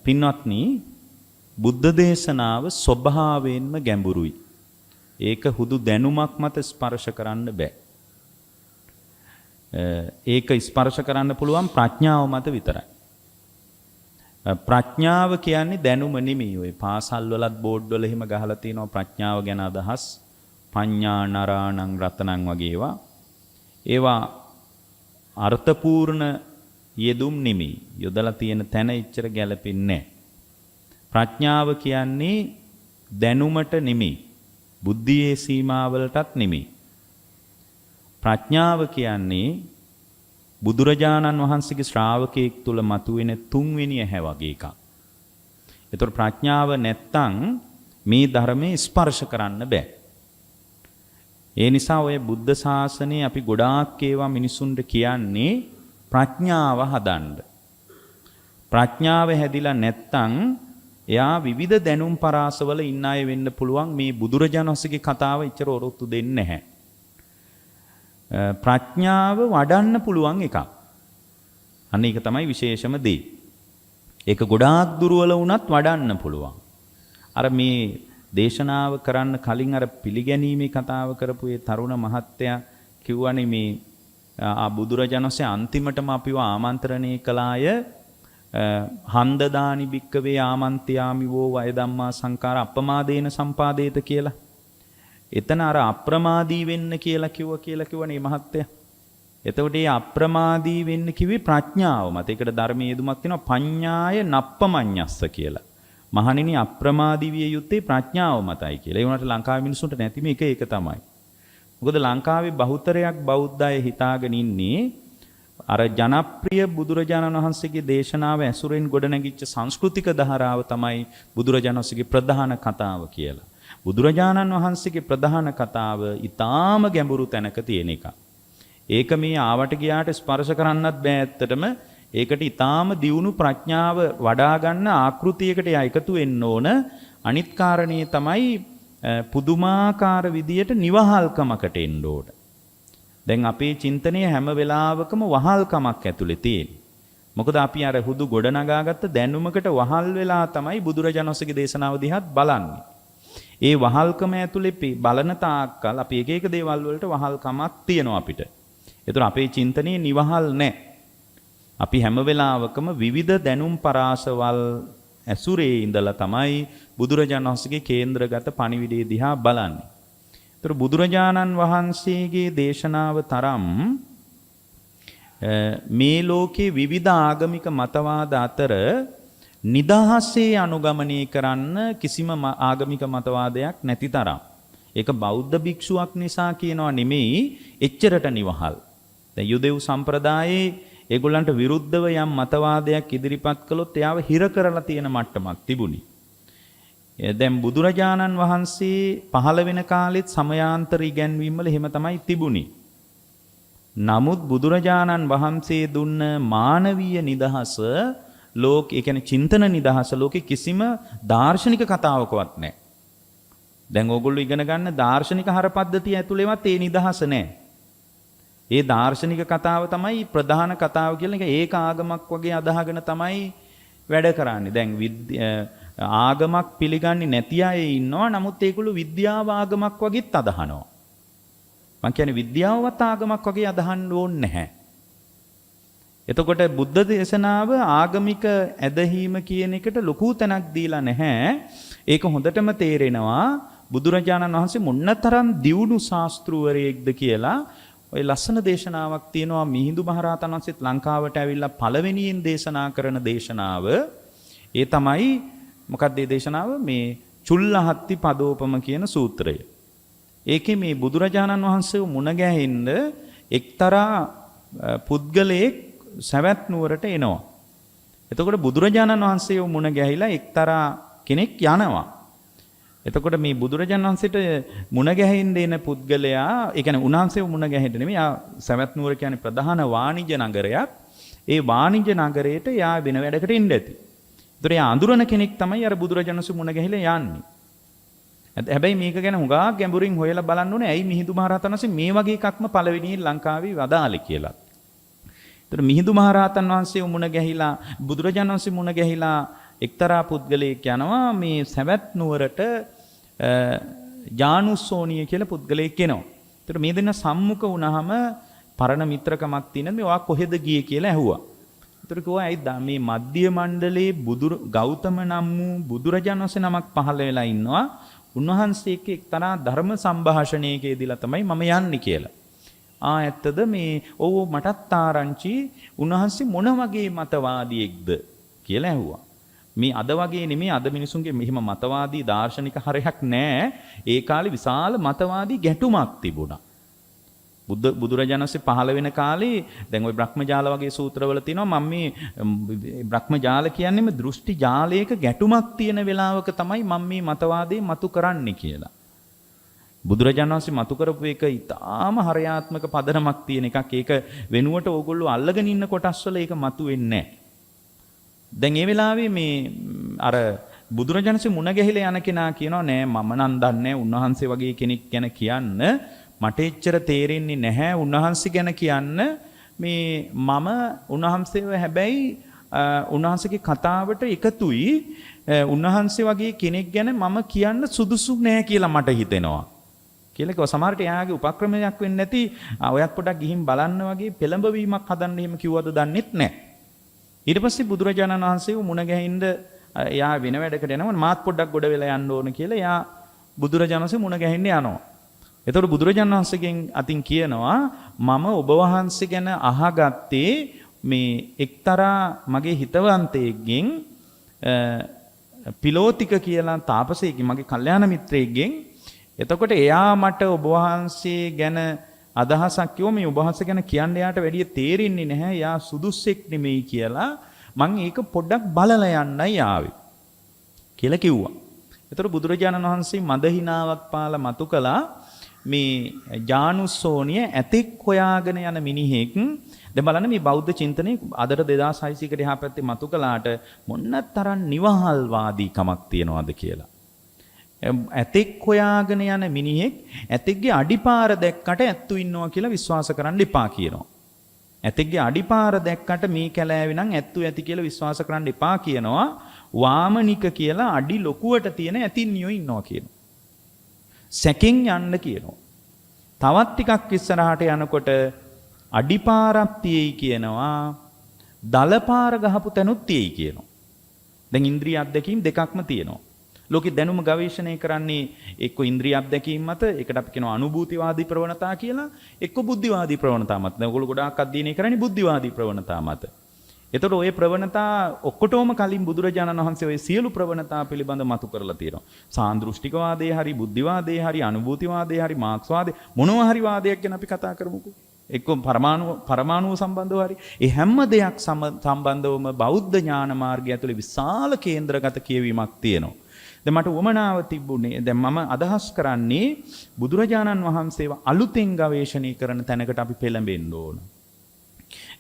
පින්වත්නි බුද්ධ දේශනාව ස්වභාවයෙන්ම ගැඹුරුයි. ඒක හුදු දැනුමක් මත ස්පර්ශ කරන්න බෑ. ඒක ස්පර්ශ කරන්න පුළුවන් ප්‍රඥාව මත විතරයි. ප්‍රඥාව කියන්නේ දැනුම නෙමෙයි. ඔය පාසල් වලත් බෝඩ් වල එහෙම ගහලා තියෙනවා ප්‍රඥාව ගැන අදහස්. පඤ්ඤා නරාණං රතනං වගේ ඒවා. ඒවා අර්ථපූර්ණ යෙදුම් නෙමෙයි. යොදලා තියෙන තැන ඉච්චර ගැලපෙන්නේ නැහැ. ප්‍රඥාව කියන්නේ දැනුමට නෙමෙයි. බුද්ධියේ සීමාවලටත් නෙමෙයි. ප්‍රඥාව කියන්නේ බුදුරජාණන් වහන්සේගේ ශ්‍රාවකයෙක් තුල මතුවෙන තුන්වෙනි ඇහැ වගේ එකක්. ඒතර ප්‍රඥාව නැත්තම් මේ ධර්මයේ ස්පර්ශ කරන්න බෑ. ඒ නිසා ඔය බුද්ධ ශාසනයේ අපි ගොඩාක් ඒවා මිනිසුන්ට කියන්නේ ප්‍රඥාව හදන්න. ප්‍රඥාව හැදිලා නැත්තම් එයා විවිධ දැනුම් පරාසවල ඉන්න අය වෙන්න පුළුවන්. මේ බුදුරජාණන් වහන්සේගේ කතාව ඉච්චර ඔරොත්තු දෙන්නේ නැහැ. ප්‍රඥාව වඩන්න පුළුවන් එකක්. අන්න ඒක තමයි විශේෂම දේ. ඒක ගොඩාක් දුර්වල වුණත් වඩන්න පුළුවන්. අර මේ දේශනාව කරන්න කලින් අර පිළිගැනීමේ කතාව කරපු ඒ තරුණ මහත්තයා කිව්වනේ මේ බුදුරජාණන් වහන්සේ අන්තිමටම අපිව ආමන්ත්‍රණය කළාය හන්දදානි භික්කවේ ආමන්ත්‍යාමි වෝ වය ධම්මා සංඛාර අප්‍රමාදේන සම්පාදේත කියලා. එතන අර අප්‍රමාදී වෙන්න කියලා කිව්වනේ මහත්තයා. එතකොට මේ අප්‍රමාදී වෙන්න කිව්වේ ප්‍රඥාව මත. ඒකට ධර්මයේ යෙදුමක් තියෙනවා පඤ්ඤාය නප්පමඤ්ඤස්ස කියලා. මහණෙනි අප්‍රමාදී විය යුත්තේ ප්‍රඥාව මතයි කියලා. ඒ වුණාට ලංකාවේ මිනිස්සුන්ට නැති මේක ඒක තමයි. මොකද ලංකාවේ බහුතරයක් බෞද්ධ අය හිතාගෙන ඉන්නේ අර ජනප්‍රිය බුදුරජාණන් වහන්සේගේ දේශනාව ඇසුරෙන් ගොඩනැගිච්ච සංස්කෘතික ධාරාව තමයි බුදුරජාණන් වහන්සේගේ ප්‍රධාන කතාව කියලා. බුදුරජාණන් වහන්සේගේ ප්‍රධාන කතාව ඊටාම ගැඹුරු තැනක තියෙන එක. ඒක මේ ආවට ගියාට ස්පර්ශ කරන්නත් බෑ ඇත්තටම. ඒකට ඊටාම දියුණු ප්‍රඥාව වඩා ගන්න ආකෘතියකට එකතු වෙන්න ඕන. අනිත් කාරණේ තමයි පුදුමාකාර විදියට නිවහල්කමකට එන්න ඕන. දැන් අපේ චින්තනයේ හැම වෙලාවකම වහල්කමක් ඇතුලේ තියෙන. මොකද අපි අර හුදු ගොඩනගාගත්ත දැනුමකට වහල් වෙලා තමයි බුදුරජාණන් වහන්සේගේ දේශනාව දිහාත් බලන්නේ. ඒ වහල්කම ඇතුලේ බලන තාක්කල් අපි එක එක දේවල් වලට වහල්කමක් තියෙනවා අපිට. ඒතර අපේ චින්තනයේ නිවහල් නැහැ. අපි හැම වෙලාවකම විවිධ දැනුම් පරාසවල් ඇසුරේ ඉඳලා තමයි බුදුරජාණන් වහන්සේගේ කේන්ද්‍රගත පණිවිඩය දිහා බලන්නේ. ඒතර බුදුරජාණන් වහන්සේගේ දේශනාව තරම් මේ ලෝකේ විවිධ ආගමික මතවාද අතර නිදහසේ අනුගමනය කරන්න කිසිම ආගමික මතවාදයක් නැති තරම්. ඒක බෞද්ධ භික්ෂුවක් නිසා කියනවා නෙමෙයි එච්චරට නිවහල්. දැන් යුදෙව් සම්ප්‍රදායේ ඒගොල්ලන්ට විරුද්ධව යම් මතවාදයක් ඉදිරිපත් කළොත් එයාව හිර කරලා තියෙන මට්ටමක් තිබුණි. දැන් බුදුරජාණන් වහන්සේ පහළ වෙන කාලෙත් සමයාන්තර ඉගැන්වීම් වල එහෙම තමයි තිබුණි. නමුත් බුදුරජාණන් වහන්සේ දුන්න මානවීය නිදහස ඒ කියන්නේ චින්තන නිදහස ලෝකේ කිසිම දාර්ශනික කතාවකවත් නැහැ. දැන් ඕගොල්ලෝ ඉගෙන ගන්න දාර්ශනික හරපද්ධතිය ඇතුළේවත් ඒ නිදහස නැහැ. ඒ දාර්ශනික කතාව තමයි ප්‍රධාන කතාව කියලා එක ඒක ආගමක් වගේ අදහගෙන තමයි වැඩ කරන්නේ. දැන් ආගමක් පිළිගන්නේ නැති අය ඉන්නවා. නමුත් ඒගොල්ලෝ විද්‍යාව ආගමක් වගේත් අදහනවා. මම කියන්නේ විද්‍යාවවත් ආගමක් වගේ අදහන්න ඕනේ නැහැ. එතකොට බුද්ධ දේශනාව ආගමික ඇදහිීම කියන එකට ලොකු තැනක් දීලා නැහැ. ඒක හොඳටම තේරෙනවා බුදුරජාණන් වහන්සේ මොන්නතරම් දියුණු ශාස්ත්‍රූවරයෙක්ද කියලා. ඔය ලස්සන දේශනාවක් තියෙනවා මිහිඳු මහරහතන් වහන්සේත් ලංකාවට ඇවිල්ලා පළවෙනියෙන් දේශනා කරන දේශනාව. ඒ තමයි මොකක්ද මේ දේශනාව? මේ චුල්ලහත්ති පදෝපම කියන සූත්‍රය. ඒකේ මේ බුදුරජාණන් වහන්සේව මුණ ගැහෙන්න එක්තරා පුද්ගලයෙක් සවැත් නුවරට එනවා. එතකොට බුදුරජාණන් වහන්සේව මුණ ගැහිලා එක්තරා කෙනෙක් යනවා. එතකොට මේ බුදුරජාණන් වහන්සේට මුණ ගැහෙන්න එන පුද්ගලයා, ඒ කියන්නේ උන්වහන්සේව මුණ ගැහෙන්න නෙමෙයි, සවැත් නුවර කියන්නේ ප්‍රධාන වාණිජ්‍ය නගරයක්. ඒ වාණිජ්‍ය නගරයට යා වෙන වැඩකට එන්න ඇති. ඒතර යා අඳුරන කෙනෙක් තමයි අර බුදුරජාණන් වහන්සේ මුණ ගැහිලා යන්නේ. හැබැයි මේක ගැන හුඟා ගැඹුරින් හොයලා බලන්න ඕනේ. ඇයි මිහිඳු මහරහතන් වහන්සේ මේ වගේ එකක්ම පළවෙනියෙන් ලංකාවේ වදාළේ කියලා. ඒතර මිහිඳු මහරහතන් වහන්සේ මුණ ගැහිලා බුදුරජාණන් වහන්සේ මුණ ගැහිලා එක්තරා පුද්ගලයෙක් යනවා මේ සවැත් නුවරට ජානුස්සෝනිය කියලා පුද්ගලයෙක් එනවා. ඒතර මේ දෙන්න සම්මුඛ වුණාම පරණ මිත්‍රකමක් තියෙන මේ ඔයා කොහෙද ගියේ කියලා ඇහුවා. ඒතර කිව්වා ඇයි මේ මධ්‍ය මණ්ඩලයේ ගෞතම නම් වූ බුදුරජාණන් වහන්සේ නමක් පහළ වෙලා ඉන්නවා. උන්වහන්සේක එක්තරා ධර්ම සංഭാෂණයකදීලා තමයි මම යන්නේ කියලා. ඇත්තද මේ ඔව් මටත් ආරංචි උන්වහන්සේ මොන වගේ මතවාදියෙක්ද කියලා ඇහුවා. මේ අද වගේ නෙමෙයි අද මිනිසුන්ගේ මෙහිම මතවාදී දාර්ශනික හරයක් නැහැ. ඒ කාලේ විශාල මතවාදී ගැටුමක් තිබුණා. බුදුරජාණන් වහන්සේ පහළ වෙන කාලේ දැන් ওই බ්‍රහ්මජාල වගේ සූත්‍රවල තියෙනවා මම මේ බ්‍රහ්මජාල කියන්නේම දෘෂ්ටි ජාලයක ගැටුමක් තියෙන වෙලාවක තමයි මම මේ මතවාදේ මතු කරන්නේ කියලා. බුදුරජාණන් වහන්සේ මතු කරපු එක ඊටාම හරයාත්මක පදනමක් තියෙන එකක්. ඒක වෙනුවට ඕගොල්ලෝ අල්ලගෙන ඉන්න කොටස් වල ඒක මතු වෙන්නේ නැහැ. දැන් ඒ වෙලාවේ මේ අර බුදුරජාණන් වහන්සේ මුණ ගැහිලා යන කෙනා කියනවා නෑ මම නම් දන්නේ උන්වහන්සේ වගේ කෙනෙක් ගැන කියන්න මට එච්චර තේරෙන්නේ නැහැ උන්වහන්සේ ගැන කියන්න මේ මම උන්වහන්සේව හැබැයි උන්වහන්සේගේ කතාවට එකතුයි උන්වහන්සේ වගේ කෙනෙක් ගැන මම කියන්න සුදුසු නෑ කියලා මට හිතෙනවා කියලා කිව්වා. සමහරට එයාගේ උපක්‍රමයක් වෙන්නේ නැති ඔයත් පොඩක් ගිහින් බලන්න වගේ පෙළඹවීමක් හදන්න එහෙම කිව්වද දන්නෙත් නැහැ. ඊට පස්සේ බුදුරජාණන් වහන්සේ මුණ ගැහින්න එයා වෙන වැඩකට යනවා මාත් පොඩ්ඩක් ගොඩ වෙලා යන්න ඕන කියලා එයා බුදුරජාණන් වහන්සේ මුණ ගැහින්න යනවා. එතකොට බුදුරජාණන් වහන්සේගෙන් අතින් කියනවා මම ඔබ වහන්සේ ගැන අහගත්තේ මේ එක්තරා මගේ හිතවන්තයෙක්ගෙන් පිලෝතික කියලා තාපසයෙක්ගෙන් මගේ කල්යාණ මිත්‍රයෙක්ගෙන්. එතකොට එයා මට ඔබ වහන්සේ ගැන අදහසක් කිව්ව මේ ඔබ වහන්සේ ගැන කියන්න යාට වැඩිය තේරෙන්නේ නැහැ. යා සුදුස්සෙක් නෙමෙයි කියලා මං ඒක පොඩ්ඩක් බලලා යන්නයි ආවේ කියලා කිව්වා. එතකොට බුදුරජාණන් වහන්සේ මද හිනාවක් පාලා මතු කළා මේ ජානුස්සෝනිය ඇතෙක් හොයාගෙන යන මිනිහෙක්. දැන් බලන්න මේ බෞද්ධ චින්තනයේ අදට 2600කට එහා පැත්තේ මතු කළාට මොන්න තරම් නිවහල්වාදීකමක් තියනවද කියලා. ඇතෙක් හොයාගෙන යන මිනිහෙක් ඇතෙක්ගේ අඩිපාර දැක්කට ඇත්තු ඉන්නවා කියලා විශ්වාස කරන්න එපා කියනවා. ඇතෙක්ගේ අඩිපාර දැක්කට මේ කැලෑවේ නම් ඇත්තු ඇති කියලා විශ්වාස කරන්න එපා කියනවා. වාමනික කියලා අඩි ලොකුවට තියෙන ඇතින්නියෝ ඉන්නවා කියනවා. සැකෙන් යන්න කියනවා. තවත් ටිකක් ඉස්සරහට යනකොට අඩිපාරක් තියෙයි කියනවා. දලපාර ගහපු තැනුත් තියෙයි කියනවා. දැන් ඉන්ද්‍රිය අත්දැකීම් දෙකක්ම තියෙනවා. ලෝකෙ දැනුම ගවේෂණය කරන්නේ එක්ක ඉන්ද්‍රිය අත්දැකීම් මත, ඒකට අපි කියනවා අනුභූතිවාදී ප්‍රවණතා කියලා, එක්ක බුද්ධිවාදී ප්‍රවණතා මත. දැන් ඔයගොල්ලෝ ගොඩාක් අධ්‍යයනය කරන්නේ බුද්ධිවාදී ප්‍රවණතා මත. එතකොට ওই ප්‍රවණතා ඔක්කොටම කලින් බුදුරජාණන් වහන්සේ ওই සියලු ප්‍රවණතා පිළිබඳ මතු කරලා තියෙනවා. සාන්දෘෂ්ටිකවාදයේ හරි, බුද්ධිවාදයේ හරි, අනුභූතිවාදයේ හරි, මාක්ස්වාදයේ මොනවා හරි වාදයක් ගැන අපි කතා කරමුකෝ. එක්ක පරමාණු සම්බන්ධව හරි. ඒ හැම දෙයක් සම්බන්ධවම බෞද්ධ ඥාන මාර්ගය ඇතුලේ විශාල කේන්ද්‍රගත කියවීමක් තියෙනවා. දැන් මට උවමනාව තිබුණේ දැන් මම අදහස් කරන්නේ බුදුරජාණන් වහන්සේව අලුතෙන් ගවේෂණය කරන තැනකට අපි පෙළඹෙන්න ඕන.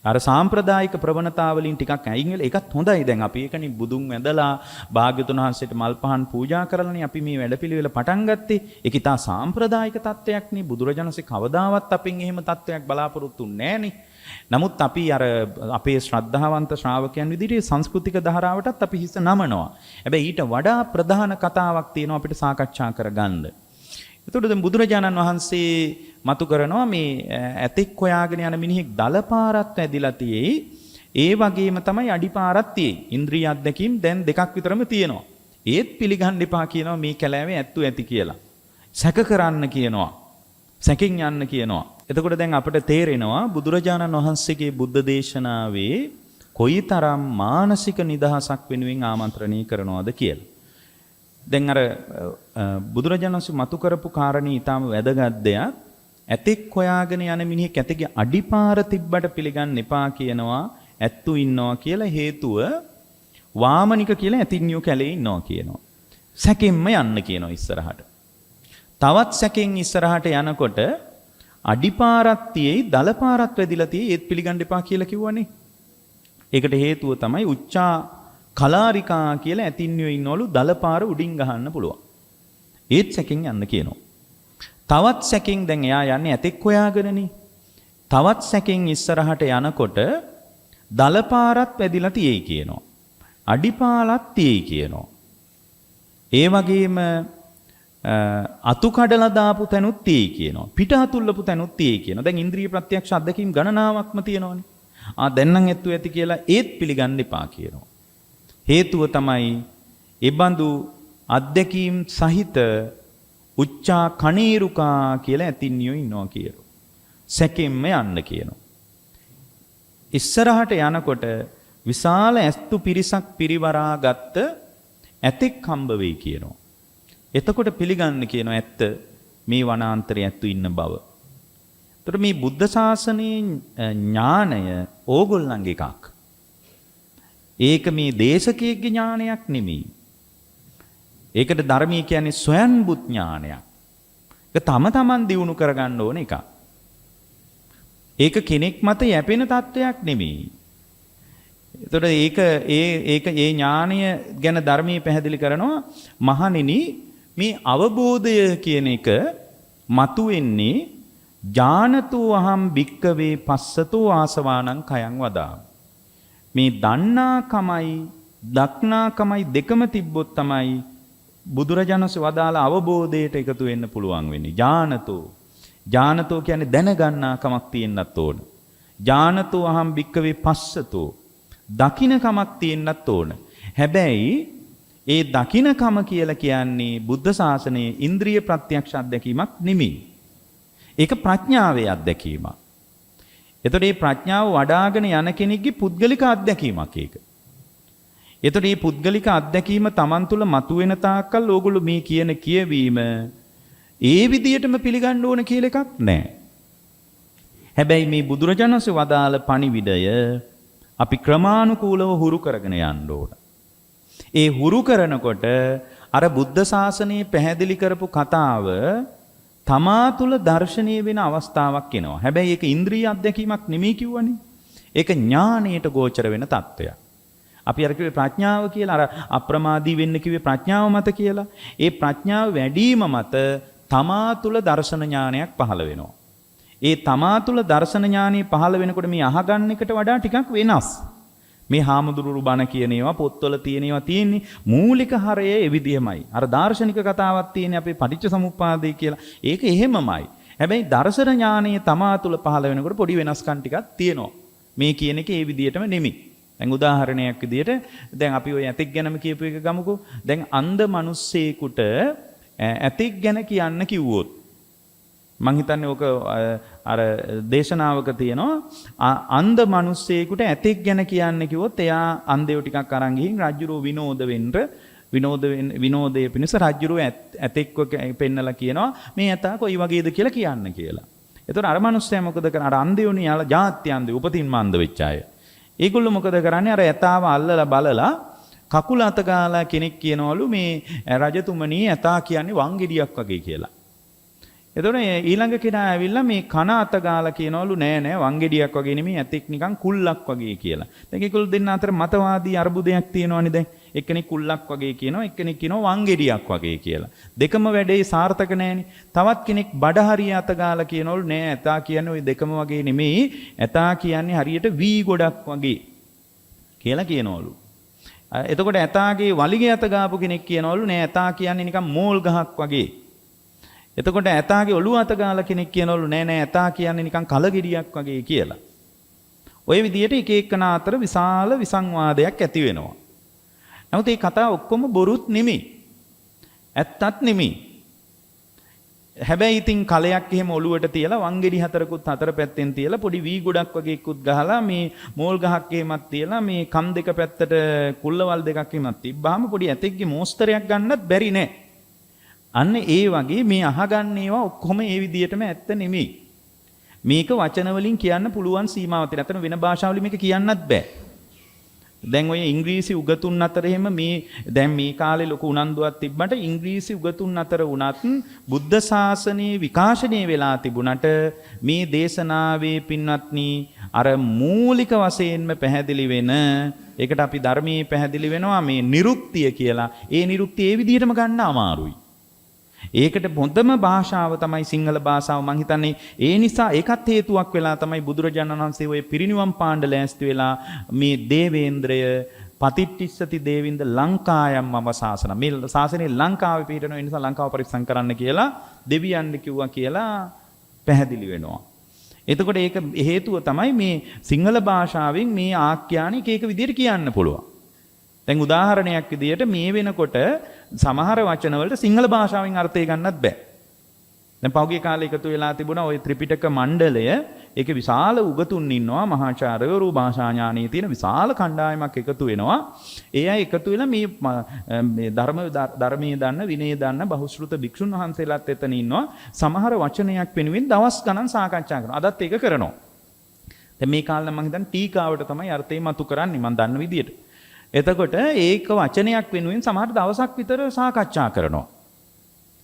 අර සාම්ප්‍රදායික ප්‍රවණතාවලින් ටිකක් අයින් වෙලා ඒකත් හොඳයි. දැන් අපි ඒකනේ බුදුන් වැඳලා භාග්‍යතුන් වහන්සේට මල් පහන් පූජා කරලානේ අපි මේ වැඩපිළිවෙල පටන් ගත්තේ. ඒක ඉතා සාම්ප්‍රදායික තත්වයක් නේ. බුදුරජාණන්සේ කවදාවත් අපෙන් එහෙම තත්වයක් බලාපොරොත්තු නැහනේ. නමුත් අපි අර අපේ ශ්‍රද්ධාවන්ත ශ්‍රාවකයන් විදිහට සංස්කෘතික ධාරාවටත් අපි හිස නමනවා. හැබැයි ඊට වඩා ප්‍රධාන කතාවක් තියෙනවා අපිට සාකච්ඡා කරගන්න. එතකොට දැන් බුදුරජාණන් වහන්සේ මතු කරනවා මේ ඇතෙක් හොයාගෙන යන මිනිහෙක් දලපාරක් වැදිලා තියෙයි. ඒ වගේම තමයි අඩිපාරක් තියෙයි. ඉන්ද්‍රිය අධ්‍යක්ීම් දැන් දෙකක් විතරම තියෙනවා. ඒත් පිළිගන්න එපා කියනවා මේ කැලෑවේ ඇත්තු ඇති කියලා. සැක කරන්න කියනවා. සැකෙන් යන්න කියනවා. එතකොට දැන් අපිට තේරෙනවා බුදුරජාණන් වහන්සේගේ බුද්ධ දේශනාවේ කොයිතරම් මානසික නිදහසක් වෙනුවෙන් ආමන්ත්‍රණය කරනවද කියලා. දැන් අර බුදුරජාණන් වහන්සේ මතු කරපු කාරණේ ඊටම වැදගත් දෙයක්. ඇතෙක් හොයාගෙන යන මිනිහෙක් ඇතගේ අඩිපාර තිබ්බට පිළිගන්න එපා කියනවා. ඇත්තු ඉන්නවා කියලා හේතුව වාමනික කියලා ඇතින්නියෝ කැලේ ඉන්නවා කියනවා. සැකෙන්ම යන්න කියනවා ඉස්සරහට. තවත් සැකෙන් ඉස්සරහට යනකොට අඩිපාරක් තියෙයි දලපාරක් වැදිලා තියෙයි ඒත් පිළිගන්න එපා කියලා කිව්වනේ. ඒකට හේතුව තමයි උච්චා කලාරිකා කියලා ඇතින්නියෝ ඉන්නවලු දලපාර උඩින් ගහන්න පුළුවන්. ඒත් සැකෙන් යන්න කියනවා. තවත් සැකෙන් දැන් එයා යන්නේ ඇතෙක් හොයාගෙනනේ. තවත් සැකෙන් ඉස්සරහට යනකොට දලපාරත් වැදිලා තියෙයි කියනවා. අඩිපාලත් තියෙයි කියනවා. ඒ වගේම අතු කඩලා දාපු තැනුත් තියෙයි කියනවා. පිට අතුල්ලපු තැනුත් තියෙයි කියනවා. දැන් ඉන්ද්‍රිය ප්‍රත්‍යක්ෂ අත්දැකීම් ගණනාවක්ම තියෙනවනේ. දැන් නම් ඇත්තු ඇති කියලා ඒත් පිළිගන්න එපා කියනවා. හේතුව තමයි ඒ බඳු අත්දැකීම් සහිත උච්චා කණීරුකා කියලා ඇතින්නියෝ ඉන්නවා කියනවා. සැකෙන්ම යන්න කියනවා. ඉස්සරහට යනකොට විශාල ඇස්තු පිරිසක් පිරිවරා ගත්ත ඇතෙක් හම්බ වෙයි කියනවා. එතකොට පිළිගන්න කියනවා ඇත්ත මේ වනාන්තරයේ ඇත්තු ඉන්න බව. එතකොට මේ බුද්ධ ශාසනයේ ඥානය ඕගොල්ලන්ගේ එකක්. ඒක මේ දේශකයෙක්ගේ ඥානයක් නෙමෙයි. ඒකට ධර්මීය කියන්නේ ස්වයංබුත් ඥානයක්. ඒක තම තමන් දියුණු කරගන්න ඕන එකක්. ඒක කෙනෙක් මත යැපෙන තත්වයක් නෙමෙයි. එතකොට ඒක ඒ ඥානය ගැන ධර්මයේ පැහැදිලි කරනවා මහණෙනි මේ අවබෝධය කියන එක මතුවෙන්නේ ඥානතෝ අහම් භික්කවේ පස්සතෝ ආසවානං කයං වදා. මේ දන්නාකමයි දක්නාකමයි දෙකම තිබ්බොත් තමයි බුදුරජාණන්සේ වදාළ අවබෝධයට එකතු වෙන්න පුළුවන් වෙන්නේ. ඥානතෝ කියන්නේ දැනගන්නාකමක් තියෙන්නත් ඕන. ඥානතෝ අහම් භික්කවේ පස්සතෝ දකින්නකමක් තියෙන්නත් ඕන. හැබැයි ඒ දකින්නකම කියලා කියන්නේ බුද්ධ ශාසනයේ ඉන්ද්‍රිය ප්‍රත්‍යක්ෂ අත්දැකීමක් නෙමෙයි. ඒක ප්‍රඥාවේ අත්දැකීමක්. එතකොට මේ ප්‍රඥාව වඩ아가න යන කෙනෙක්ගේ පුද්ගලික අත්දැකීමක් ඒක. එතකොට මේ පුද්ගලික අත්දැකීම Taman තුල මතුවෙන තාක්කල් ඕගොල්ලෝ මේ කියන කියවීම ඒ විදියටම පිළිගන්න ඕන කියලා එකක් නැහැ. හැබැයි මේ බුදුරජාණන්සේ වදාළ පණිවිඩය අපි ක්‍රමානුකූලව හුරු කරගෙන යන්න ඕන. ඒ හුරු කරනකොට අර බුද්ධ ශාසනයේ පැහැදිලි කරපු කතාව තමා තුල දර්ශනීය වෙන අවස්ථාවක් එනවා. හැබැයි ඒක ඉන්ද්‍රිය අත්දැකීමක් නෙමෙයි කිව්වනේ. ඒක ඥාණයට ගෝචර වෙන තත්වයක්. අපි අර කිව්වේ ප්‍රඥාව කියලා, අර අප්‍රමාදී වෙන්න කිව්වේ ප්‍රඥාව මත කියලා. ඒ ප්‍රඥාව වැඩිම මත තමා තුල දර්ශන ඥානයක් පහළ වෙනවා. ඒ තමා තුල දර්ශන ඥානෙ පහළ වෙනකොට මේ අහගන්න එකට වඩා ටිකක් වෙනස්. මේ හාමුදුරුවෝ බණ කියන ඒවා පොත්වල තියෙන ඒවා තියෙන්නේ මූලික හරය ඒ විදිහමයි. අර දාර්ශනික කතාවක් තියෙන්නේ අපේ පටිච්ච සමුප්පාදේ කියලා. ඒක එහෙමමයි. හැබැයි දර්ශන ඥානෙ තමා තුල පහළ වෙනකොට පොඩි වෙනස්කම් ටිකක් තියෙනවා. මේ කියන එක ඒ විදිහටම නෙමෙයි. දැන් උදාහරණයක් විදිහට දැන් අපි ওই ඇතෙක් ගැනම කියපු එක ගමුකෝ. දැන් අන්ධ මිනිස්සෙකුට ඇතෙක් ගැන කියන්න කිව්වොත් මං හිතන්නේ ඕක අර දේශනාවක තියෙනවා අන්ධ මිනිස්සෙකුට ඇතෙක් ගැන කියන්න කිව්වොත් එයා අන්ධයෝ ටිකක් අරන් ගිහින් රජුරෝ විනෝදයේ පිණිස රජුරෝ ඇතෙක්ව පෙන්නලා කියනවා මේ ඇතා කොයි වගේද කියලා කියන්න කියලා. එතකොට අර මිනිස්සයා මොකද කරන්නේ? අර අන්ධයෝනේ යාලා ජාත්‍ය අන්ධයෝ උපතින්ම අන්ධ වෙච්ච අය. ඒගොල්ලෝ මොකද කරන්නේ? අර ඇතාව අල්ලලා බලලා කකුල අත ගාලා කෙනෙක් කියනවලු මේ රජතුමනි ඇතා කියන්නේ වංගෙඩියක් වගේ කියලා. එතකොට ඊළඟ කෙනා ඇවිල්ලා මේ කන අත ගාලා කියනවලු නෑ වංගෙඩියක් වගේ නෙමෙයි ඇතෙක් නිකන් කුල්ලක් වගේ කියලා. දැන් ඒගොල්ලෝ දෙන්න අතර මතවාදී අරුබුදයක් තියෙනවනේ දැන්. එක්කෙනෙක් කුල්ලක් වගේ කියනවා එක්කෙනෙක් කියනවා වංගෙඩියක් වගේ කියලා. දෙකම වැඩේ සාර්ථක නෑනේ. තවත් කෙනෙක් බඩහරිය අත ගාලා කියනවලු නෑ ඇතා කියන්නේ ওই දෙකම වගේ නෙමෙයි. ඇතා කියන්නේ හරියට වී ගොඩක් වගේ කියලා කියනවලු. එතකොට ඇතාගේ වලිගේ අත ගාපු කෙනෙක් කියනවලු නෑ ඇතා කියන්නේ නිකන් මෝල් ගහක් වගේ. එතකොට ඇතාගේ ඔළුව අත ගාලා කෙනෙක් කියනවලු නෑ ඇතා කියන්නේ නිකන් කලගෙඩියක් වගේ කියලා. ওই විදිහට එක එකනා අතර විශාල විසංවාදයක් ඇති වෙනවා. නමුත් මේ කතාව ඔක්කොම බොරුත් නෙමෙයි. ඇත්තත් නෙමෙයි. හැබැයි ඉතින් කලයක් එහෙම ඔළුවට තියලා වංගෙඩි හතරකුත් හතර පැත්තෙන් තියලා පොඩි වී ගොඩක් වගේ එක්කුත් ගහලා මේ මෝල් ගහක් එහෙමත් තියලා මේ කම් දෙක පැත්තට කුල්ලවල් දෙකක් එහෙමත් තිබ්බාම පොඩි ඇතෙක්ගේ මෝස්තරයක් ගන්නත් බැරි නෑ. අන්න ඒ වගේ මේ අහගන්න ඒවා ඔක්කොම ඒ විදිහටම ඇත්ත නෙමෙයි. මේක වචන වලින් කියන්න පුළුවන් සීමාවක් තියෙනවා. අතන වෙන භාෂාවලින් මේක කියන්නත් බෑ. දැන් ඔය ඉංග්‍රීසි උගතුන් අතර එහෙම මේ දැන් මේ කාලේ ලොකු උනන්දුවක් තිබ්බට ඉංග්‍රීසි උගතුන් අතර වුණත් බුද්ධ ශාසනයේ විකාශනය වෙලා තිබුණට මේ දේශනාවේ පින්වත්නි අර මූලික වශයෙන්ම පැහැදිලි වෙන ඒකට අපි ධර්මයේ පැහැදිලි වෙනවා මේ නිරුක්තිය කියලා. ඒ නිරුක්තිය ඒ විදිහටම ගන්න අමාරුයි. ඒකට හොඳම භාෂාව තමයි සිංහල භාෂාව. මං හිතන්නේ ඒ නිසා ඒකත් හේතුවක් වෙලා තමයි බුදුරජාණන් වහන්සේ ඔය පිරිනිවන් පාණ්ඩ ලෑස්ති වෙලා මේ දේවේන්ද්‍රය පතිට්ඨිස්සති දේවින්ද ලංකායම් මම ශාසන. මේ ශාසනයේ ලංකාවේ පිහිටන නිසා ලංකාව පරිස්සම් කරන්න කියලා දෙවියන් කිව්වා කියලා පැහැදිලි වෙනවා. එතකොට ඒක හේතුව තමයි මේ සිංහල භාෂාවෙන් මේ ආඛ්‍යාන එක විදිහට කියන්න පුළුවන්. දැන් උදාහරණයක් විදිහට මේ වෙනකොට සමහර වචන වලට සිංහල භාෂාවෙන් අර්ථය ගන්නත් බෑ. දැන් පහුගිය කාලේ එකතු වෙලා තිබුණා ওই ත්‍රිපිටක මණ්ඩලය. ඒකේ විශාල උගතුන් ඉන්නවා, මහාචාර්යවරු, භාෂා ඥානයේ තියෙන විශාල කණ්ඩායමක් එකතු වෙනවා. ඒ අය එකතු වෙලා මේ ධර්මයේ දන්න, විනය දන්න බහුශ්‍රුත භික්ෂුන් වහන්සේලාත් එතන ඉන්නවා. සමහර වචනයක් වෙනුවෙන් දවස් ගණන් සාකච්ඡා කරනවා. අදත් ඒක කරනවා. දැන් මේ කාලේ මම හිතන්නේ ටීකාවට තමයි අර්ථය මතු කරන්නේ මම දන්න විදියට. එතකොට ඒක වචනයක් වෙනුවෙන් සමහර දවසක් විතර සාකච්ඡා කරනවා.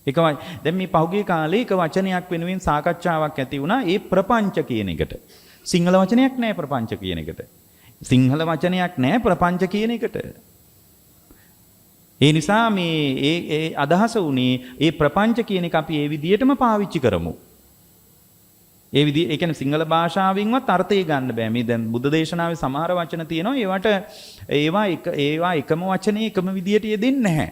දැන් මේ පහුගිය කාලේ එක වචනයක් වෙනුවෙන් සාකච්ඡාවක් ඇති වුණා. ඒ ප්‍රපංච කියන එකට. සිංහල වචනයක් නැහැ ප්‍රපංච කියන එකට. සිංහල වචනයක් නැහැ ප්‍රපංච කියන එකට. ඒ නිසා මේ ඒ අදහස උනේ ඒ ප්‍රපංච කියන එක අපි ඒ විදිහටම පාවිච්චි කරමු. ඒ කියන්නේ සිංහල භාෂාවෙන්වත් අර්ථය ගන්න බෑ. මේ දැන් බුද්ධ දේශනාවේ සමහර වචන තියෙනවා. ඒවා එකම වචනේ එකම විදියට යෙදෙන්නේ නැහැ.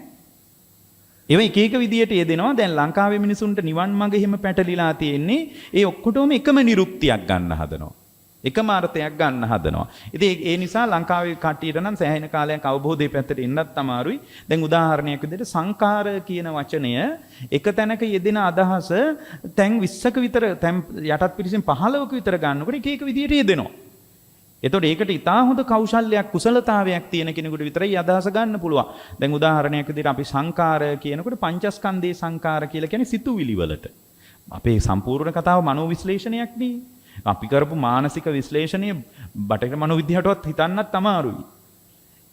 ඒවා එක විදියට යෙදෙනවා. දැන් ලංකාවේ මිනිසුන්ට නිවන් මඟ එහෙම පැටලිලා තියෙන්නේ. ඒ ඔක්කොටම එකම නිරුක්තියක් ගන්න හදනවා. එකම අර්ථයක් ගන්න හදනවා. ඉතින් ඒ නිසා ලංකාවේ කට්ටියට නම් සෑහෙන කාලයක් අවබෝධයේ පැත්තට එන්නත් අමාරුයි. දැන් උදාහරණයක් විදිහට සංකාර කියන වචනය එක තැනක යෙදෙන අදහස තැන් 20ක විතර තැන් යටත් පිටින් 15ක විතර ගන්නකොට එක විදිහට යෙදෙනවා. එතකොට ඒකට ඉතා හොඳ කෞශල්‍යයක් කුසලතාවයක් තියෙන කෙනෙකුට විතරයි අදහස ගන්න පුළුවන්. දැන් උදාහරණයක් විදිහට අපි සංකාර කියනකොට පංචස්කන්ධේ සංකාර කියලා කියන්නේ සිතුවිලි වලට. අපේ සම්පූර්ණ කතාව මනෝ විශ්ලේෂණයක් නේ. අපි කරපු මානසික විශ්ලේෂණය බටහිර මනෝවිද්‍යාවටවත් හිතන්නත් අමාරුයි.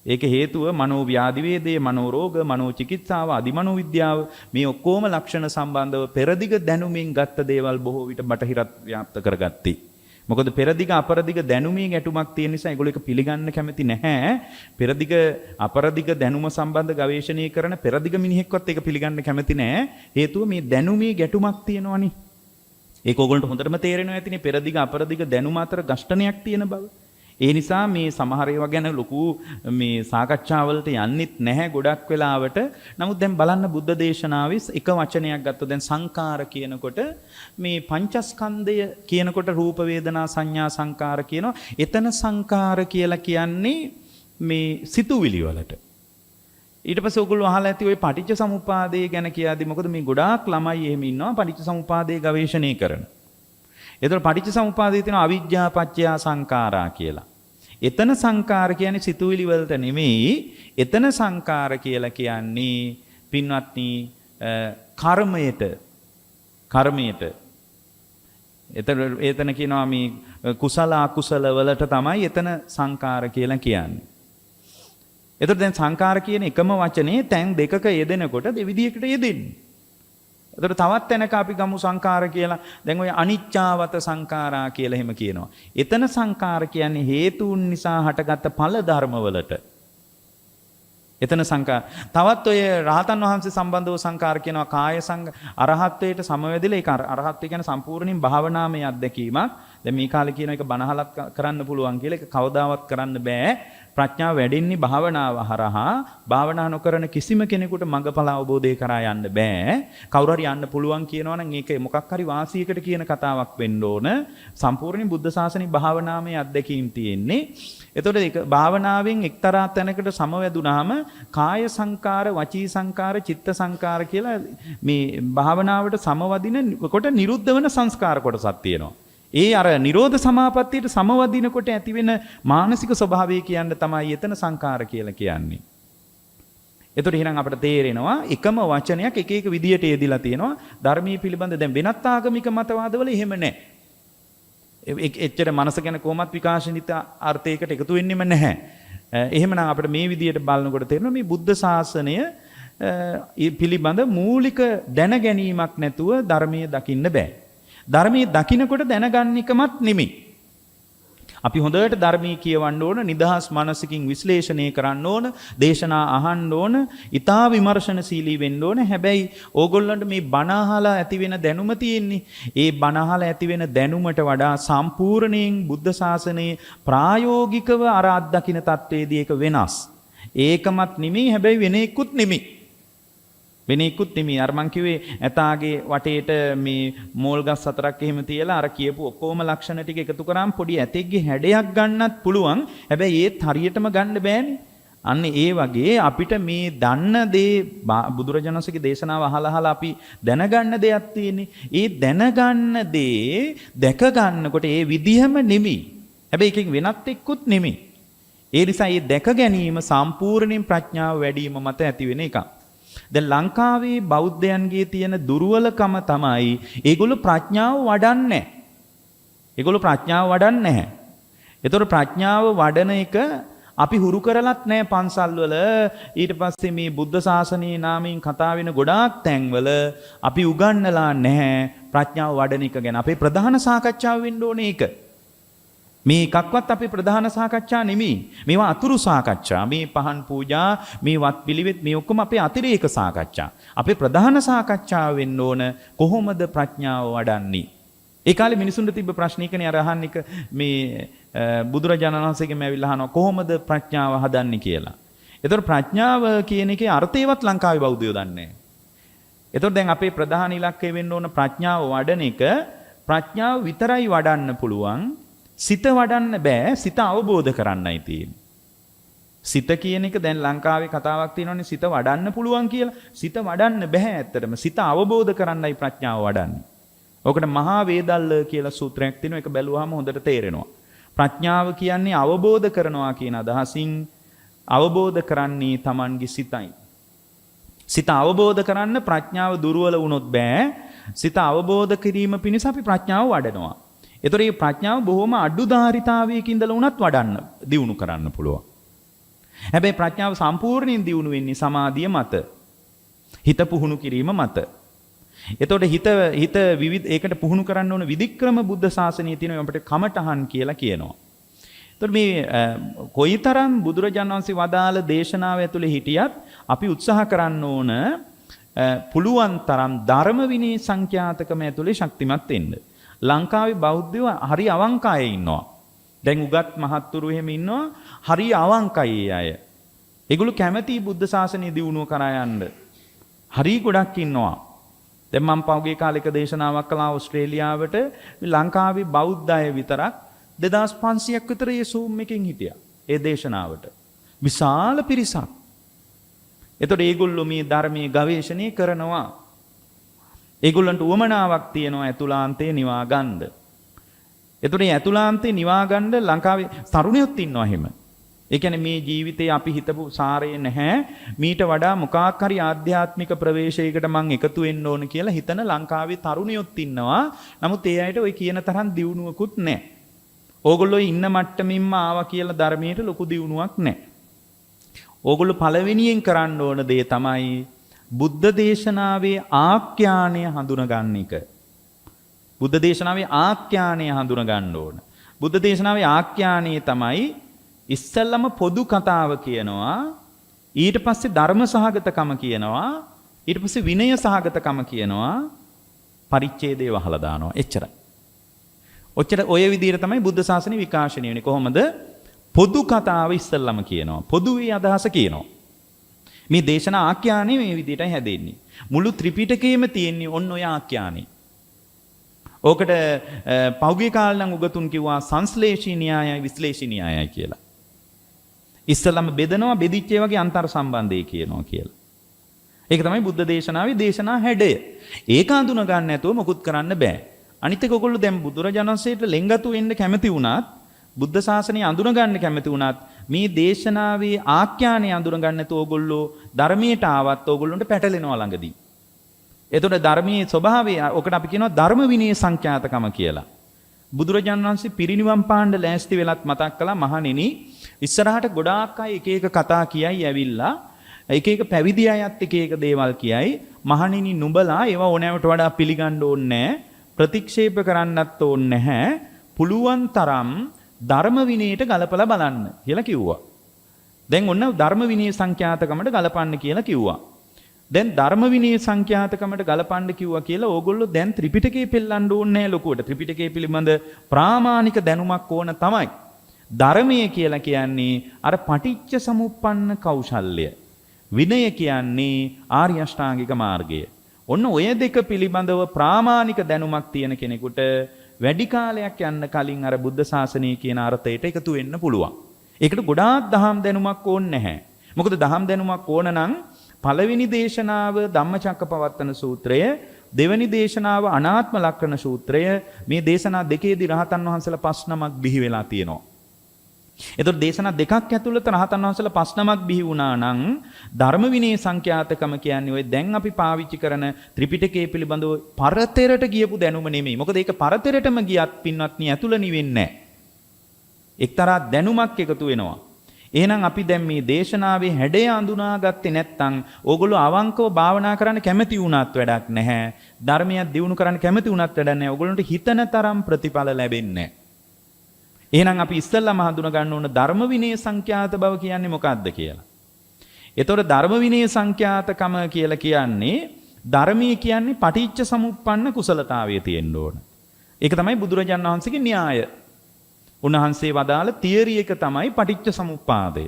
ඒක හේතුව මනෝ ව්‍යාධි වේදේ, මනෝ රෝග, මනෝ චිකිත්සාව, අධිමනෝවිද්‍යාව මේ ඔක්කොම ලක්ෂණ සම්බන්ධව පෙරදිග දැනුමින් ගත්ත දේවල් බොහෝ විට බටහිරත් ව්‍යාප්ත කරගත්තේ. මොකද පෙරදිග අපරදිග දැනුමේ ගැටුමක් තියෙන නිසා ඒගොල්ලෝ ඒක පිළිගන්න කැමති නැහැ. පෙරදිග අපරදිග දැනුම සම්බන්ධ ගවේෂණය කරන පෙරදිග මිනිහෙක්වත් ඒක පිළිගන්න කැමති නැහැ. හේතුව මේ දැනුමේ ගැටුමක් තියෙනවනේ. ඒක ඕගොල්ලන්ට හොඳටම තේරෙනවා ඇතිනේ පෙරදිග අපරදිග දැනුම අතර ඝෂ්ඨනයක් තියෙන බව. ඒ නිසා මේ සමහර ඒවා ගැන ලොකු මේ සාකච්ඡාවලට යන්නෙත් නැහැ ගොඩක් වෙලාවට. නමුත් දැන් බලන්න බුද්ධ දේශනාවේ එක වචනයක් ගත්තොත් දැන් සංකාර කියනකොට මේ පංචස්කන්ධය කියනකොට රූප වේදනා සංඥා සංකාර කියනවා. එතන සංකාර කියලා කියන්නේ මේ සිතුවිලි වලට. ඊට පස්සේ ඔයගොල්ලෝ අහලා ඇති ওই පටිච්ච සමුප්පාදය ගැන කියද්දි මොකද මේ ගොඩාක් ළමයි එහෙම ඉන්නවා පටිච්ච සමුප්පාදය ගවේෂණය කරන. එතකොට පටිච්ච සමුප්පාදයේ තියෙන අවිජ්ජා පත්‍ය සංඛාරා කියලා. එතන සංඛාර කියන්නේ සිතුවිලි වලට නෙමෙයි. එතන සංඛාර කියලා කියන්නේ පින්වත්නි කර්මයට. එතන කියනවා මේ කුසල අකුසල වලට තමයි එතන සංඛාර කියලා කියන්නේ. එතකොට දැන් සංඛාර කියන එකම වචනේ තැන් දෙකක යෙදෙනකොට දෙවිදියකට යෙදෙන්නේ. එතකොට තවත් තැනක අපි ගමු සංඛාර කියලා. දැන් ඔය අනිච්චාවත සංඛාරා කියලා එහෙම කියනවා. එතන සංඛාර කියන්නේ හේතුන් නිසා හටගත්ත ඵල ධර්මවලට. එතන සංඛාර. තවත් ඔය රහතන් වහන්සේ සම්බන්ධව සංඛාර කියනවා කාය අරහත්ත්වයට සමවැදෙලා ඒක අරහත්ත්වය කියන්නේ සම්පූර්ණයෙන් භාවනාමය අත්දැකීමක්. දැන් මේ කාලේ කියන එක බණහලත් කරන්න පුළුවන් කියලා ඒක කවදාවත් කරන්න බෑ. ප්‍රඥාව වැඩෙන්නේ භාවනාව හරහා. භාවනා නොකරන කිසිම කෙනෙකුට මඟඵල අවබෝධය කරා යන්න බෑ. කවුරු හරි යන්න පුළුවන් කියනවා නම් ඒක මොකක් හරි වාසියකට කියන කතාවක් වෙන්න ඕන. සම්පූර්ණයෙන් බුද්ධ ශාසනයේ භාවනාමය අත්දැකීම් තියෙන්නේ. එතකොට ඒක භාවනාවෙන් එක්තරා තැනකට සමවැදුනහම කාය සංකාර, වචී සංකාර, චිත්ත සංකාර කියලා මේ භාවනාවට සමවදින කොට නිරුද්ධ වෙන සංස්කාර කොටසක් තියෙනවා. ඒ අර නිරෝධ සමාපත්තියට සමවදිනකොට ඇතිවෙන මානසික ස්වභාවය කියන්න තමයි එතන සංකාර කියලා කියන්නේ. එතකොට එහෙනම් අපිට තේරෙනවා එකම වචනයක් එක එක විදියට යෙදිලා තියෙනවා. ධර්මයේ පිළිබඳ දැන් වෙනත් ආගමික මතවාදවල එහෙම නැහැ. එච්චර මනස ගැන කොහොමත් විකාශනිත අර්ථයකට එකතු වෙන්නෙම නැහැ. එහෙමනම් අපිට මේ විදියට බලනකොට තේරෙනවා මේ බුද්ධ ශාසනය පිළිබඳ මූලික දැන ගැනීමක් නැතුව ධර්මයේ දකින්න බෑ. ධර්මයේ දකින්නකොට දැනගන්න එකමත් නෙමෙයි. අපි හොඳට ධර්මයේ කියවන්න ඕන, නිදහස් මනසකින් විශ්ලේෂණය කරන්න ඕන, දේශනා අහන්න ඕන, ඊටා විමර්ශනශීලී වෙන්න ඕන. හැබැයි ඕගොල්ලන්ට මේ බණ අහලා ඇති වෙන දැනුම තියෙන්නේ. ඒ බණ අහලා ඇති වෙන දැනුමට වඩා සම්පූර්ණයෙන් බුද්ධ ශාසනයේ ප්‍රායෝගිකව අර අත්දකින්න තත්වයේදී ඒක වෙනස්. ඒකමත් නෙමෙයි, හැබැයි වෙන එකකුත් නෙමෙයි. වෙන එකකුත් නෙමෙයි. අර මං කිව්වේ ඇතාගේ වටේට මේ මෝල් ගස් හතරක් එහෙම තියලා අර කියපු ඔක්කොම ලක්ෂණ ටික එකතු කරාම පොඩි ඇතෙක්ගේ හැඩයක් ගන්නත් පුළුවන්. හැබැයි ඒත් හරියටම ගන්න බෑනේ. අන්න ඒ වගේ අපිට මේ දන්න දේ බුදුරජාණන්සේගේ දේශනාව අහලා අපි දැනගන්න දෙයක් තියෙන්නේ. ඒ දැනගන්න දේ දැක ගන්නකොට ඒ විදිහම නෙමෙයි. හැබැයි එකකින් වෙනත් එක්කුත් නෙමෙයි. ඒ නිසා මේ දැක ගැනීම සම්පූර්ණයෙන් ප්‍රඥාව වැඩි වීම මත ඇති වෙන එකක්. දැන් ලංකාවේ බෞද්ධයන්ගේ තියෙන දුර්වලකම තමයි ඒගොල්ලෝ ප්‍රඥාව වඩන්නේ නැහැ. ඒගොල්ලෝ ප්‍රඥාව වඩන්නේ නැහැ. ඒතකොට ප්‍රඥාව වඩන එක අපි හුරු කරලත් නැහැ පන්සල්වල. ඊට පස්සේ මේ බුද්ධ ශාසනයේ නාමයෙන් කතා වෙන ගොඩාක් තැන්වල අපි උගන්වලා නැහැ ප්‍රඥාව වඩන එක ගැන. අපේ ප්‍රධාන සාකච්ඡාව වෙන්න ඕනේ ඒක. මේ එකක්වත් අපේ ප්‍රධාන සාකච්ඡා නෙමෙයි. මේවා අතුරු සාකච්ඡා. මේ පහන් පූජා, මේ වත් පිළිවෙත්, මේ ඔක්කොම අපේ අතිරේක සාකච්ඡා. අපේ ප්‍රධාන සාකච්ඡාව වෙන්න ඕන කොහොමද ප්‍රඥාව වඩන්නේ? ඒ කාලේ මිනිසුන්ට තිබ්බ ප්‍රශ්නිකනේ අර අහන්න එක මේ බුදුරජාණන් වහන්සේගෙන් ඇවිල්ලා අහනවා කොහොමද ප්‍රඥාව හදන්නේ කියලා. ඒතකොට ප්‍රඥාව කියන එකේ අර්ථයවත් ලංකාවේ බෞද්ධයෝ දන්නේ නැහැ. ඒතකොට දැන් අපේ ප්‍රධාන ඉලක්කය වෙන්න ඕන ප්‍රඥාව වඩන එක. ප්‍රඥාව විතරයි වඩන්න පුළුවන්. සිත වඩන්න බෑ. සිත අවබෝධ කරන්නයි තියෙන්නේ. සිත කියන එක දැන් ලංකාවේ කතාවක් තියෙනවානේ සිත වඩන්න පුළුවන් කියලා. සිත වඩන්න බෑ ඇත්තටම. සිත අවබෝධ කරන්නයි ප්‍රඥාව වඩන්නේ. ඔකට මහා වේදල්ල කියලා සූත්‍රයක් තියෙනවා. ඒක බැලුවාම හොඳට තේරෙනවා. ප්‍රඥාව කියන්නේ අවබෝධ කරනවා කියන අදහසින් අවබෝධ කරන්නේ Tamanගේ සිතයි. සිත අවබෝධ කරන්න ප්‍රඥාව දුර්වල වුණොත් බෑ. සිත අවබෝධ කිරීම පිණිස අපි ප්‍රඥාව වඩනවා. ඒතර මේ ප්‍රඥාව බොහොම අඩු ධාරිතාවයක ඉඳලා උනත් වඩන්න, දියුණු කරන්න පුළුවන්. හැබැයි ප්‍රඥාව සම්පූර්ණයෙන් දියුණු වෙන්නේ සමාධිය මත. හිත පුහුණු කිරීම මත. එතකොට හිත විවිධ ඒකට පුහුණු කරන්න ඕන විධික්‍රම බුද්ධ ශාසනයේ තියෙන අපිට කමඨහන් කියලා කියනවා. එතකොට මේ කොයිතරම් බුදුරජාණන් වහන්සේ වදාළ දේශනාව ඇතුලේ හිටියත් අපි උත්සාහ කරන්න ඕන පුළුවන් තරම් ධර්ම විනී සංඛ්‍යාතකම ඇතුලේ ශක්තිමත් වෙන්න. ලංකාවේ බෞද්ධයෝ හරි අවංක අය ඉන්නවා. දැන් උගත් මහත්තුරු එහෙම ඉන්නවා හරි අවංකයි අය. ඒගොල්ලෝ කැමැති බුද්ධ ශාසනය දියුණුව කරා යන්න. හරි ගොඩක් ඉන්නවා. දැන් මම පහුගිය කාලෙක දේශනාවක් කළා ඕස්ට්‍රේලියාවට. ලංකාවේ බෞද්ධ අය විතරක් 2500ක් විතර ඒ Zoom එකෙන් හිටියා. ඒ දේශනාවට. විශාල පිරිසක්. එතකොට ඒගොල්ලෝ මේ ධර්මයේ ගවේෂණය කරනවා. ඒගොල්ලන්ට උවමනාවක් තියෙනවා ඇතුළාන්තේ නිවා ගන්න. එතකොට මේ ඇතුළාන්තේ නිවා ගන්න ලංකාවේ තරුණයොත් ඉන්නවා එහෙම. ඒ කියන්නේ මේ ජීවිතේ අපි හිතපු සාරේ නැහැ. මීට වඩා මොකක් හරි ආධ්‍යාත්මික ප්‍රවේශයකට මං එකතු වෙන්න ඕන කියලා හිතන ලංකාවේ තරුණයොත් ඉන්නවා. නමුත් ඒ අයට ওই කියන තරම් දියුණුවකුත් නැහැ. ඕගොල්ලෝ ඉන්න මට්ටමින්ම ආවා කියලා ධර්මයට ලොකු දියුණුවක් නැහැ. ඕගොල්ලෝ පළවෙනියෙන් කරන්න ඕන දේ තමයි බුද්ධ දේශනාවේ ආඛ්‍යානය හඳුනා ගන්න එක. බුද්ධ දේශනාවේ ආඛ්‍යානය හඳුනා ගන්න ඕන. බුද්ධ දේශනාවේ ආඛ්‍යානය තමයි ඉස්සල්ලාම පොදු කතාව කියනවා, ඊට පස්සේ ධර්ම සහගතකම කියනවා, ඊට පස්සේ විනය සහගතකම කියනවා, පරිච්ඡේදය වහලා දානවා. එච්චරයි. ඔය විදිහට තමයි බුද්ධ ශාසනය විකාශනය වෙන්නේ. කොහොමද? පොදු කතාව ඉස්සල්ලාම කියනවා. පොදුවේ අදහස කියනවා. මේ දේශනා ආඛ්‍යානෙ මේ විදිහටයි හැදෙන්නේ. මුළු ත්‍රිපිටකයේම තියෙන්නේ ඔන්න ඔය ආඛ්‍යානෙ. ඕකට පෞගික කාලේ නම් උගතුන් කිව්වා සංශ්ලේෂී න්‍යායයි විශ්ලේෂී න්‍යායයි කියලා. ඉස්සලම බෙදනවා, බෙදිච්ච වගේ අන්තර් සම්බන්ධය කියනවා කියලා. ඒක තමයි බුද්ධ දේශනාවේ දේශනා හැඩය. ඒක අඳුන ගන්න නැතුව මොකුත් කරන්න බෑ. අනිත් එක ඔයගොල්ලෝ දැන් බුදුරජාණන් වහන්සේට ලෙන්ගතු වෙන්න කැමති වුණත්, බුද්ධ ශාසනය අඳුන ගන්න කැමති වුණත්, මේ දේශනාවේ ආඛ්‍යානය අඳුන ගන්න නැතුව ඔයගොල්ලෝ ධර්මයට ආවත් ඔයගොල්ලන්ට පැටලෙනවා ළඟදී. එතකොට ධර්මයේ ස්වභාවය ඔකට අපි කියනවා ධර්ම විනය සංඛ්‍යාතකම කියලා. බුදුරජාණන් වහන්සේ පිරිනිවන් පාන්න ලෑස්ති වෙලත් මතක් කළා මහණෙනි ඉස්සරහට ගොඩාක් අය එක එක කතා කියයි ඇවිල්ලා එක එක පැවිදි අයත් එක එක දේවල් කියයි මහණෙනි නුඹලා ඒවා ඕනෑමට වඩා පිළිගන්න ඕනේ නැහැ, ප්‍රතික්ෂේප කරන්නත් ඕනේ නැහැ, පුළුවන් තරම් ධර්ම විනයට ගලපලා බලන්න කියලා කිව්වා. දැන් ඔන්න ධර්ම විනය සංඛ්‍යාතකමට ගලපන්න කියලා කිව්වා. දැන් ධර්ම විනය සංඛ්‍යාතකමට ගලපන්න කිව්වා කියලා ඕගොල්ලෝ දැන් ත්‍රිපිටකය පෙළන්න ඕනේ නැහැ ලොකුවට. ත්‍රිපිටකය පිළිබඳ ප්‍රාමාණික දැනුමක් ඕන තමයි. ධර්මය කියලා කියන්නේ අර පටිච්ච සමුප්පන්න කෞශල්‍ය. විනය කියන්නේ ආර්ය අෂ්ටාංගික මාර්ගය. ඔන්න ඔය දෙක පිළිබඳව ප්‍රාමාණික දැනුමක් තියෙන කෙනෙකුට වැඩි කාලයක් යන්න කලින් අර බුද්ධ ශාසනය කියන අර්ථයට එකතු වෙන්න පුළුවන්. ඒකට ගොඩාක් දහම් දැනුමක් ඕනේ නැහැ. මොකද දහම් දැනුමක් ඕන නම් පළවෙනි දේශනාව ධම්මචක්කපවත්තන සූත්‍රය, දෙවෙනි දේශනාව අනාත්ම ලක්ෂණ සූත්‍රය, මේ දේශනා දෙකේදී රහතන් වහන්සේලා 5 නමක් බිහි වෙලා තියෙනවා. එතකොට දේශනා දෙකක් ඇතුළත රහතන් වහන්සේලා 5 නමක් බිහි වුණා නම් ධර්ම විනය සංඛ්‍යාතකම කියන්නේ ඔය දැන් අපි පාවිච්චි කරන ත්‍රිපිටකය පිළිබඳව පරතරට ගියපු දැනුම නෙමෙයි. මොකද ඒක පරතරටම ගියත් පින්වත්නි ඇතුළ නිවෙන්නේ නැහැ. එක්තරා දැනුමක් එකතු වෙනවා. එහෙනම් අපි දැන් මේ දේශනාවේ හැඩය අඳුනාගත්තේ නැත්නම් ඕගොල්ලෝ අවංකව භාවනා කරන්න කැමති වුණත් වැඩක් නැහැ. ධර්මයක් දියුණු කරන්න කැමති වුණත් වැඩක් නැහැ. ඕගොල්ලන්ට හිතන තරම් ප්‍රතිඵල ලැබෙන්නේ නැහැ. එහෙනම් අපි ඉස්සෙල්ලාම හඳුනා ගන්න ඕන ධර්ම විනය සංඛ්‍යාත බව කියන්නේ මොකක්ද කියලා. එතකොට ධර්ම විනය සංඛ්‍යාතකම කියලා කියන්නේ ධර්මයේ කියන්නේ පටිච්ච සමුප්පන්න කුසලතාවයේ තියෙන්න ඕන. ඒක තමයි බුදුරජාණන් වහන්සේගේ න්‍යාය. උන්වහන්සේ වදාළ තියරි එක තමයි පටිච්ච සමුප්පාදය.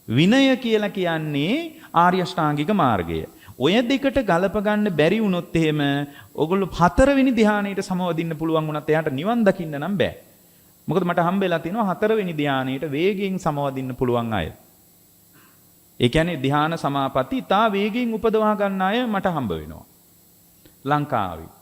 විනය කියලා කියන්නේ ආර්ය අෂ්ටාංගික මාර්ගය. ඔය දෙකට ගලප ගන්න බැරි වුණොත් එහෙම ඔයගොල්ලෝ 4 වෙනි ධ්‍යානයට සමවදින්න පුළුවන් වුණත් එයාට නිවන් දකින්න නම් බෑ. මොකද මට හම්බෙලා තිනවා 4 වෙනි ධ්‍යානයට වේගයෙන් සමවදින්න පුළුවන් අය. ඒ කියන්නේ ධ්‍යාන සමාපatti තා වේගයෙන් උපදවා ගන්න අය මට හම්බ වෙනවා. ලංකාවේ.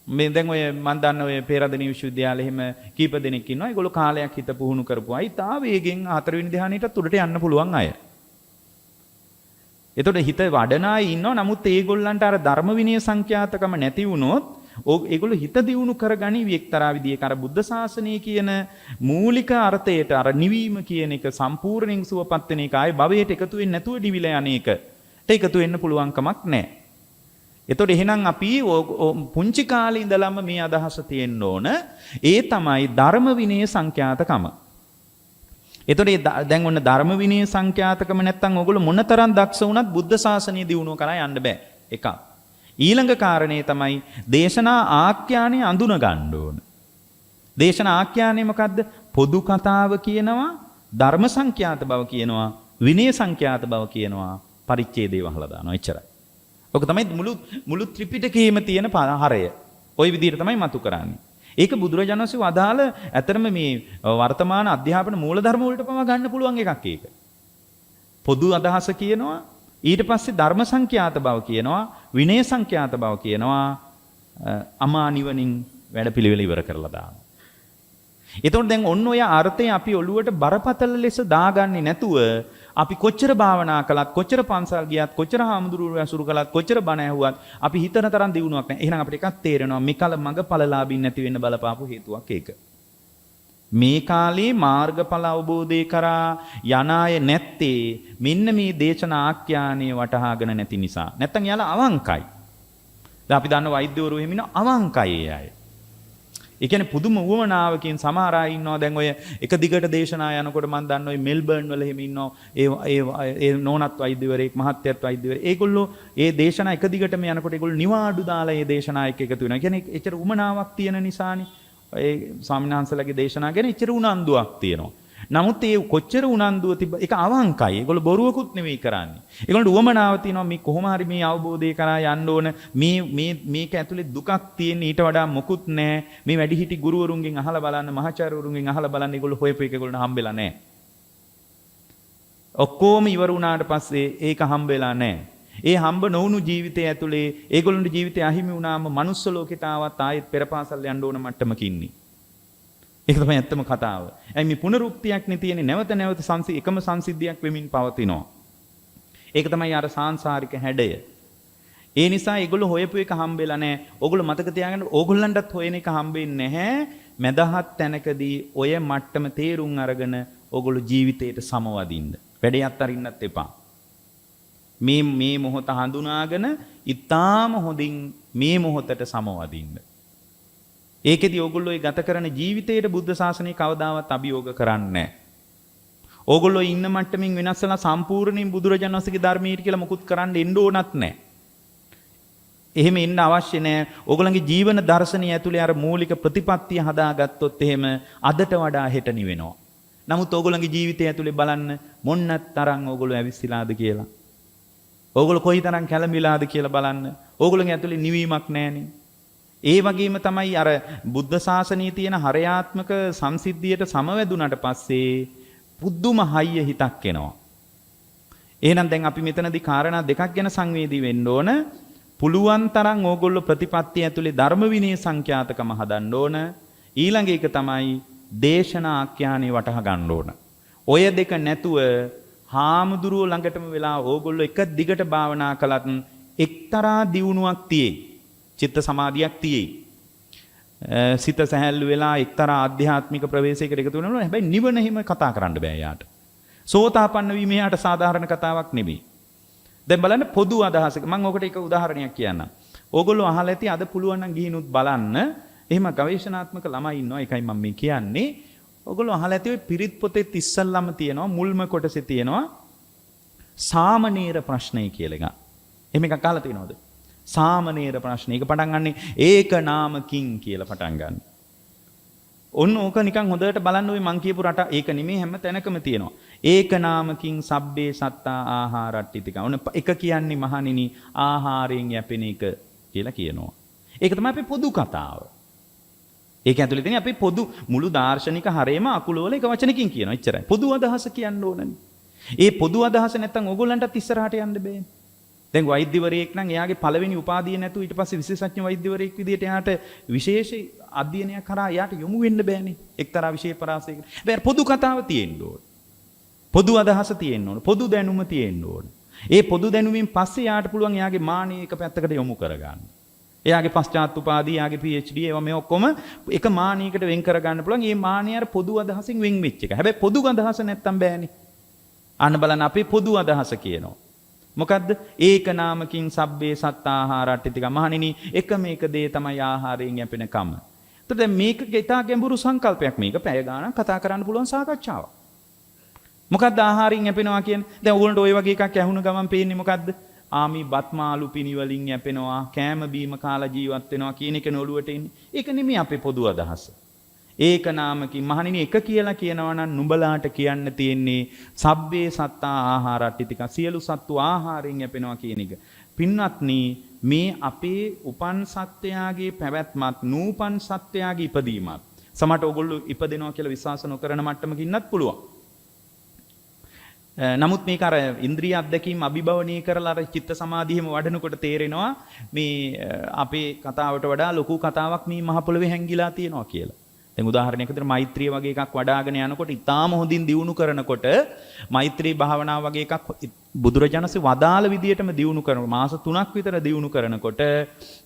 මේ දැන් ඔය මන් දන්න ඔය පේරාදෙණිය විශ්වවිද්‍යාලේ එහෙම කීප දෙනෙක් ඉන්නවා. ඒගොල්ලෝ කාලයක් හිත පුහුණු කරපු අය තා වේගෙන් 4 වෙනි ධ්‍යානෙටත් උඩට යන්න පුළුවන් අය. එතකොට හිත වඩන අය ඉන්නවා. නමුත් ඒගොල්ලන්ට අර ධර්ම විනය සංඛ්‍යාතකම නැති වුණොත් ඒගොල්ලෝ හිත දියුණු කරගනිවි එක්තරා විදියක අර බුද්ධ ශාසනය කියන මූලික අර්ථයට අර නිවීම කියන එක සම්පූර්ණයෙන් සුවපත් වෙන එක ආයේ භවයට එකතු වෙන්නේ නැතුව නිවිලා යන එකට එකතු වෙන්න පුළුවන් කමක් නැහැ. එතකොට එහෙනම් අපි පුංචි කාලේ ඉඳලම මේ අදහස තියෙන්න ඕන. ඒ තමයි ධර්ම විනය සංඛ්‍යාතකම. එතකොට දැන් ඔන්න ධර්ම විනය සංඛ්‍යාතකම නැත්තම් ඕගොල්ලෝ මොනතරම් දක්ෂ වුණත් බුද්ධ ශාසනය දියුණුව කරා යන්න බෑ. එකක්. ඊළඟ කාරණේ තමයි දේශනා ආඛ්‍යානෙ අඳුන ගන්න ඕන. දේශනා ආඛ්‍යානෙ මොකද්ද? පොදු කතාව කියනවා, ධර්ම සංඛ්‍යාත බව කියනවා, විනය සංඛ්‍යාත බව කියනවා, පරිච්ඡේදය වහලා දානවා. එච්චරයි. ඔක තමයි මුළු ත්‍රිපිටකයේම තියෙන හරය. ওই විදිහට තමයි මතු කරන්නේ. ඒක බුදුරජාණන් වහන්සේ වදාළ ඇතරම මේ වර්තමාන අධ්‍යාපන මූලධර්ම වලට පවා ගන්න පුළුවන් එකක් ඒක. පොදු අදහස කියනවා, ඊට පස්සේ ධර්ම සංඛ්‍යාත බව කියනවා, විනය සංඛ්‍යාත බව කියනවා, අමා නිවනින් වැඩපිළිවෙල ඉවර කරලා දානවා. එතකොට දැන් ඔන්න ඔය අර්ථය අපි ඔළුවට බරපතල ලෙස දාගන්නේ නැතුව අපි කොච්චර භාවනා කළත්, කොච්චර පන්සල් ගියත්, කොච්චර හාමුදුරුවෝ ඇසුරු කළත්, කොච්චර බණ ඇහුවත් අපි හිතන තරම් දියුණුවක් නැහැ. එහෙනම් අපිට එකක් තේරෙනවා මේකල මගපලලාභින් නැති වෙන්න බලපාපු හේතුවක් ඒක. මේ කාලේ මාර්ගඵල අවබෝධය කරා යන අය නැත්තේ මෙන්න මේ දේශනා ආඛ්‍යානය වටහාගෙන නැති නිසා. නැත්තම් යාලා අවංකයි. දැන් අපි දන්න වෛද්‍යවරු එහෙම ඉන්න අවංකයි අය. ඒ කියන්නේ පුදුම උවමනාවකින් සමහර අය ඉන්නවා. දැන් ඔය එක දිගට දේශනා යනකොට මම දන්න ඔය මෙල්බර්න් වල එහෙම ඉන්නවා. ඒ නෝනත් වෛද්‍යවරයෙක්, මහත්යත් වෛද්‍යවරයෙක්. ඒගොල්ලෝ ඒ දේශනා එක දිගටම යනකොට ඒගොල්ලෝ නිවාඩු දාලා ඒ දේශනා එක්ක එකතු වෙනවා. කියන්නේ එච්චර උවමනාවක් තියෙන නිසානේ. ඒ ස්වාමීන් වහන්සේලාගේ දේශනා ගැන එච්චර උනන්දුවක් තියෙනවා. නමුත් ඒ කොච්චර උනන්දුව තිබ්බ ඒක අවංකයි. ඒගොල්ලෝ බොරුවකුත් නෙවෙයි කරන්නේ. ඒගොල්ලන්ට උවමනාව තියෙනවා මේ කොහොම හරි මේ අවබෝධය කරා යන්න ඕන. මේක ඇතුලේ දුකක් තියෙන ඊට වඩා මොකුත් නැහැ. මේ වැඩිහිටි ගුරුවරුන්ගෙන් අහලා බලන්න, මහාචාර්යවරුන්ගෙන් අහලා බලන්න ඒගොල්ලෝ හොයපු එක ඒගොල්ලන්ට හම්බෙලා නැහැ. ඔක්කොම ඉවර වුණාට පස්සේ ඒක හම්බෙලා නැහැ. ඒ හම්බ නොවුණු ජීවිතය ඇතුලේ ඒගොල්ලන්ගේ ජීවිතය අහිමි වුණාම මනුස්ස ලෝකෙට ආවත් ආයෙත් පෙරපාසල් යන්න ඕන මට්ටමක ඉන්නේ. ඒක තමයි ඇත්තම කතාව. ඇයි මේ පුනරුක්තියක් නේ තියෙන්නේ, නැවත නැවත එකම සංසිද්ධියක් වෙමින් පවතිනවා. ඒක තමයි අර සාංශාරික හැඩය. ඒ නිසා ඒගොල්ලෝ හොයපු එක හම්බෙලා නැහැ. ඕගොල්ලෝ මතක තියාගන්න ඕගොල්ලන්ටත් හොයන එක හම්බෙන්නේ නැහැ. මදහත් තැනකදී ඔය මට්ටම තේරුම් අරගෙන ඕගොල්ලෝ ජීවිතයට සමවදින්න. වැඩේත් අරින්නත් එපා. මේ මොහොත හඳුනාගෙන ඊටාම හොඳින් මේ මොහොතට සමවදින්න. ඒකෙදි ඕගොල්ලෝ ඒ ගත කරන ජීවිතයට බුද්ධ ශාසනය කවදාවත් අභියෝග කරන්නේ නැහැ. ඕගොල්ලෝ ඉන්න මට්ටමින් වෙනස් වෙලා සම්පූර්ණයෙන් බුදුරජාණන් වහන්සේගේ ධර්මයට කියලා මුකුත් කරන්න එන්න ඕනත් නැහැ. එහෙම ඉන්න අවශ්‍ය නැහැ. ඕගොල්ලන්ගේ ජීවන දර්ශනය ඇතුලේ අර මූලික ප්‍රතිපත්තිය හදාගත්තොත් එහෙම අදට වඩා හෙට නිවෙනවා. නමුත් ඕගොල්ලන්ගේ ජීවිතය ඇතුලේ බලන්න මොන්න තරම් ඕගොල්ලෝ ඇවිස්සීලාද කියලා. ඕගොල්ලෝ කොයිතරම් කැළඹිලාද කියලා බලන්න. ඕගොල්ලන්ගේ ඇතුලේ නිවීමක් නැහනේ. ඒ වගේම තමයි අර බුද්ධ ශාසනයේ තියෙන හරයාත්මක සංසිද්ධියට සමවැදුනට පස්සේ පුදුම හයිය හිතක් එනවා. එහෙනම් දැන් අපි මෙතනදී කාරණා දෙකක් ගැන සංවේදී වෙන්න ඕන. පුළුවන් තරම් ඕගොල්ලෝ ප්‍රතිපත්තිය ඇතුලේ ධර්ම විනය සංඛ්‍යාතකම හදන්න ඕන. ඊළඟ එක තමයි දේශනා ආඛ්‍යානෙ වටහා ගන්න ඕන. ඔය දෙක නැතුව හාමුදුරුවෝ ළඟටම වෙලා ඕගොල්ලෝ එක දිගට භාවනා කළත් එක්තරා දියුණුවක් තියෙයි. චිත්ත සමාධියක් තියෙයි. සිත සැහැල්ලු වෙලා එක්තරා ආධ්‍යාත්මික ප්‍රවේශයකට එකතු වෙනවා. හැබැයි නිවන හිම කතා කරන්න බෑ යාට. සෝතාපන්න වීම යාට සාධාරණ කතාවක් නෙමෙයි. දැන් බලන්න පොදු අදහසක මම ඔකට එක උදාහරණයක් කියන්නම්. ඕගොල්ලෝ අහලා ඇති අද පුළුවන් නම් ගිහිනුත් බලන්න. එහෙම ගවේෂණාත්මක ළමයි ඉන්නවා. ඒකයි මම මේ කියන්නේ. ඕගොල්ලෝ අහලා ඇති ඔය පිරිත් පොතේ ඉස්සල්ලාම තියෙනවා මුල්ම කොටසේ තියෙනවා සාමනීර ප්‍රශ්නය කියලා එකක්. එහෙම එකක් අහලා තියෙනවද? සාමනීර ප්‍රශ්න. ඒක පටන් ගන්නෙ ඒක නාමකින් කියලා පටන් ගන්න. ඔන්න ඕක නිකන් හොඳට බලන්න ඔය මං කියපු රට ඒක නෙමෙයි හැම තැනකම තියෙනවා. ඒක නාමකින් සබ්බේ සත්තා ආහාරට්ටිතික. ඔන්න එක කියන්නේ මහණෙනි ආහාරයෙන් යැපෙන එක කියලා කියනවා. ඒක තමයි අපේ පොදු කතාව. ඒක ඇතුලේ තියෙන අපේ පොදු මුළු දාර්ශනික හරේම අකුල වල එක වචනකින් කියනවා. එච්චරයි. පොදු අදහස කියන්න ඕනනේ. ඒ පොදු අදහස නැත්තම් ඕගොල්ලන්ටත් ඉස්සරහට යන්න බෑනේ. දැන් වෛද්‍යවරයෙක් නම් එයාගේ පළවෙනි උපාධිය නැතුව ඊට පස්සේ විශේෂඥ වෛද්‍යවරයෙක් විදිහට එයාට විශේෂ අධ්‍යයනයක් කරා එයාට යොමු වෙන්න බෑනේ. එක්තරා විශේෂ පරාසයකට. හැබැයි පොදු කතාව තියෙන්න ඕන. පොදු අදහස තියෙන්න ඕන. පොදු දැනුම තියෙන්න ඕන. ඒ පොදු දැනුමින් පස්සේ එයාට පුළුවන් එයාගේ මානෙ එක පැත්තකට යොමු කරගන්න. එයාගේ පශ්චාත් උපාධිය, එයාගේ PhD ඒවා මේ ඔක්කොම එක මානයකට වෙන් කරගන්න පුළුවන්. මේ මානය අර පොදු අදහසින් වෙන් වෙච්ච එක. හැබැයි පොදු අදහස නැත්තම් බෑනේ. අන්න බලන්න අපේ පොදු අදහස කියනවා. මොකද්ද? ඒක නාමකින් සබ්බේ සත්තාහාරට්ටිතික. මහණෙනි එකම එක දේ තමයි ආහාරයෙන් යැපෙන කම. එතකොට දැන් මේක ඊටා ගැඹුරු සංකල්පයක්. මේක පැය ගාණක් කතා කරන්න පුළුවන් සාකච්ඡාවක්. මොකද්ද ආහාරයෙන් යැපෙනවා කියන්නේ? දැන් ඕගොල්ලන්ට ওই වගේ එකක් ඇහුණ ගමන් පේන්නේ මොකද්ද? ආමි බත් මාළු පිණි වලින් යැපෙනවා, කෑම බීම කාලා ජීවත් වෙනවා කියන එක නෝලුවට එන්නේ. ඒක නෙමෙයි අපේ පොදු අදහස. ඒක නාමකින් මහණෙනි එක කියලා කියනවා නම් නුඹලාට කියන්න තියෙන්නේ සබ්බේ සත්තා ආහාරට්ටිතික. සියලු සත්තු ආහාරයෙන් යැපෙනවා කියන එක. පින්වත්නි මේ අපේ උපන් සත්‍යයාගේ පැවැත්මත් නූපන් සත්‍යයාගේ ඉපදීමත් සමහරට ඕගොල්ලෝ ඉපදෙනවා කියලා විශ්වාස නොකරන මට්ටමක ඉන්නත් පුළුවන්. නමුත් මේක අර ඉන්ද්‍රිය අධ්‍යක්ීම් අභිභවනීය කරලා අර චිත්ත සමාධියම වඩනකොට තේරෙනවා මේ අපේ කතාවට වඩා ලොකු කතාවක් මේ මහ පොළවේ හැංගිලා තියෙනවා කියලා. දැන් උදාහරණයක් විදිහට මෛත්‍රිය වගේ එකක් වඩ아가න යනකොට ඊටාම හොඳින් දියුණු කරනකොට මෛත්‍රී භාවනාව වගේ එකක් බුදුරජාණන්සේ වදාළ විදිහටම දියුණු කරන මාස 3ක් විතර දියුණු කරනකොට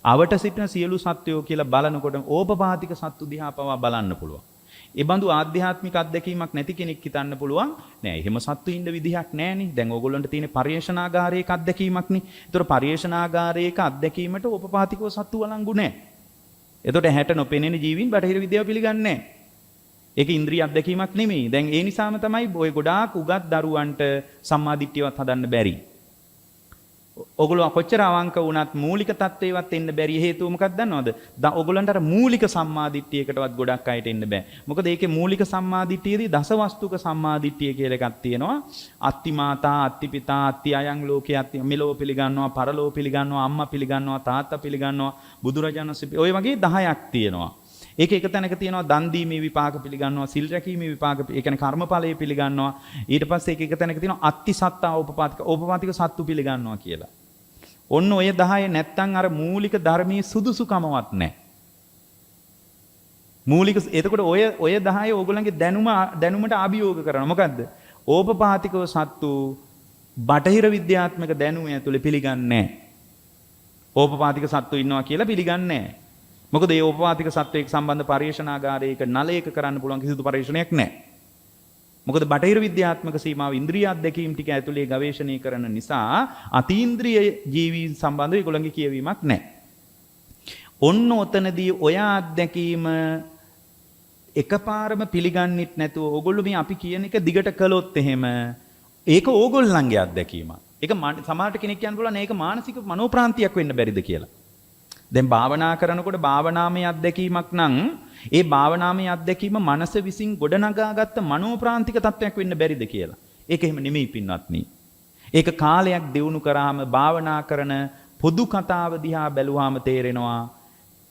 අවට සිටින සියලු සත්වයෝ කියලා බලනකොට ඕපපාතික සත්තු දිහා පවා බලන්න පුළුවන්. ඒ බඳු ආධ්‍යාත්මික අත්දැකීමක් නැති කෙනෙක් හිතන්න පුළුවන් නෑ එහෙම සත්තු ඉන්න විදිහක් නෑනේ. දැන් ඕගොල්ලන්ට තියෙන පරිේශනාගාරයක අත්දැකීමක්නේ. ඒතර පරිේශනාගාරයක අත්දැකීමට ඕපපාතිකව සත්තු වළංගු නෑ. එතකොට හැට නොපෙනෙන ජීවීන් බටහිර විද්‍යාව පිළිගන්නේ නැහැ. ඒක ඉන්ද්‍රිය අත්දැකීමක් නෙමෙයි. දැන් ඒ නිසාම තමයි ඔය ගොඩාක් උගත් දරුවන්ට සම්මාදිට්ඨියවත් හදන්න බැරි. ඔගොල්ලෝ කොච්චර අවංක වුණත් මූලික தත්ත්වේවත් එන්න බැරි හේතුව මොකක්ද දන්නවද? ඔගොල්ලන්ට අර මූලික සම්මාදිට්ඨියකටවත් ගොඩක් අයට එන්න බෑ. මොකද ඒකේ මූලික සම්මාදිට්ඨියේදී දසවස්තුක සම්මාදිට්ඨිය කියලා එකක් තියෙනවා. අත්තිමාතා, අත්තිපිතා, අත්ති අයං ලෝකේ අත්ති මෙලෝ පිළිගන්නවා, පරලෝ පිළිගන්නවා, අම්මා පිළිගන්නවා, තාත්තා පිළිගන්නවා, බුදුරජාණන් වහන්සේ ඔය වගේ 10ක් තියෙනවා. ඒක එක තැනක තියෙනවා දන් දීමේ විපාක පිළිගන්නවා, සිල් රැකීමේ විපාක, ඒ කියන්නේ කර්මඵලයේ පිළිගන්නවා. ඊට පස්සේ ඒක එක තැනක තියෙනවා අත්ති සත්තා ඕපපාතික සත්තු පිළිගන්නවා කියලා. ඔන්න ඔය 10 නැත්තම් අර මූලික ධර්මයේ සුදුසුකමවත් නැහැ. මූලික එතකොට ඔය 10 ඕගොල්ලන්ගේ දැනුමට අභියෝග කරනවා. මොකද්ද? ඕපපාතිකව සත්තු බටහිර විද්‍යාත්මක දැනුම ඇතුලේ පිළිගන්නේ නැහැ. ඕපපාතික සත්තු ඉන්නවා කියලා පිළිගන්නේ නැහැ. මොකද ඒ ඕපපාතික සත්වයක සම්බන්ධ පරිශනාගාරයක නලයක කරන්න පුළුවන් කිසිදු පරිශ්‍රණයක් නැහැ. මොකද බටහිර විද්‍යාත්මක සීමාව ඉන්ද්‍රිය අධ්‍යක්ීම් ටික ඇතුලේ ගවේෂණය කරන නිසා අතීන්ද්‍රිය ජීවීන් සම්බන්ධව ඒගොල්ලන්ගේ කියවීමක් නැහැ. ඔන්න ඔතනදී ඔය අත්දැකීම එකපාරම පිළිගන්නෙත් නැතුව ඕගොල්ලෝ මේ අපි කියන එක දිගට කළොත් එහෙම ඒක ඕගොල්ලන්ගේ අත්දැකීමක්. ඒක සමහරට කෙනෙක් කියන්න පුළුවන් මේක මානසික මනෝප්‍රාන්තියක් වෙන්න බැරිද කියලා. දැන් භාවනා කරනකොට භාවනාමය අත්දැකීමක් නම් ඒ භාවනාමය අත්දැකීම මනස විසින් ගොඩනගාගත්ත මනෝප්‍රාන්තික තත්වයක් වෙන්න බැරිද කියලා. ඒක එහෙම නෙමෙයි පින්වත්නි. ඒක කාලයක් දියුණු කරාම භාවනා කරන පොදු කතාව දිහා බැලුවාම තේරෙනවා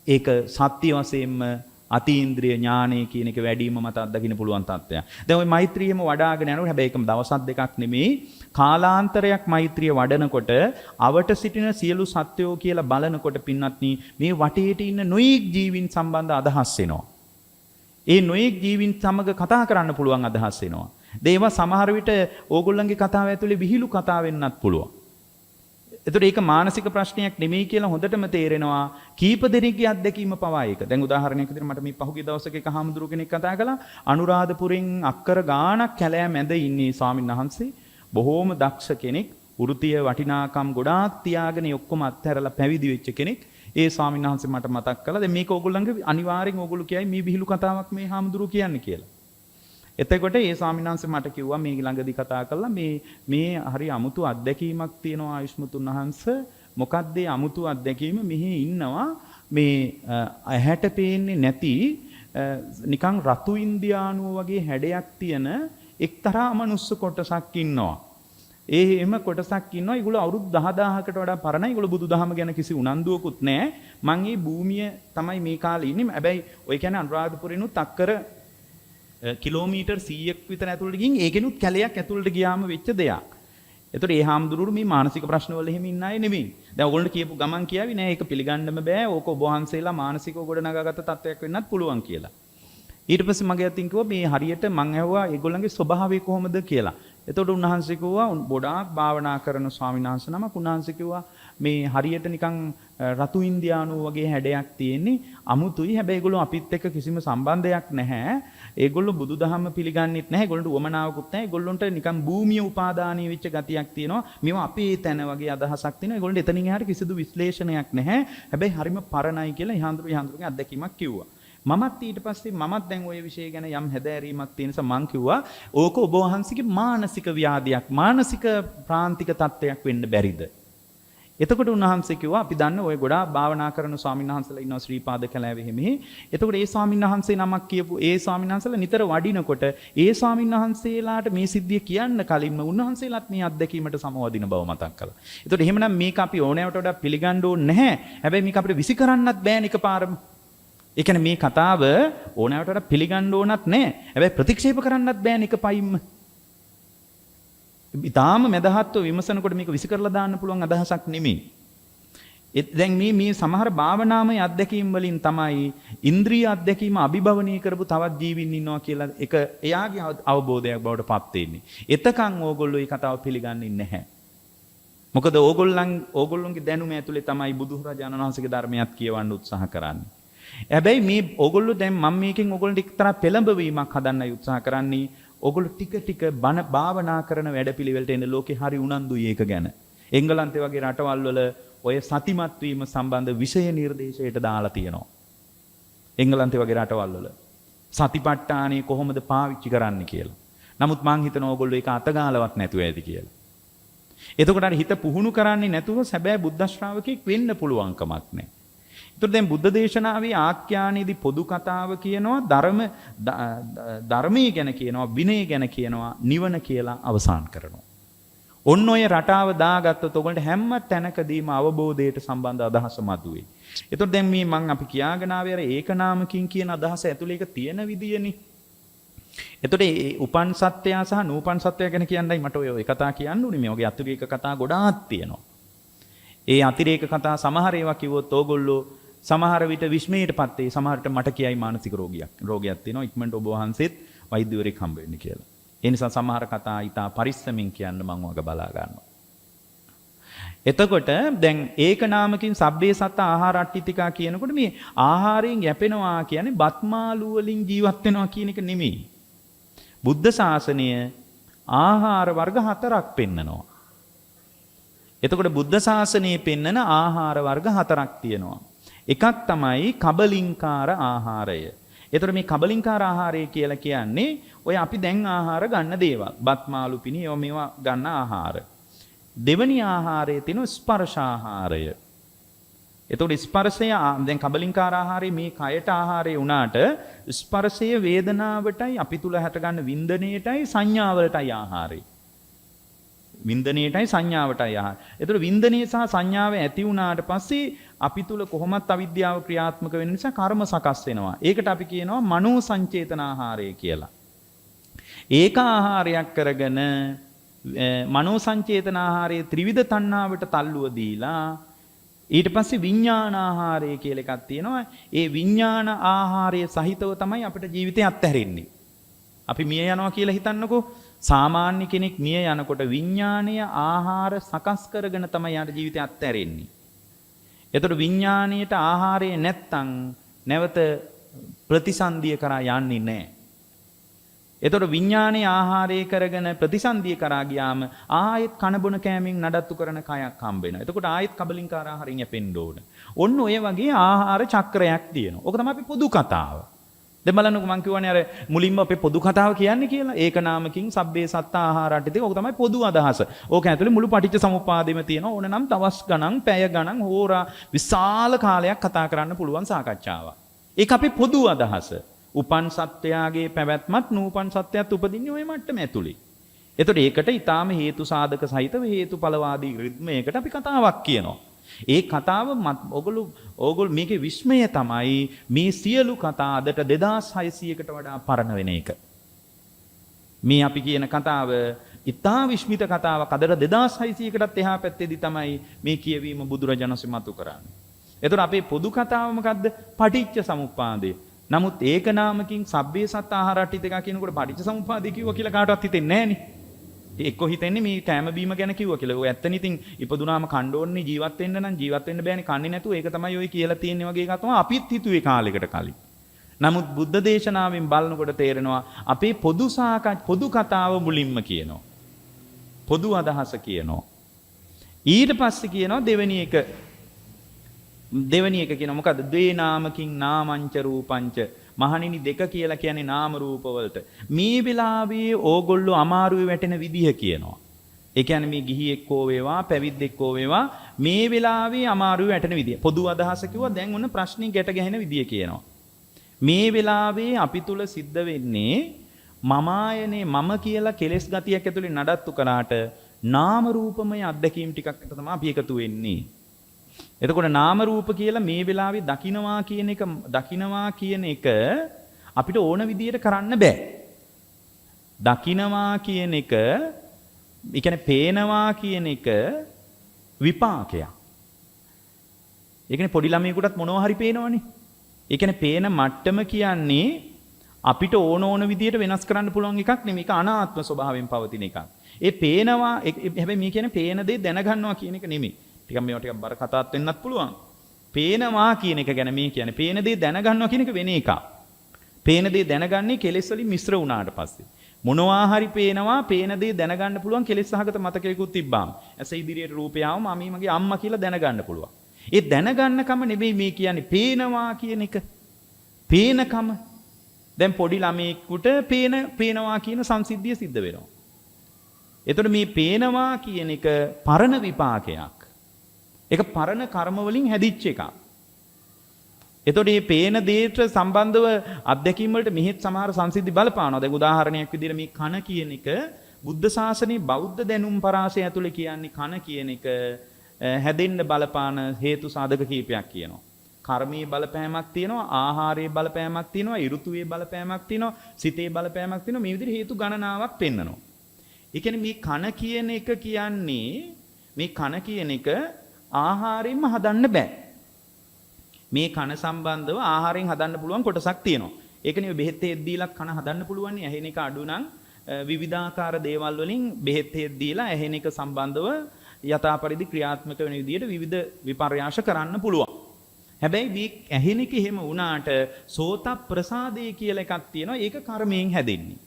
ඒක සත්‍ය වශයෙන්ම අතීන්ද්‍රිය ඥානය කියන එක වැඩිම මත අත්දකින්න පුළුවන් තත්ත්වයක්. දැන් ওই මෛත්‍රියම වඩ아가ගෙන යනකොට හැබැයි ඒකම දවසක් දෙකක් නෙමෙයි කාලාන්තරයක් මෛත්‍රිය වඩනකොට අවට සිටින සියලු සත්වයෝ කියලා බලනකොට පින්වත්නි මේ වටේට ඉන්න නොයෙක් ජීවින් සම්බන්ධ අදහස් එනවා. ඒ නොයෙක් ජීවින් සමග කතා කරන්න පුළුවන් අදහස් එනවා. ඒවා සමහර විට ඕගොල්ලන්ගේ කතාව ඇතුලේ විහිළු කතා වෙන්නත් පුළුවන්. එතකොට ඒක මානසික ප්‍රශ්නයක් නෙමෙයි කියලා හොඳටම තේරෙනවා කීප දෙනෙක්ගේ අත්දැකීම පවා ඒක. දැන් උදාහරණයක් විදිහට මට මේ පහුගිය දවසක එක හාමුදුරු කෙනෙක් කතා කළා අනුරාධපුරෙන් අක්කර ගාණක් කැලෑ මැද ඉන්නේ ස්වාමීන් වහන්සේ බොහෝම දක්ෂ කෙනෙක් වෘත්තීය වටිනාකම් ගොඩාක් තියාගෙන ඔක්කොම අත්හැරලා පැවිදි වෙච්ච කෙනෙක්. ඒ ස්වාමීන් වහන්සේ මට මතක් කළා දැන් මේක ඕගොල්ලන්ගේ අනිවාර්යෙන් ඕගොල්ලෝ කියයි මේ විහිළු කතාවක් මේ හාමුදුරු කියන්නේ කියලා. එතකොට ඒ ස්වාමීන් වහන්සේ මට කිව්වා මේ ළඟදී කතා කළා මේ හරි අමුතු අත්දැකීමක් තියෙනවා ආයුෂ්මතුන් වහන්සේ. මොකක්ද ඒ අමුතු අත්දැකීම? මෙහි ඉන්නවා මේ ඇහැට පේන්නේ නැති නිකන් රතු ඉන්දියානුව වගේ හැඩයක් තියෙන එක්තරා මනුස්ස කොටසක් ඉන්නවා. එහෙම කොටසක් ඉන්නවා. ඒගොල්ලෝ අවුරුදු 10000කට වඩා පරණයි. ඒගොල්ලෝ බුදුදහම ගැන කිසි උනන්දුවකුත් නැහැ. මං මේ භූමිය තමයි මේ කාලේ ඉන්නේ. හැබැයි ඔය කියන්නේ අනුරාධපුරිනුත් අක්කර කිලෝමීටර් 100ක් විතර ඇතුළට ගිහින් ඒකෙනුත් කැලයක් ඇතුළට ගියාම වෙච්ච දෙයක්. ඒතකොට ඒ හාමුදුරුවෝ මේ මානසික ප්‍රශ්න වල එහෙම ඉන්න අය නෙමෙයි. දැන් ඕගොල්ලන්ට කියපු ගමන් කියාවි නෑ ඒක පිළිගන්නම බෑ. ඕක ඔබ වහන්සේලා මානසිකව ගොඩනගාගත්ත තත්ත්වයක් වෙන්නත් පුළුවන් කියලා. ඊට පස්සේ මගේ අතින් කිව්වා මේ හරියට මං ඇහුවා ඒගොල්ලන්ගේ ස්වභාවය කොහොමද කියලා. එතකොට උන්වහන්සේ කිව්වා ගොඩාක් භාවනා කරන ස්වාමීන් වහන්සේ නමක් උන්වහන්සේ කිව්වා මේ හරියට නිකන් රතු ඉන්දියානුව වගේ හැඩයක් තියෙන්නේ අමුතුයි. හැබැයි ඒගොල්ලෝ අපිත් එක්ක කිසිම සම්බන්ධයක් නැහැ. ඒගොල්ලෝ බුදුදහම පිළිගන්නෙත් නැහැ. ඒගොල්ලන්ට උවමනාවකුත් නැහැ. ඒගොල්ලොන්ට නිකන් භූමිය උපාදානීය වෙච්ච ගතියක් තියෙනවා. මේවා අපේ තැන වගේ අදහසක් තියෙනවා. ඒගොල්ලන්ට එතනින් එහාට කිසිදු විශ්ලේෂණයක් නැහැ. හැබැයි හරිම පරණයි කියලා යහඳුරුගේ අත්දැකීමක් කිව්වා. මමත් ඊට පස්සේ මමත් දැන් ওই විෂය ගැන යම් හැදෑරීමක් තියෙන නිසා මං කිව්වා ඕක ඔබ වහන්සේගේ මානසික ව්‍යාධියක් මානසික ප්‍රාන්තික තත්ත්වයක් වෙන්න බැරිද? එතකොට උන්වහන්සේ කිව්වා අපි දන්න ඔය ගොඩාක් භාවනා කරන ස්වාමීන් වහන්සේලා ඉන්නවා ශ්‍රීපාද කැලෑවේ හිමි. එතකොට ඒ ස්වාමීන් වහන්සේ නමක් කියපු ඒ ස්වාමීන් වහන්සේලා නිතර වඩිනකොට ඒ ස්වාමීන් වහන්සේලාට මේ සිද්ධිය කියන්න කලින්ම උන්වහන්සේලාත් මේ අත්දැකීමට සමවදින බව මතක් කළා. එතකොට එහෙමනම් මේක අපි ඕනෑවට වඩා පිළිගන්න ඕනේ නැහැ. හැබැයි මේක අපිට විසි කරන්නත් බෑනේ එකපාරම. ඒ කියන්නේ මේ කතාව ඕනෑවට වඩා පිළිගන්න ඕනත් නැහැ. හැබැයි ප්‍රතික්ෂේප කරන්නත් බෑනේ එකපයින්ම. ඊටාම මදහත්ව විමසනකොට මේක විසි කරලා දාන්න පුළුවන් අදහසක් නෙමෙයි. දැන් මේ සමහර භාවනාමය අත්දැකීම් වලින් තමයි ඉන්ද්‍රිය අත්දැකීම අභිභවනීය කරපු තවත් ජීවින් ඉන්නවා කියලා එක එයාගේ අවබෝධයක් බවට පත් වෙන්නේ. එතකන් ඕගොල්ලෝ මේ කතාව පිළිගන්නේ නැහැ. මොකද ඕගොල්ලෝගේ දැනුම ඇතුලේ තමයි බුදුරජාණන් වහන්සේගේ ධර්මයක් කියවන්න උත්සාහ කරන්නේ. හැබැයි මේ ඕගොල්ලෝ දැන් මම මේකෙන් ඕගොල්ලන්ට එක්තරා පෙළඹවීමක් හදන්නයි උත්සාහ කරන්නේ. ඕගොල්ලෝ ටික ටික බණ භාවනා කරන වැඩපිළිවෙලට එන ලෝකේ හරි උනන්දුයි ඒක ගැන. එංගලන්තේ වගේ රටවල් වල ඔය සතිමත් වීම සම්බන්ධ විෂය නිර්දේශයට දාලා තියෙනවා. එංගලන්තේ වගේ රටවල් වල සතිපට්ඨානෙ කොහොමද පාවිච්චි කරන්න කියලා. නමුත් මං හිතනවා ඕගොල්ලෝ ඒක අතගාලවත් නැතුව ඇති කියලා. එතකොට අර හිත පුහුණු කරන්නේ නැතුව සැබෑ බුද්ධ ශ්‍රාවකෙක් වෙන්න පුළුවන් කමක් නැහැ. ඒතර දැන් බුද්ධ දේශනාවේ ආඛ්‍යානයේදී පොදු කතාව කියනවා ධර්මයේ ගැන කියනවා විනය ගැන කියනවා නිවන කියලා අවසන් කරනවා. ඔන්න ඔය රටාව දාගත්තොත් ඔයගොල්ලන්ට හැම තැනකදීම අවබෝධයට සම්බන්ධ අදහස මතුවේ. ඒතර දැන් මේ මම අපි කියාගෙන ආවේ අර ඒකනාමකින් කියන අදහස ඇතුලේ ඒක තියෙන විදියනේ. එතකොට මේ උපන් සත්‍යය සහ නූපන් සත්‍යය ගැන කියන්නයි මට ඔය කතා කියන්න උනේ. මේ වගේ අතිරේක කතා ගොඩාක් තියෙනවා. ඒ අතිරේක කතා සමහර ඒවා කිව්වොත් ඕගොල්ලෝ සමහර විට විස්මයටපත් වෙයි. සමහරට මට කියයි මානසික රෝගයක් තියෙනවා. ඉක්මනට ඔබ වහන්සේත් වෛද්‍යවරයෙක් හම්බ වෙන්න කියලා. ඒ නිසා සමහර කතා ඊට පරිස්සමින් කියන්න මම වග බලා ගන්නවා. එතකොට දැන් ඒක නාමකින් සබ්බේ සත්ත ආහාරට්ටිතිකා කියනකොට මේ ආහාරයෙන් යැපෙනවා කියන්නේ බත්මාළු වලින් ජීවත් වෙනවා කියන එක නෙමෙයි. බුද්ධ ශාසනය ආහාර වර්ග 4ක් පෙන්නනවා. එතකොට බුද්ධ ශාසනයේ පෙන්නන ආහාර වර්ග 4ක් තියෙනවා. එකක් තමයි කබලින්කාර ආහාරය. එතකොට මේ කබලින්කාර ආහාරය කියලා කියන්නේ ඔය අපි දැන් ආහාර ගන්න දේවල්. බත් මාළු පිණි මේවා ගන්න ආහාර. දෙවැනි ආහාරයේ තියෙන ස්පර්ශ ආහාරය. එතකොට ස්පර්ශය දැන් කබලින්කාර ආහාරය මේ කයට ආහාරය වුණාට ස්පර්ශය වේදනාවටයි අපි තුල හට ගන්න වින්දනයටයි සංඥාවලටයි ආහාරය. වින්දනයටයි සංඥාවටයි ආහාර. එතකොට වින්දනය සහ සංඥාව ඇති වුණාට පස්සේ අපි තුල කොහොමත් අවිද්‍යාව ක්‍රියාත්මක වෙන නිසා කර්ම සකස් වෙනවා. ඒකට අපි කියනවා මනෝ සංචේතන ආහාරය කියලා. ඒක ආහාරයක් කරගෙන මනෝ සංචේතන ආහාරයේ ත්‍රිවිධ තණ්හාවට තල්ලුව දීලා ඊට පස්සේ විඥාන ආහාරය කියලා එකක් තියෙනවා. ඒ විඥාන ආහාරය සහිතව තමයි අපිට ජීවිතේ අත්හැරෙන්නේ. අපි මිය යනවා කියලා හිතන්නකෝ. සාමාන්‍ය කෙනෙක් මිය යනකොට විඥානීය ආහාර සකස් කරගෙන තමයි යාට ජීවිතේ අත්හැරෙන්නේ. එතකොට විඥාණයට ආහාරය නැත්තම් නැවත ප්‍රතිසන්දිය කරා යන්නේ නැහැ. එතකොට විඥානයේ ආහාරය කරගෙන ප්‍රතිසන්දිය කරා ගියාම ආයෙත් කන බොන කෑමෙන් නඩත්තු කරන කයක් හම්බ වෙනවා. එතකොට ආයෙත් කබලින්කාර ආහාරයෙන් යැපෙන්න ඕන. ඔන්න ඔය වගේ ආහාර චක්‍රයක් තියෙනවා. ඕක තමයි අපි පොදු කතාව. දැන් බලන්නකෝ මම කියවනේ අර මුලින්ම අපේ පොදු කතාව කියන්නේ කියලා. ඒක නාමකින් සබ්බේ සත්ත ආහාරට්ටි. ඕක තමයි පොදු අදහස. ඕක ඇතුලේ මුළු පටිච්ච සමුප්පාදෙම තියෙනවා. ඕන නම් දවස් ගණන්, පැය ගණන්, හෝරා විශාල කාලයක් කතා කරන්න පුළුවන් සාකච්ඡාවක්. ඒක අපේ පොදු අදහස. උපන් සත්‍යයගේ පැවැත්මත් නූපන් සත්‍යයත් උපදින්නේ ওই මට්ටම ඇතුලේ. එතකොට ඒකට ඊටාම හේතු සාධක සහිතව හේතුඵලවාදී රිද්මයකට අපි කතාවක් කියනවා. ඒ කතාව ඕගොල්ලෝ මේකේ විස්මය තමයි මේ සියලු කතා අදට 2600කට වඩා පරණ වෙන එක. මේ අපි කියන කතාව ඉතා විස්මිත කතාවක් අදට 2600කටත් එහා පැත්තේදී තමයි මේ කියවීම බුදුරජාණන් වහන්සේ මතු කරන්නේ. එතකොට අපේ පොදු කතාව මොකද්ද? පටිච්ච සමුප්පාදය. නමුත් ඒක නාමකින් සබ්බේ සත්ත ආහාරට්ටි දෙක කියනකොට පටිච්ච සමුප්පාදය කිව්වා කියලා කාටවත් හිතෙන්නේ නැහනේ. එක්ක හිතෙන්නේ මේ කෑම බීම ගැන කිව්වා කියලා. ඔය ඇත්තනේ ඉතින් ඉපදුනාම කන්න ඕනේ ජීවත් වෙන්න නම් ජීවත් වෙන්න බෑනේ කන්නේ නැතුව. ඒක තමයි ඔය කියලා තියෙන්නේ වගේ එකක් තමයි අපිත් හිතුවේ කාලයකට කලින්. නමුත් බුද්ධ දේශනාවෙන් බලනකොට තේරෙනවා අපේ පොදු කතාව මුලින්ම කියනවා. පොදු අදහස කියනවා. ඊට පස්සේ කියනවා දෙවෙනි එක කියනවා මොකද්ද? ද්වේ නාමකින් නාමංච රූපංච. මහණෙනි දෙක කියලා කියන්නේ නාම රූප වලට. මේ වෙලාවේ ඕගොල්ලෝ අමාරුවේ වැටෙන විදිහ කියනවා. ඒ කියන්නේ මේ ගිහියෙක් හෝ වේවා පැවිද්දෙක් හෝ වේවා මේ වෙලාවේ අමාරුවේ වැටෙන විදිහ. පොදු අදහස කිව්වා දැන් ඔන්න ප්‍රශ්නේ ගැට ගැහෙන විදිහ කියනවා. මේ වෙලාවේ අපි තුල සිද්ධ වෙන්නේ මමායනේ මම කියලා කෙලෙස් ගතියක් ඇතුලේ නඩත්තු කරාට නාම රූපමය අත්දැකීම් ටිකක් අතර තමයි අපි එකතු වෙන්නේ. එතකොට නාම රූප කියලා මේ වෙලාවේ දකින්නවා කියන එක අපිට ඕන විදියට කරන්න බෑ. දකින්නවා කියන එක, ඒ කියන්නේ පේනවා කියන එක විපාකයක්. ඒ කියන්නේ පොඩි ළමයෙකුටත් මොනවා හරි පේනවනේ. ඒ කියන්නේ පේන මට්ටම කියන්නේ අපිට ඕන විදියට වෙනස් කරන්න පුළුවන් එකක් නෙමෙයි. ඒක අනාත්ම ස්වභාවයෙන් පවතින එකක්. ඒ පේනවා හැබැයි මේ කියන්නේ පේන දේ දැනගන්නවා කියන එක නෙමෙයි. ටිකක් මේවා ටිකක් බර කතාවක් වෙන්නත් පුළුවන්. පේනවා කියන එක ගැන මේ කියන්නේ පේන දේ දැනගන්නවා කියන එක වෙන එකක්. පේන දේ දැනගන්නේ කෙලෙස් වලින් මිශ්‍ර වුණාට පස්සේ. මොනවා හරි පේනවා පේන දේ දැනගන්න පුළුවන් කෙලෙස් සහගත මතකයකුත් තිබ්බාම. ඇස ඉදිරියට රූපය ආවම මම මගේ අම්මා කියලා දැනගන්න පුළුවන්. ඒ දැනගන්නකම නෙමෙයි මේ කියන්නේ පේනවා කියන එක. පේනකම. දැන් පොඩි ළමයෙකුට පේනවා කියන සංසිද්ධිය සිද්ධ වෙනවා. එතකොට මේ පේනවා කියන එක පරණ විපාකයක්. ඒක පරණ කර්ම වලින් හැදිච්ච එකක්. එතකොට මේ පේන දේට සම්බන්ධව අත්දැකීම් වලට මෙහෙත් සමහර සංසිද්ධි බලපානවා. දැන් උදාහරණයක් විදිහට මේ කන කියන එක බුද්ධ ශාසනයේ බෞද්ධ දැනුම් පරාසය ඇතුලේ කියන්නේ කන කියන එක හැදෙන්න බලපාන හේතු සාධක කීපයක් කියනවා. කර්මයේ බලපෑමක් තියෙනවා, ආහාරයේ බලපෑමක් තියෙනවා, ඍතුවේ බලපෑමක් තියෙනවා, සිතේ බලපෑමක් තියෙනවා. මේ විදිහට හේතු ගණනාවක් පෙන්නනවා. ඒ කියන්නේ මේ කන කියන එක කියන්නේ මේ කන කියන එක ආහාරයෙන්ම හදන්න බෑ. මේ කන සම්බන්ධව ආහාරයෙන් හදන්න පුළුවන් කොටසක් තියෙනවා. ඒකනේ බෙහෙත් හේත් දීලා කන හදන්න පුළුවන් නේ. ඇහෙන එක අඩු නම් විවිධාකාර දේවල් වලින් බෙහෙත් හේත් දීලා ඇහෙන එක සම්බන්ධව යථාපරිදි ක්‍රියාත්මක වෙන විදිහට විවිධ විපර්යාස කරන්න පුළුවන්. හැබැයි මේ ඇහෙන එක එහෙම වුණාට සෝත ප්‍රසාදේ කියලා එකක් තියෙනවා. ඒක කර්මයෙන් හැදෙන්නේ.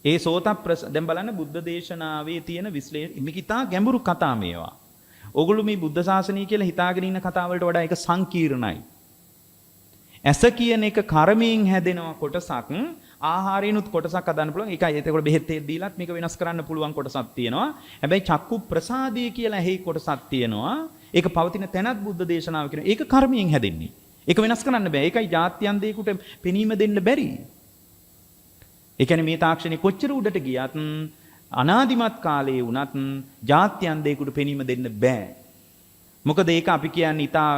ඒ සෝත දැන් බලන්න බුද්ධ දේශනාවේ තියෙන විශ්ලේෂණ මේක ඉතා ගැඹුරු කතා මේවා. ඕගොල්ලෝ මේ බුද්ධ ශාසනය කියලා හිතාගෙන ඉන්න කතාව වලට වඩා ඒක සංකීර්ණයි. ඇස කියන එක කර්මයෙන් හැදෙන කොටසක්, ආහාරයෙන්ුත් කොටසක් හදන්න පුළුවන්. ඒකයි එතකොට බෙහෙත් තෙල් දීලත් මේක වෙනස් කරන්න පුළුවන් කොටසක් තියෙනවා. හැබැයි චක්කු ප්‍රසාදය කියලා ඇහි කොටසක් තියෙනවා. ඒක පවතින තැනත් බුද්ධ දේශනාව කියන. ඒක කර්මයෙන් හැදෙන්නේ. ඒක වෙනස් කරන්න බෑ. ඒකයි ජාත්‍යන්තයකට පෙනීම දෙන්න බැරි. ඒ කියන්නේ මේ තාක්ෂණي කොච්චර උඩට ගියත් අනාදිමත් කාලයේ වුණත් ජාත්‍යන්තයකට පෙනීම දෙන්න බෑ. මොකද ඒක අපි කියන්නේ ඊටා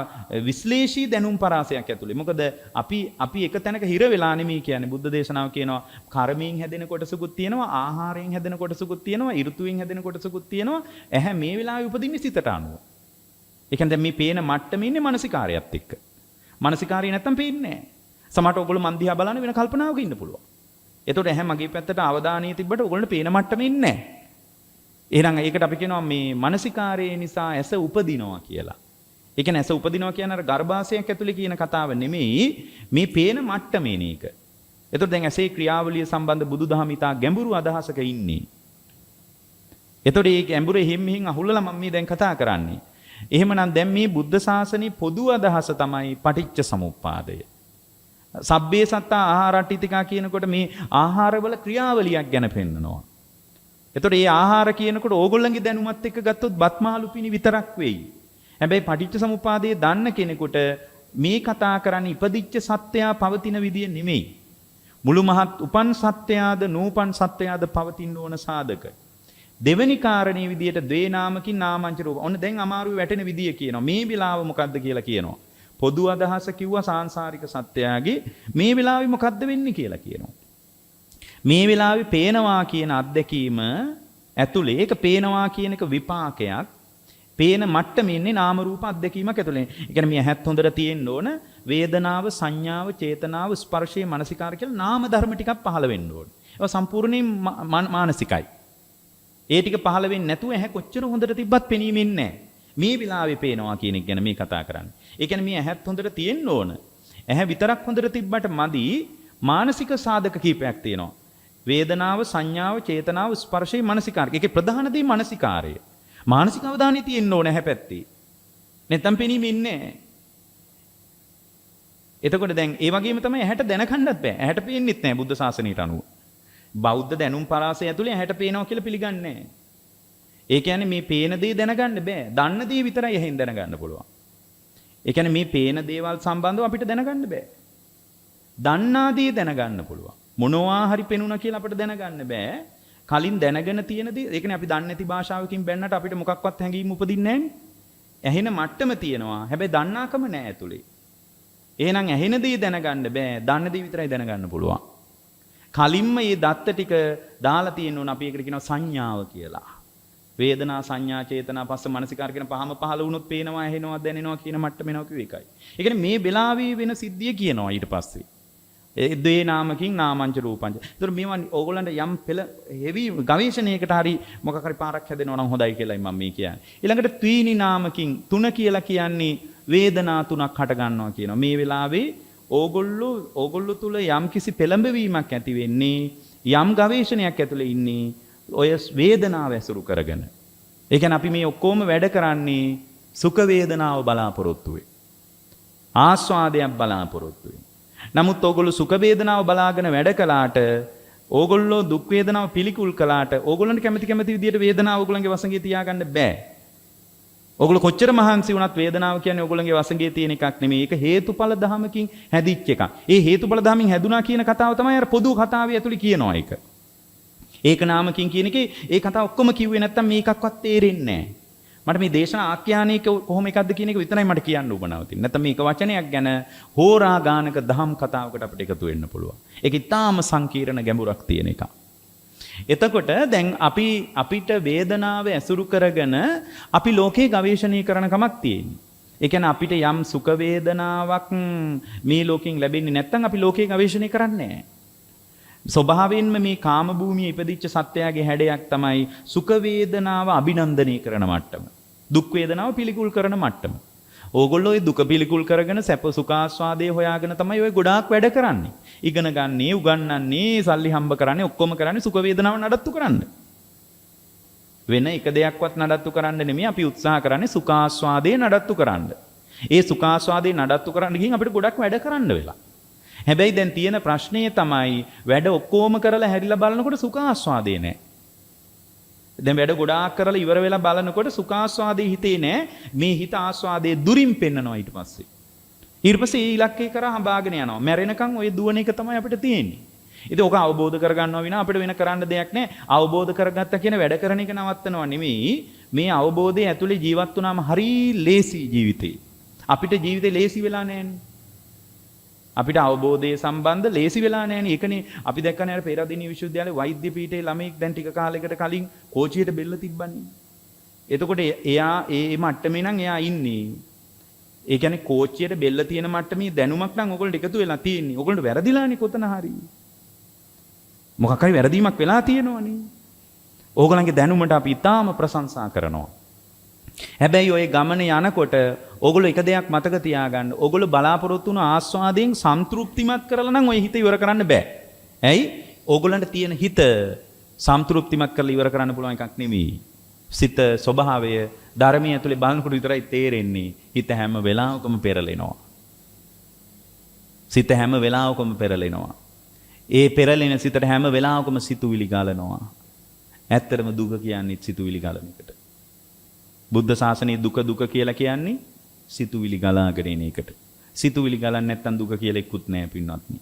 විශ්ලේෂී දැනුම් පරාසයක් ඇතුලේ. මොකද අපි එක තැනක හිර වෙලා නෙමෙයි කියන්නේ. බුද්ධ දේශනාව කියනවා කර්මයෙන් හැදෙන කොටසකුත් තියෙනවා, ආහාරයෙන් හැදෙන කොටසකුත් තියෙනවා, ඍතුවෙන් හැදෙන කොටසකුත් තියෙනවා. ඇහැ මේ වෙලාවේ උපදින්නේ සිතට අනුව. ඒ කියන්නේ දැන් මේ පේන මට්ටමේ ඉන්නේ මානසිකාරයත් එක්ක. මානසිකාරිය නැත්තම් පේන්නේ නැහැ. සමහරට ඔයගොල්ලෝ මන් දිහා බලන වෙන කල්පනාවක ඉන්න පුළුවන්. එතකොට ඇහැ මගේ පැත්තට අවධානය තිබ්බට ඔයගොල්ලෝ පේන මට්ටමේ ඉන්නේ නැහැ. එහෙනම් ඒකට අපි කියනවා මේ මානසිකාරයේ නිසා ඇස උපදිනවා කියලා. ඒ කියන්නේ ඇස උපදිනවා කියන අර ගර්භාෂයක් ඇතුලේ කියන කතාව නෙමෙයි, මේ පේන මට්ටමේ නේක. එතකොට දැන් ඇසේ ක්‍රියාවලිය සම්බන්ධ බුදුදහම ඉතා ගැඹුරු අදහසක ඉන්නේ. එතකොට මේ ගැඹුරේ හිම්මින් අහුල්ලලා මම මේ දැන් කතා කරන්නේ. එහෙමනම් දැන් මේ බුද්ධ ශාසනයේ පොදු අදහස තමයි පටිච්ච සමුප්පාදය. සබ්බේ සත්තා ආහාරට්ඨිතිකා කියනකොට මේ ආහාරවල ක්‍රියාවලියක් ගැන පෙන්නනවා. එතකොට මේ ආහාර කියනකොට ඕගොල්ලන්ගේ දැනුමත් එක්ක ගත්තොත් බත්මාළු පිණි විතරක් වෙයි. හැබැයි පටිච්ච සමුප්පාදයේ දන්න කෙනෙකුට මේ කතා කරන්නේ ඉපදිච්ච සත්‍යයා පවතින විදිය නෙමෙයි. මුළු මහත් උපන් සත්‍යයාද නූපන් සත්‍යයාද පවතින ඕන සාධක. දෙවෙනි කාරණේ විදියට ද්වේ නාමකින් නාමංච රූප. ඔන්න දැන් අමාරුවේ වැටෙන විදිය කියනවා. මේ විලාව මොකද්ද කියලා කියනවා. පොදු අදහස කිව්වා සාංශාරික සත්‍යයගේ මේ වෙලාවේ මොකද්ද වෙන්නේ කියලා කියනවා. මේ වෙලාවේ පේනවා කියන අත්දැකීම ඇතුලේ ඒක පේනවා කියන එක විපාකයක්. පේන මට්ටමේ ඉන්නේ නාම රූප අත්දැකීමක් ඇතුලේ. ඒ කියන්නේ මේ ඇහත් හොඳට තියෙන්න ඕන වේදනාව, සංඥාව, චේතනාව, ස්පර්ශය, මනසිකාර කියලා නාම ධර්ම ටිකක් පහළ වෙන්න ඕන. ඒවා සම්පූර්ණයෙන් මානසිකයි. ඒ ටික පහළ වෙන්නේ නැතුව ඇහැ කොච්චර හොඳට තිබ්බත් පෙනීමෙන්නේ නැහැ. මේ වෙලාවේ පේනවා කියන එක ගැන මේ කතා කරන්නේ. ඒ කියන්නේ මේ ඇහත් හොඳට තියෙන්න ඕන. ඇහැ විතරක් හොඳට තිබ්බට මදි. මානසික සාධක කීපයක් තියෙනවා. වේදනාව, සංඥාව, චේතනාව, ස්පර්ශය, මනසිකාරය. ඒකේ ප්‍රධාන දේ මනසිකාරය. මානසික අවධානය තියෙන්න ඕන ඇහැ පැත්තේ. නැත්තම් පෙනීමෙන්නේ නැහැ. එතකොට දැන් ඒ වගේම තමයි ඇහැට දැනගන්නත් බෑ. ඇහැට පේන්නෙත් නැහැ බුද්ධ ශාසනයට අනුව. බෞද්ධ දැනුම් පරාසය ඇතුලේ ඇහැට පේනවා කියලා පිළිගන්නේ නැහැ. ඒ කියන්නේ මේ පේන දේ දැනගන්න බෑ. දන්න දේ විතරයි ඇහෙන් දැනගන්න පුළුවන්. ඒ කියන්නේ මේ පේන දේවල් සම්බන්ධව අපිට දැනගන්න බෑ. දන්නා දේ දැනගන්න පුළුවන්. මොනවා හරි පෙනුණා කියලා අපිට දැනගන්න බෑ. කලින් දැනගෙන තියෙන දේ, ඒ කියන්නේ අපි දන්නේ නැති භාෂාවකින් බැන්නට අපිට මොකක්වත් හැඟීම් උපදින්නේ නැහැනේ. ඇහෙන මට්ටම තියෙනවා. හැබැයි දන්නාකම නැහැ ඇතුලේ. එහෙනම් ඇහෙන දේ දැනගන්න බෑ. දන්න දේ විතරයි දැනගන්න පුළුවන්. කලින්ම මේ දත්ත ටික දාලා තියෙන්න ඕන අපි ඒකට කියනවා සංඥාව කියලා. වේදනා, සංඥා, චේතනා, පස්ස, මනසිකාර කියන පහම පහළ වුණොත් පේනවා, ඇහෙනවා, දැනෙනවා කියන මට්ටම එනවා කිව්ව එකයි. ඒ කියන්නේ මේ වෙලාවේ වෙන සිද්ධිය කියනවා ඊට පස්සේ. ඒ ද්වේ නාමකින් නාමංච රූපංච. ඒතර මේවා ඕගොල්ලන්ට යම් පෙළ හෙවි ගවේෂණයකට හරි මොකක් හරි පාරක් හැදෙනවා නම් හොඳයි කියලායි මම මේ කියන්නේ. ඊළඟට ත්‍විනි නාමකින් තුන කියලා කියන්නේ වේදනා තුනක් හට ගන්නවා කියනවා. මේ වෙලාවේ ඕගොල්ලෝ තුල යම් කිසි පෙළඹවීමක් ඇති වෙන්නේ යම් ගවේෂණයක් ඇතුලේ ඉන්නේ ඔය වේදනාව ඇසුරු කරගෙන. ඒ කියන්නේ අපි මේ ඔක්කොම වැඩ කරන්නේ සුඛ වේදනාව බලාපොරොත්තු වෙයි. ආස්වාදයක් බලාපොරොත්තු වෙයි. නමුත් ඕගොල්ලෝ සුඛ වේදනාව බලාගෙන වැඩ කළාට ඕගොල්ලෝ දුක් වේදනාව පිළිකුල් කළාට ඕගොල්ලන්ට කැමති විදියට වේදනාව ඕගොල්ලන්ගේ වසඟේ තියාගන්න බෑ. ඕගොල්ලෝ කොච්චර මහන්සි වුණත් වේදනාව කියන්නේ ඕගොල්ලන්ගේ වසඟේ තියෙන එකක් නෙමෙයි. ඒක හේතුඵල ධමකින් හැදිච්ච එකක්. ඒ හේතුඵල ධමකින් හැදුනා කියන කතාව තමයි අර පොදු කතාවේ ඇතුලේ කියනවා ඒක. ඒක නාමකින් කියන එකේ ඒ කතාව ඔක්කොම කිව්වේ නැත්තම් මේකක්වත් තේරෙන්නේ නැහැ. මට මේ දේශනා ආඛ්‍යානික කොහොම එකක්ද කියන එක විතරයි මට කියන්න උවමනාව තියෙන්නේ. නැත්නම් මේක වචනයක් ගැන හෝරා ගානක දහම් කතාවකට අපිට එකතු වෙන්න පුළුවන්. ඒක ඉතාම සංකීර්ණ ගැඹුරක් තියෙන එකක්. එතකොට දැන් අපිට වේදනාව ඇසුරු කරගෙන අපි ලෝකේ ගවේෂණය කරන කමක් තියෙන්නේ. ඒ කියන්නේ අපිට යම් සුඛ වේදනාවක් මේ ලෝකෙන් ලැබෙන්නේ නැත්නම් අපි ලෝකේ ගවේෂණය කරන්නේ නැහැ. ස්වභාවයෙන්ම මේ කාම භූමියේ ඉපදිච්ච සත්‍යයගේ හැඩයක් තමයි සුඛ වේදනාව අභිනන්දනය කරන මට්ටම. දුක් වේදනාව පිළිකුල් කරන මට්ටම. ඕගොල්ලෝ ඒ දුක පිළිකුල් කරගෙන සැප සුඛාස්වාදයේ හොයාගෙන තමයි ඔය ගොඩාක් වැඩ කරන්නේ. ඉගෙන ගන්නේ, උගන්වන්නේ, සල්ලි හම්බ කරන්නේ, ඔක්කොම කරන්නේ සුඛ වේදනාව නඩත්තු කරන්න. වෙන එක දෙයක්වත් නඩත්තු කරන්න නෙමෙයි අපි උත්සාහ කරන්නේ සුඛාස්වාදේ නඩත්තු කරන්න. ඒ සුඛාස්වාදේ නඩත්තු කරන්න ගිහින් අපිට ගොඩක් වැඩ කරන්න වෙලා. හැබැයි දැන් තියෙන ප්‍රශ්නය තමයි වැඩ ඔක්කොම කරලා හැරිලා බලනකොට සුඛාස්වාදේ නැහැ. දැන් වැඩ ගොඩාක් කරලා ඉවර වෙලා බලනකොට සුඛාස්වාදේ හිතේ නැහැ. මේ හිත ආස්වාදයේ දුරින් පෙන්නනවා ඊට පස්සේ. ඊට පස්සේ ඒ ඉලක්කේ කරා හඹාගෙන යනවා. මැරෙනකන් ওই දුවන එක තමයි අපිට තියෙන්නේ. ඉතින් ඕක අවබෝධ කරගන්නවා විනා අපිට වෙන කරන්න දෙයක් නැහැ. අවබෝධ කරගත්ත කියන වැඩ කරන එක නවත්තනවා නෙමෙයි. මේ අවබෝධය ඇතුලේ ජීවත් වුණාම හරි ලේසි ජීවිතේ. අපිට ජීවිතේ ලේසි වෙලා නැහැනේ. අපිට අවබෝධය සම්බන්ධ ලේසි වෙලා නැහැනේ. ඒකනේ අපි දැක්කනේ අර පේරාදෙණිය විශ්වවිද්‍යාලයේ වෛද්‍ය පීඨයේ ළමෙක් දැන් ටික කාලයකට කලින් කෝච්චියට බෙල්ල තිබ්බන්නේ. එතකොට එයා ඒ මට්ටමේ නම් එයා ඉන්නේ. ඒ කියන්නේ කෝච්චියට බෙල්ල තියෙන මට්ටමේ දැනුමක් නම් ඔයගොල්ලෝ එකතු වෙලා තියෙන්නේ. ඔයගොල්ලෝ වැරදිලානේ කොතන හරි. මොකක් හරි වැරදීමක් වෙලා තියෙනවනේ. ඕගොල්ලන්ගේ දැනුමට අපි ඉතාම ප්‍රශංසා කරනවා. හැබැයි ওই ගමන යනකොට ඕගොල්ලෝ එක දෙයක් මතක තියාගන්න. ඕගොල්ලෝ බලාපොරොත්තු වුණු ආස්වාදයෙන් සන්තුෂ්ටිමත් කරලා නම් ওই හිත ඉවර කරන්න බෑ. ඇයි? ඕගොල්ලන්ට තියෙන හිත සන්තුෂ්ටිමත් කරලා ඉවර කරන්න පුළුවන් එකක් නෙමෙයි. සිත ස්වභාවය ධර්මයේ ඇතුලේ බලනකොට විතරයි තේරෙන්නේ. හිත හැම වෙලාවකම පෙරලෙනවා. සිත හැම වෙලාවකම පෙරලෙනවා. ඒ පෙරලෙන සිතට හැම වෙලාවකම සිතුවිලි ගලනවා. ඇත්තටම දුක කියන්නේ සිතුවිලි ගලන එකට. බුද්ධ ශාසනයේ දුක කියලා කියන්නේ සිතුවිලි ගලාගෙන එන එකට. සිතුවිලි ගලන්නේ නැත්නම් දුක කියලා එක්කුත් නැහැ පින්වත්නි.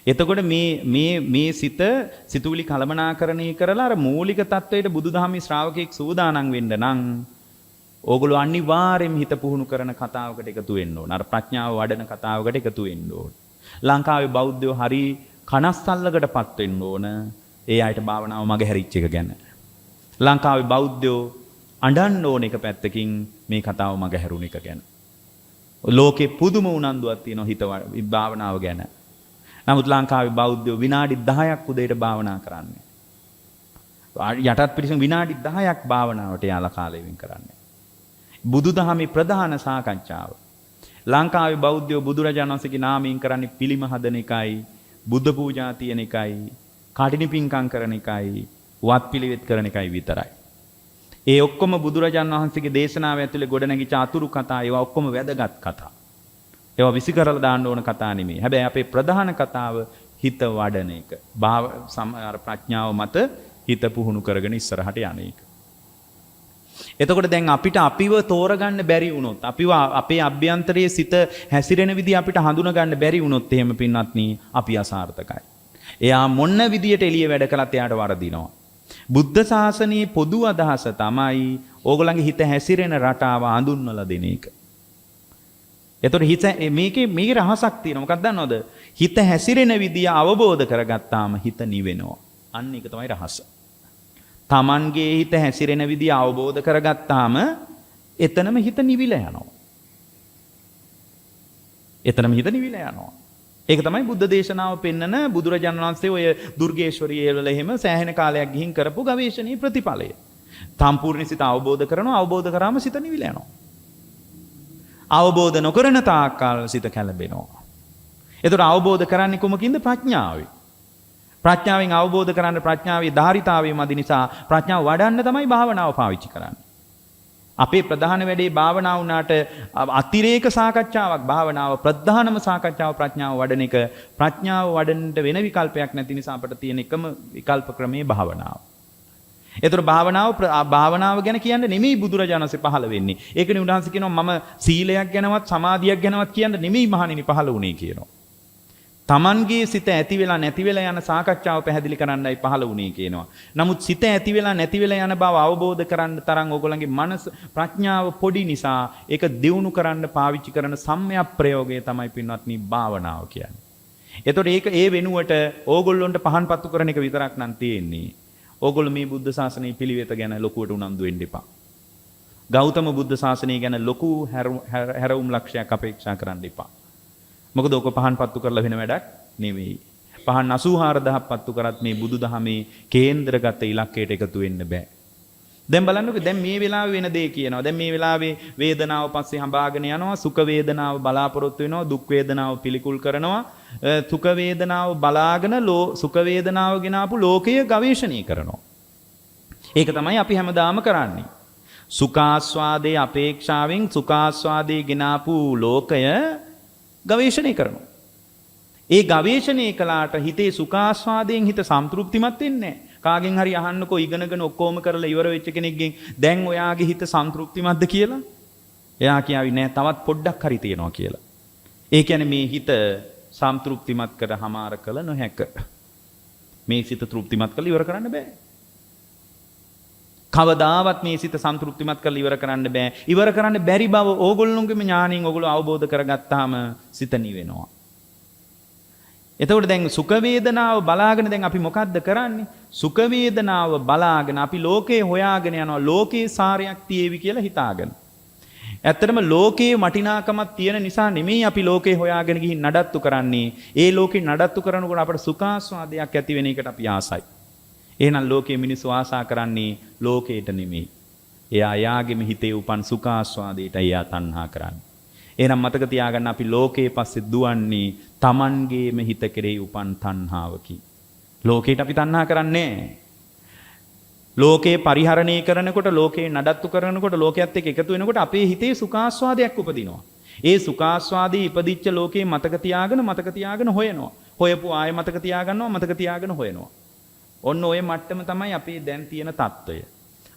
එතකොට මේ සිතුවිලි කලමනාකරණය කරලා අර මූලික தത്വයට බුදුදහමේ ශ්‍රාවකෙක් සූදානම් වෙන්න නම් ඕගොල්ලෝ අනිවාර්යයෙන්ම හිත පුහුණු කරන කතාවකට එකතු වෙන්න ඕන. අර ප්‍රඥාව වඩන කතාවකට එකතු වෙන්න ඕන. ලංකාවේ බෞද්ධයෝ හරි කනස්සල්ලකටපත් වෙන්න ඕන. ඒ අයට භාවනාව මග හැරිච්ච එක ගැන. ලංකාවේ බෞද්ධයෝ අඬන්න ඕන එක පැත්තකින් මේ කතාව මග හැරුණ එක ගැන. ලෝකේ පුදුම උනන්දුවක් තියෙනවා හිත භාවනාව ගැන. නමුත් ලංකාවේ බෞද්ධයෝ විනාඩි 10ක් උදේට භාවනා කරන්නේ. යටත් පිරිසෙන් විනාඩි 10ක් භාවනාවට යාලා කාලය වෙන් කරන්නේ. බුදුදහමේ ප්‍රධාන සාකච්ඡාව. ලංකාවේ බෞද්ධයෝ බුදුරජාණන් වහන්සේගේ නාමයෙන් කරන්නේ පිළිම හදන එකයි, බුද්ධ පූජා තියන එකයි, කටිනි පිංකම් කරන එකයි, වත් පිළිවෙත් කරන එකයි විතරයි. ඒ ඔක්කොම බුදුරජාණන් වහන්සේගේ දේශනාව ඇතුලේ ගොඩනැගිච්ච අතුරු කතා, ඒවා ඔක්කොම වැදගත් කතා. ඒවා විසි කරලා දාන්න ඕන කතා නෙමෙයි. හැබැයි අපේ ප්‍රධාන කතාව හිත වඩන එක. ප්‍රඥාව මත හිත පුහුණු කරගෙන ඉස්සරහට යන එක. එතකොට දැන් අපිට අපිව තෝරගන්න බැරි වුණොත්, අපිව අපේ අභ්‍යන්තරයේ සිත හැසිරෙන විදිහ අපිට හඳුනා ගන්න බැරි වුණොත් එහෙම පින්වත්නි අපි අසාර්ථකයි. එයා මොන විදියට එළිය වැඩ කළත් එයාට වරදිනවා. බුද්ධ ශාසනයේ පොදු අදහස තමයි ඕගොල්ලන්ගේ හිත හැසිරෙන රටාව අඳුන්වලා දෙන එක. එතකොට හිත මේකේ රහසක් තියෙනවා. මොකක්ද දන්නවද? හිත හැසිරෙන විදිය අවබෝධ කරගත්තාම හිත නිවෙනවා. අන්න ඒක තමයි රහස. Tamanගේ හිත හැසිරෙන විදිය අවබෝධ කරගත්තාම එතනම හිත නිවිලා යනවා. එතනම හිත නිවිලා යනවා. ඒක තමයි බුද්ධ දේශනාව පෙන්නන බුදුරජාණන් වහන්සේ ඔය දුර්ගේශ්වරියේ වල එහෙම සෑහෙන කාලයක් ගිහින් කරපු ගවේෂණයේ ප්‍රතිඵලය. සම්පූර්ණ සිත අවබෝධ කරනවා, අවබෝධ කරාම සිත නිවිලා යනවා. අවබෝධ නොකරන තාක්කල් සිත කැළඹෙනවා. ඒතර අවබෝධ කරන්නේ කොමකින්ද? ප්‍රඥාවෙන්. ප්‍රඥාවෙන් අවබෝධ කරන්න ප්‍රඥාවේ ධාරිතාවය මදි නිසා ප්‍රඥාව වඩන්න තමයි භාවනාව පාවිච්චි කරන්නේ. අපේ ප්‍රධාන වැඩේ භාවනාව වුණාට අතිරේක සාකච්ඡාවක් භාවනාව ප්‍රධානම සාකච්ඡාව ප්‍රඥාව වඩන එක. ප්‍රඥාව වඩන්නට වෙන විකල්පයක් නැති නිසා අපිට තියෙන එකම විකල්ප ක්‍රමේ භාවනාව. ඒතර භාවනාව ගැන කියන්නේ නෙමෙයි බුදුරජාණන් වහන්සේ පහළ වෙන්නේ. ඒකනේ උන්වහන්සේ කියනවා මම සීලයක් ගැනවත් සමාධියක් ගැනවත් කියන්න නෙමෙයි මහණෙනි පහළ වුණේ කියනවා. Tamanගේ සිත ඇති වෙලා නැති වෙලා යන සාකච්ඡාව පැහැදිලි කරන්නයි පහළ වුණේ කියනවා. නමුත් සිත ඇති වෙලා නැති වෙලා යන බව අවබෝධ කරන්න තරම් ඕගොල්ලන්ගේ මනස ප්‍රඥාව පොඩි නිසා ඒක දියුණු කරන්න පාවිච්චි කරන සම්‍යක් ප්‍රයෝගය තමයි පින්වත්නි භාවනාව කියන්නේ. ඒතකොට ඒක ඒ වෙනුවට ඕගොල්ලොන්ට පහන් පත්තු කරන එක විතරක් නම් තියෙන්නේ. ඕගොල්ලෝ මේ බුද්ධ ශාසනයේ පිළිවෙත ගැන ලොකුවට උනන්දු වෙන්න එපා. ගෞතම බුද්ධ ශාසනය ගැන ලොකු හැරවුම් ලක්ෂයක් අපේක්ෂා කරන්න එපා. මොකද ඕක පහන් පත්තු කරලා වෙන වැඩක් නෙවෙයි. පහන් 84000ක් පත්තු කරත් මේ බුදුදහමේ කේන්ද්‍රගත ඉලක්කයට එකතු වෙන්න බෑ. දැන් බලන්නකෝ දැන් මේ වෙලාවේ වෙන දේ කියනවා. දැන් මේ වෙලාවේ වේදනාව පස්සේ හඹාගෙන යනවා. සුඛ වේදනාව බලාපොරොත්තු වෙනවා. දුක් වේදනාව පිළිකුල් කරනවා. සුඛ වේදනාව බලාගෙන සුඛ වේදනාව ගෙන ආපු ලෝකය ගවේෂණය කරනවා. ඒක තමයි අපි හැමදාම කරන්නේ. සුඛාස්වාදයේ අපේක්ෂාවෙන් සුඛාස්වාදයේ ගෙනාපු ලෝකය ගවේෂණය කරනවා. ඒ ගවේෂණය කළාට හිතේ සුඛාස්වාදයෙන් හිත සන්තෘප්තිමත් වෙන්නේ නැහැ. කාගෙන් හරි අහන්නකෝ ඉගෙනගෙන ඔක්කොම කරලා ඉවර වෙච්ච කෙනෙක්ගෙන් දැන් ඔයාගේ හිත සන්තෘප්තිමත්ද කියලා? එයා කියාවි නෑ තවත් පොඩ්ඩක් හරි තියෙනවා කියලා. ඒ කියන්නේ මේ හිත සන්තෘප්තිමත් කර හමාර කළ නොහැක. මේ සිත තෘප්තිමත් කරලා ඉවර කරන්න බෑ. කවදාවත් මේ සිත සන්තෘප්තිමත් කරලා ඉවර කරන්න බෑ. ඉවර කරන්න බැරි බව ඕගොල්ලෝගේම ඥාණයෙන් ඕගොල්ලෝ අවබෝධ කරගත්තාම සිත නිවෙනවා. එතකොට දැන් සුඛ වේදනාව බලාගෙන දැන් අපි මොකද්ද කරන්නේ? සුඛ වේදනාව බලාගෙන අපි ලෝකේ හොයාගෙන යනවා. ලෝකේ සාරයක් තියේවි කියලා හිතාගෙන. ඇත්තටම ලෝකේ වටිනාකමක් තියෙන නිසා නෙමෙයි අපි ලෝකේ හොයාගෙන ගිහින් නඩත්තු කරන්නේ. ඒ ලෝකේ නඩත්තු කරනකොට අපට සුඛාස්වාදයක් ඇති වෙන එකට අපි ආසයි. එහෙනම් ලෝකයේ මිනිස්සු ආසා කරන්නේ ලෝකයට නෙමෙයි. එයා යාගෙම හිතේ උපන් සුඛාස්වාදයට එයා තණ්හා කරන්නේ. එහෙනම් මතක තියාගන්න අපි ලෝකයේ පස්සේ දුවන්නේ Tamanගේම හිත කෙරෙහි උපන් තණ්හාවකි. ලෝකයට අපි තණ්හා කරන්නේ ලෝකේ පරිහරණය කරනකොට ලෝකේ නඩත්තු කරනකොට ලෝකයේත් එක්ක එකතු වෙනකොට අපේ හිතේ සුඛාස්වාදයක් උපදිනවා. ඒ සුඛාස්වාදී ඉපදිච්ච ලෝකේ මතක තියාගෙන හොයනවා. හොයපු ආයෙ මතක තියාගෙන හොයනවා. ඔන්න ඔය මට්ටම තමයි අපේ දැන් තියෙන తত্ত্বය.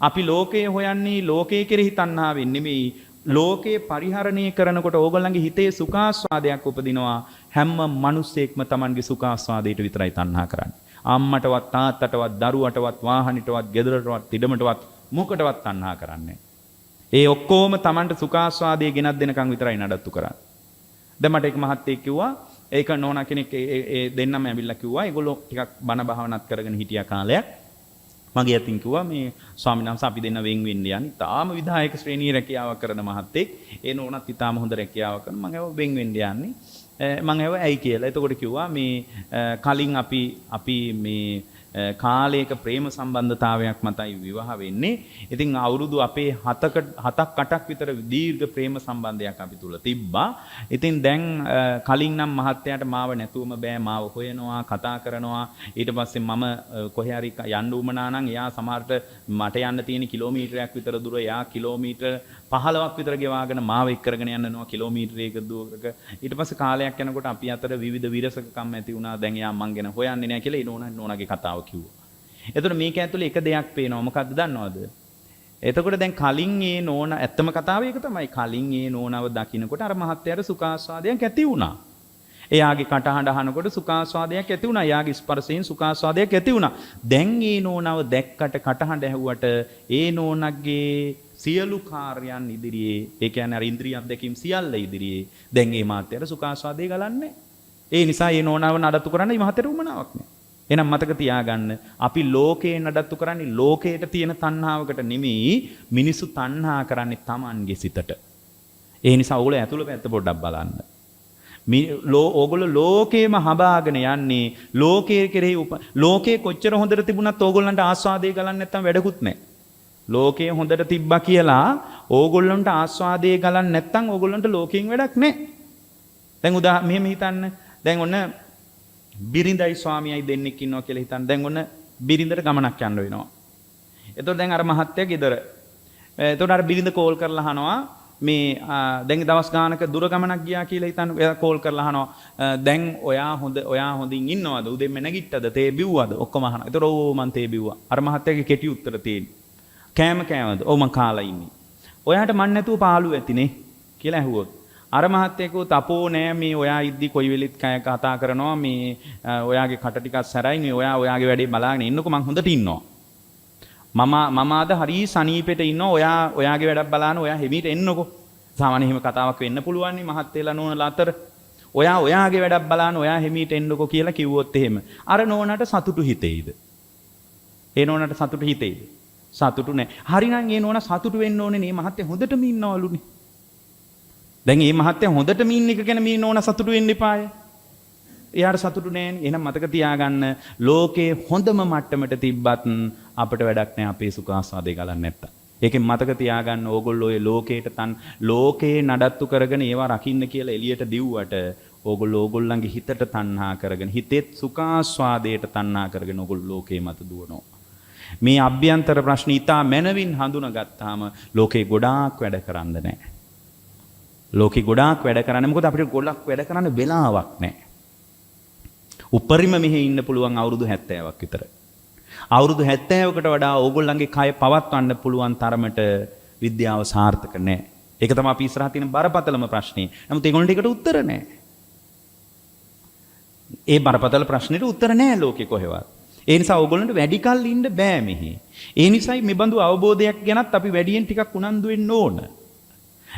අපි ලෝකේ හොයන්නේ ලෝකයේ කෙරෙහි තණ්හාවෙන් නෙමෙයි. ලෝකේ පරිහරණය කරනකොට ඕගොල්ලන්ගේ හිතේ සුඛාස්වාදයක් උපදිනවා. හැම මිනිස්සෙක්ම Tamanගේ සුඛාස්වාදයට විතරයි තණ්හා කරන්නේ. අම්මටවත් තාත්තටවත් දරුවටවත් වාහනයටවත් ගෙදරටවත් ඉඩමටවත් මොකටවත් තණ්හා කරන්නේ. ඒ ඔක්කොම Tamanට සුඛාස්වාදයේ ගෙනත් දෙනකන් විතරයි නඩත්තු කරන්නේ. දැන් මට එක මහත්තයෙක් කිව්වා ඒක නෝනා කෙනෙක් ඒ දෙන්නම ඇවිල්ලා කිව්වා ඒගොල්ලෝ ටිකක් බණ භාවනාත් කරගෙන හිටියා කාලයක්. මගේ අතින් කිව්වා මේ ස්වාමීන් වහන්සේ අපි දෙන්න වෙන් වෙන්න යන්නේ. තාම විධායක ශ්‍රේණියේ රැකියාවක් කරන මහත්තයෙක්. ඒ නෝනත් ඊටාම හොඳ රැකියාවක් කරන මම ඒව වෙන් වෙන්න යන්නේ. මම ඒව ඇයි කියලා. එතකොට කිව්වා මේ කලින් අපි මේ කාලයක ප්‍රේම සම්බන්ධතාවයක් මතයි විවාහ වෙන්නේ. ඉතින් අවුරුදු අපේ 7ක් 8ක් විතර දීර්ඝ ප්‍රේම සම්බන්ධයක් අපි තුල තිබ්බා. ඉතින් දැන් කලින් නම් මහත්තයාට මාව නැතුවම බෑ මාව හොයනවා කතා කරනවා. ඊට පස්සේ මම කොහේ හරි යන්න උමනා නම් එයා සමහරට මට යන්න තියෙන කිලෝමීටරයක් විතර දුර එයා කිලෝමීටර් 15ක් විතර ගෙවාගෙන මාව එක් කරගෙන යනවා කිලෝමීටරයක දුරක. ඊට පස්සේ කාලයක් යනකොට අපි අතර විවිධ විරසකම් ඇති වුණා. දැන් එයා මං ගැන හොයන්නේ නැහැ කියලා ඒ නෝනාගේ කතාව කිව්වා. එතකොට මේක ඇතුලේ එක දෙයක් පේනවා. මොකද්ද දන්නවද? එතකොට දැන් කලින් ඒ නෝනා ඇත්තම කතාව ඒක තමයි. කලින් ඒ නෝනාව දකින්නකොට අර මහත්තයාට සුඛාස්වාදයක් ඇති වුණා. එයාගේ කටහඬ අහනකොට සුඛාස්වාදයක් ඇති වුණා. එයාගේ ස්පර්ශයෙන් සුඛාස්වාදයක් ඇති වුණා. දැන් ඒ නෝනාව දැක්කට කටහඬ ඇහුවට ඒ නෝනාගේ සියලු කාර්යයන් ඉදිරියේ ඒ කියන්නේ අර ඉන්ද්‍රිය අධ්‍යක්ීම් සියල්ල ඉදිරියේ දැන් මේ මහත්තයාට සුඛාස්වාදේ ගලන්නේ. ඒ නිසා මේ නෝනාව නඩත්තු කරන්න මේ මහත්තයාට උමනාවක් නැහැ. එහෙනම් මතක තියාගන්න අපි ලෝකේ නඩත්තු කරන්නේ ලෝකයට තියෙන තණ්හාවකට නෙමෙයි මිනිසු තණ්හා කරන්නේ Tamanගේ සිතට. ඒ නිසා ඕගොල්ලෝ ඇතුළ පැත්ත පොඩ්ඩක් බලන්න. ඕගොල්ලෝ ලෝකේම හඹාගෙන යන්නේ ලෝකයේ කෙරෙහි ලෝකේ කොච්චර හොඳට තිබුණත් ඕගොල්ලන්ට ආස්වාදේ ගලන්නේ නැත්තම් වැඩකුත් නැහැ. ලෝකේ හොඳට තිබ්බා කියලා ඕගොල්ලන්ට ආස්වාදේ ගලන්නේ නැත්තම් ඕගොල්ලන්ට ලෝකයෙන් වැඩක් නැහැ. දැන් මෙහෙම හිතන්න. දැන් ඔන්න බිරිඳයි ස්වාමියයි දෙන්නෙක් ඉන්නවා කියලා හිතන්න. දැන් ඔන්න බිරිඳට ගමනක් යන්න වෙනවා. එතකොට දැන් අර මහත්තයා ගෙදර. එතකොට අර බිරිඳ කෝල් කරලා අහනවා මේ දැන් දවස් ගානක දුර ගමනක් ගියා කියලා හිතන්න. එයා කෝල් කරලා අහනවා දැන් ඔයා හොඳින් ඉන්නවද? උදෙන්ම නැගිට්ටද? තේ බිව්වද? ඔක්කොම අහනවා. එතකොට ඕ මං තේ බිව්වා. අර මහත්තයාගේ කෙටි උත්තර තියෙන්නේ. කෑමද? ඔව් මං කාලා ඉන්නේ. ඔයාට මන් නැතුව පාළු ඇතිනේ කියලා ඇහුවොත්. අර මහත්තයෙකු තපෝ නෑ මේ ඔයා ඉද්දි කොයි වෙලෙත් කය කතා කරනවා මේ ඔයාගේ කට ටිකක් සැරයි මේ ඔයාගේ වැඩේ බලාගෙන ඉන්නකො මං හොඳට ඉන්නවා. මම අද හරි සනීපෙට ඉන්නවා. ඔයාගේ වැඩක් බලාන ඔයා හිමීට එන්නකො. සාමාන්‍ය එහෙම කතාවක් වෙන්න පුළුවන් නේ මහත්තයලා නෝනලා අතර. ඔයාගේ වැඩක් බලාන ඔයා හිමීට එන්නකො කියලා කිව්වොත් එහෙම අර නෝනට සතුටු හිතෙයිද? ඒ නෝනට සතුටු හිතෙයිද? සතුටු නෑ. හරිනම් ඒ නෝන සතුටු වෙන්න ඕනේ නේ මහත්තයා හොඳටම ඉන්නවලුනේ. දැන් මේ මහත්තයා හොඳටම ඉන්න එක ගැන මේ නෝන සතුටු වෙන්න එපාය. එයාට සතුටු නෑනේ. එහෙනම් මතක තියාගන්න ලෝකේ හොඳම මට්ටමට තිබ්බත් අපිට වැඩක් නෑ අපේ සුඛාස්වාදේ ගලන්න නැත්තම්. ඒකෙන් මතක තියාගන්න ඕගොල්ලෝ ඔය ලෝකේ නඩත්තු කරගෙන ඒවා රකින්න කියලා එළියට දිව්වට ඕගොල්ලන්ගේ හිතට තණ්හා කරගෙන හිතෙත් සුඛාස්වාදයට තණ්හා කරගෙන ඕගොල්ලෝ ලෝකේ මත දුවනවා. මේ අභ්‍යන්තර ප්‍රශ්න ඉතා මැනවින් හඳුනාගත්තාම ලෝකේ ගොඩාක් වැඩ කරන්න නැහැ. ලෝකේ ගොඩාක් වැඩ කරන්න මොකද අපිට ගොඩක් වැඩ කරන්න වෙලාවක් නැහැ. උපරිම මෙහි ඉන්න පුළුවන් අවුරුදු 70ක් විතර. අවුරුදු 70කට වඩා ඕගොල්ලන්ගේ කය පවත්වන්න පුළුවන් තරමට විද්‍යාව සාර්ථක නැහැ. ඒක තමයි අපි ඉස්සරහ තියෙන බරපතලම ප්‍රශ්නේ. නමුත් ඒගොල්ලන්ට ඒකට උත්තර නැහැ. ඒ බරපතල ප්‍රශ්නෙට උත්තර නැහැ ලෝකේ කොහෙවත්. ඒ නිසා ඕගොල්ලන්ට වැඩි කල් ඉන්න බෑ මෙහි. ඒ නිසායි මේ බඳු අවබෝධයක් ගැනත් අපි වැඩියෙන් ටිකක් උනන්දු වෙන්න ඕන.